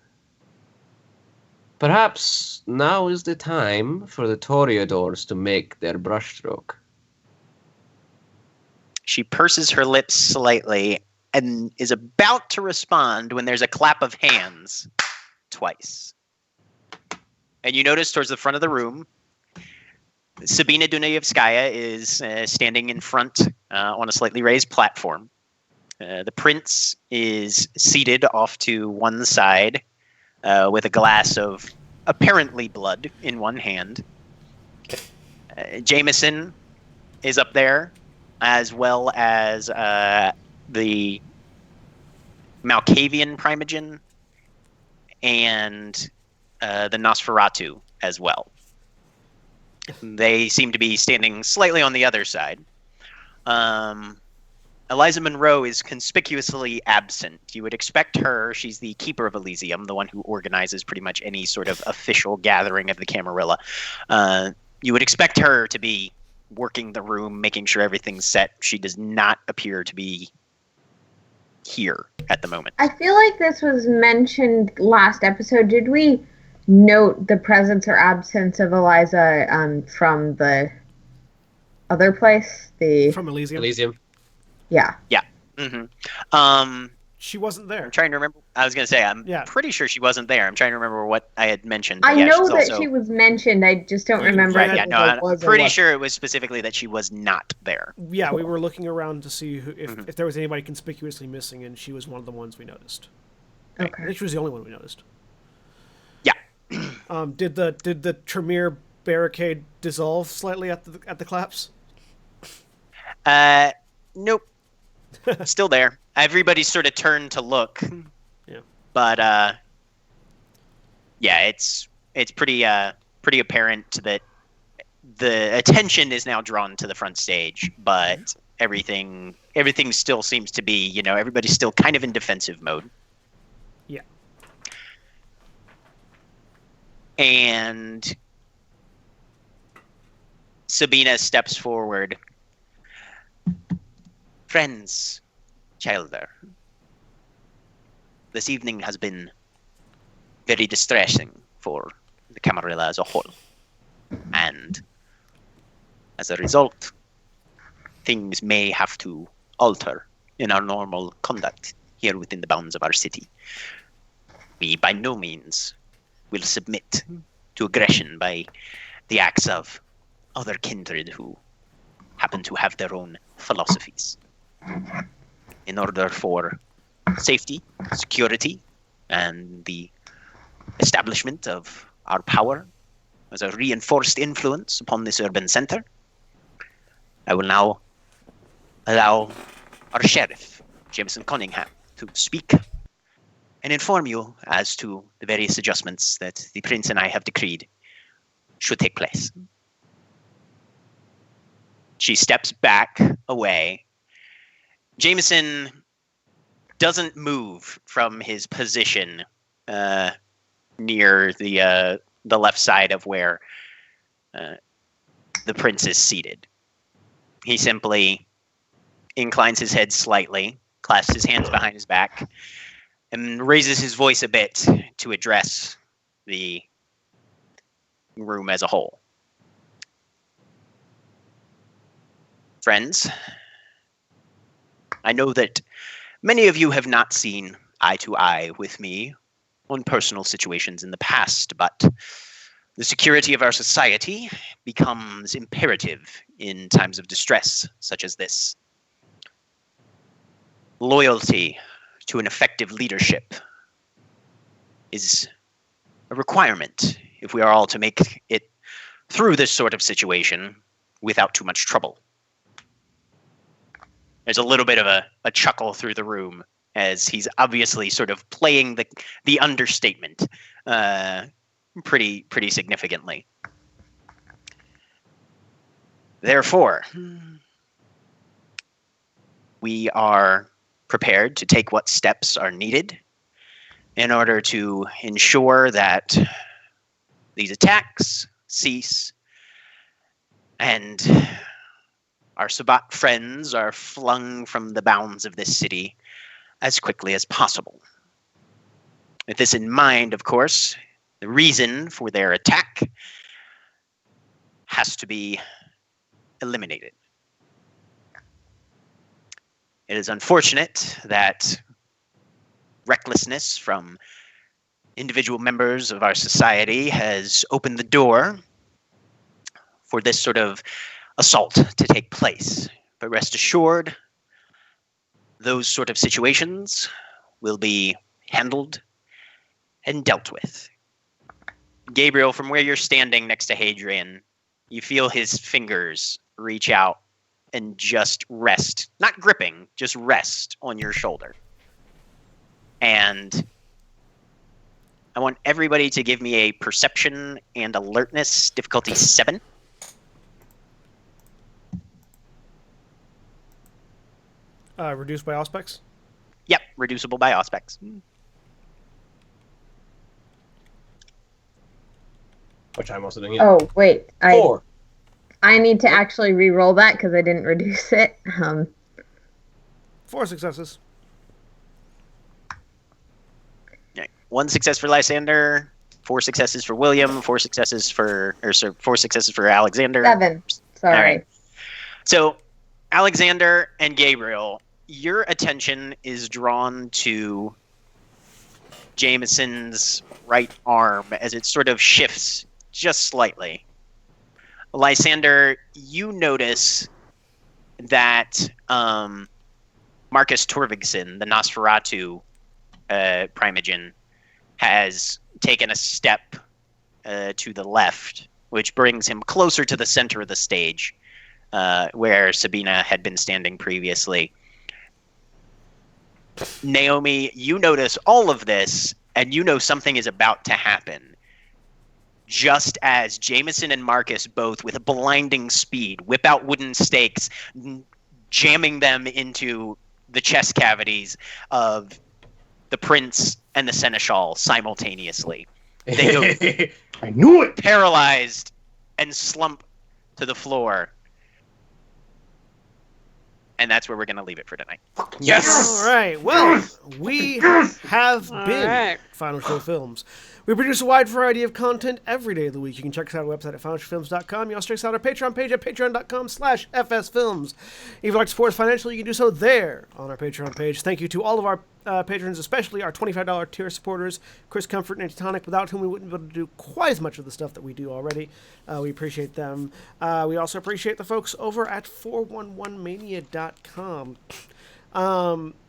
Perhaps now is the time for the Toreadors to make their brushstroke. She purses her lips slightly and is about to respond when there's a clap of hands twice. And you notice towards the front of the room, Sabina Dunayevskaya is standing in front on a slightly raised platform. The prince is seated off to one side with a glass of apparently blood in one hand. Jameson is up there, as well as the Malkavian Primogen and the Nosferatu as well. They seem to be standing slightly on the other side. Eliza Monroe is conspicuously absent. You would expect her, she's the keeper of Elysium, the one who organizes pretty much any sort of official gathering of the Camarilla. You would expect her to be working the room, making sure everything's set. She does not appear to be here at the moment. I feel like this was mentioned last episode. Did we note the presence or absence of Eliza from the other place? From Elysium. Yeah. Yeah. Mm-hmm. She wasn't there. I'm trying to remember. I was going to say, I'm pretty sure she wasn't there. I'm trying to remember what I had mentioned. I know that she was mentioned. I just don't remember. Right, yeah, no, I'm pretty sure it was specifically that she was not there. Yeah, we were looking around to see if there was anybody conspicuously missing, and she was one of the ones we noticed. Okay. I think she was the only one we noticed. Yeah. Did the Tremere barricade dissolve slightly at the collapse? Nope. Still there. Everybody's sort of turned to look. Yeah. But yeah, it's pretty apparent that the attention is now drawn to the front stage, but everything still seems to be, everybody's still kind of in defensive mode. Yeah. And Sabina steps forward. Friends, Childer, this evening has been very distressing for the Camarilla as a whole. And as a result, things may have to alter in our normal conduct here within the bounds of our city. We by no means will submit to aggression by the acts of other kindred who happen to have their own philosophies. In order for safety, security, and the establishment of our power as a reinforced influence upon this urban center, I will now allow our sheriff, Jameson Cunningham, to speak and inform you as to the various adjustments that the prince and I have decreed should take place. She steps back away. Jameson doesn't move from his position near the left side of where the prince is seated. He simply inclines his head slightly, clasps his hands behind his back, and raises his voice a bit to address the room as a whole. Friends, I know that many of you have not seen eye to eye with me on personal situations in the past, but the security of our society becomes imperative in times of distress such as this. Loyalty to an effective leadership is a requirement if we are all to make it through this sort of situation without too much trouble. There's a little bit of a chuckle through the room as he's obviously sort of playing the understatement pretty significantly. Therefore, we are prepared to take what steps are needed in order to ensure that these attacks cease and our Sabbat friends are flung from the bounds of this city as quickly as possible. With this in mind, of course, the reason for their attack has to be eliminated. It is unfortunate that recklessness from individual members of our society has opened the door for this sort of assault to take place. But rest assured, those sort of situations will be handled and dealt with. Gabriel, from where you're standing next to Hadrian, you feel his fingers reach out and just rest, not gripping, just rest on your shoulder. And I want everybody to give me a perception and alertness, difficulty 7. Reduced by aspects? Yep, reducible by aspects. Which I'm also doing. Oh, wait. 4. I need to actually re-roll that because I didn't reduce it. 4 successes. Okay. 1 success for Lysander, 4 successes for William, 4 successes for Alexander. 7. Sorry. All right. So, Alexander and Gabriel, your attention is drawn to Jameson's right arm as it sort of shifts just slightly. Lysander, you notice that Marcus Torvigson, the Nosferatu primogen, has taken a step to the left, which brings him closer to the center of the stage, where Sabina had been standing previously. Naomi, you notice all of this, and you know something is about to happen. Just as Jameson and Marcus both, with blinding speed, whip out wooden stakes, jamming them into the chest cavities of the prince and the seneschal simultaneously. They go I knew it! paralyzed and slump to the floor. And that's where we're going to leave it for tonight. Yes! All right. Well, we have been right. Final Show Films. We produce a wide variety of content every day of the week. You can check us out on our website at finalshowfilms.com. You also check us out our Patreon page at patreon.com/fsfilms. If you'd like to support us financially, you can do so there on our Patreon page. Thank you to all of our patrons, especially our $25 tier supporters, Chris Comfort and Antitonic, without whom we wouldn't be able to do quite as much of the stuff that we do already. We appreciate them. We also appreciate the folks over at 411mania.com.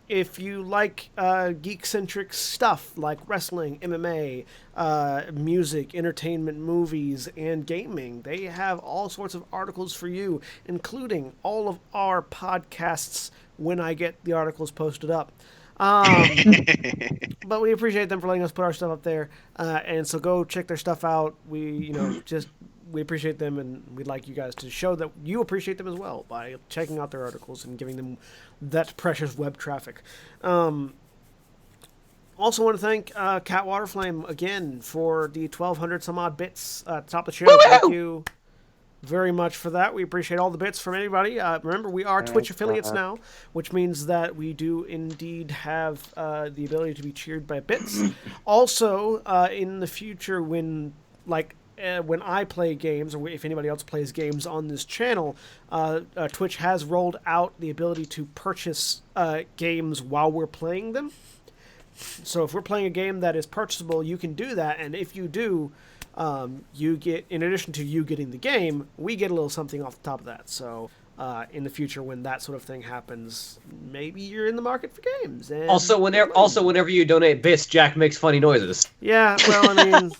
if you like geek-centric stuff like wrestling, MMA, music, entertainment, movies, and gaming, they have all sorts of articles for you, including all of our podcasts when I get the articles posted up. But we appreciate them for letting us put our stuff up there, and so go check their stuff out. We appreciate them, and we'd like you guys to show that you appreciate them as well by checking out their articles and giving them that precious web traffic. Also want to thank Cat Waterflame again for the 1,200 some odd bits at the top of the show. Woo-hoo! Thank you very much for that. We appreciate all the bits from anybody. Remember, we are Twitch affiliates now, which means that we do indeed have the ability to be cheered by bits. Also, in the future, when I play games, or if anybody else plays games on this channel, Twitch has rolled out the ability to purchase games while we're playing them. So if we're playing a game that is purchasable, you can do that, and if you do, you get, in addition to you getting the game, we get a little something off the top of that. So in the future, when that sort of thing happens, maybe you're in the market for games. And Also, whenever you donate bits, Jack makes funny noises. Yeah, well, I mean,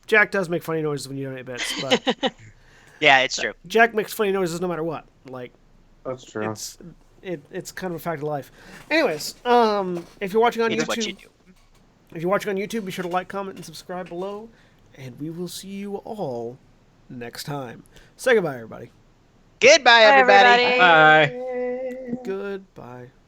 Jack does make funny noises when you donate bits, but Yeah, it's true. Jack makes funny noises no matter what. Like, That's true. it's kind of a fact of life. Anyways, if you're watching on It's YouTube, what you do. if you're watching on YouTube, be sure to like, comment, and subscribe below, and we will see you all next time. Say goodbye, everybody. Goodbye, Bye, everybody. everybody. Bye. Goodbye.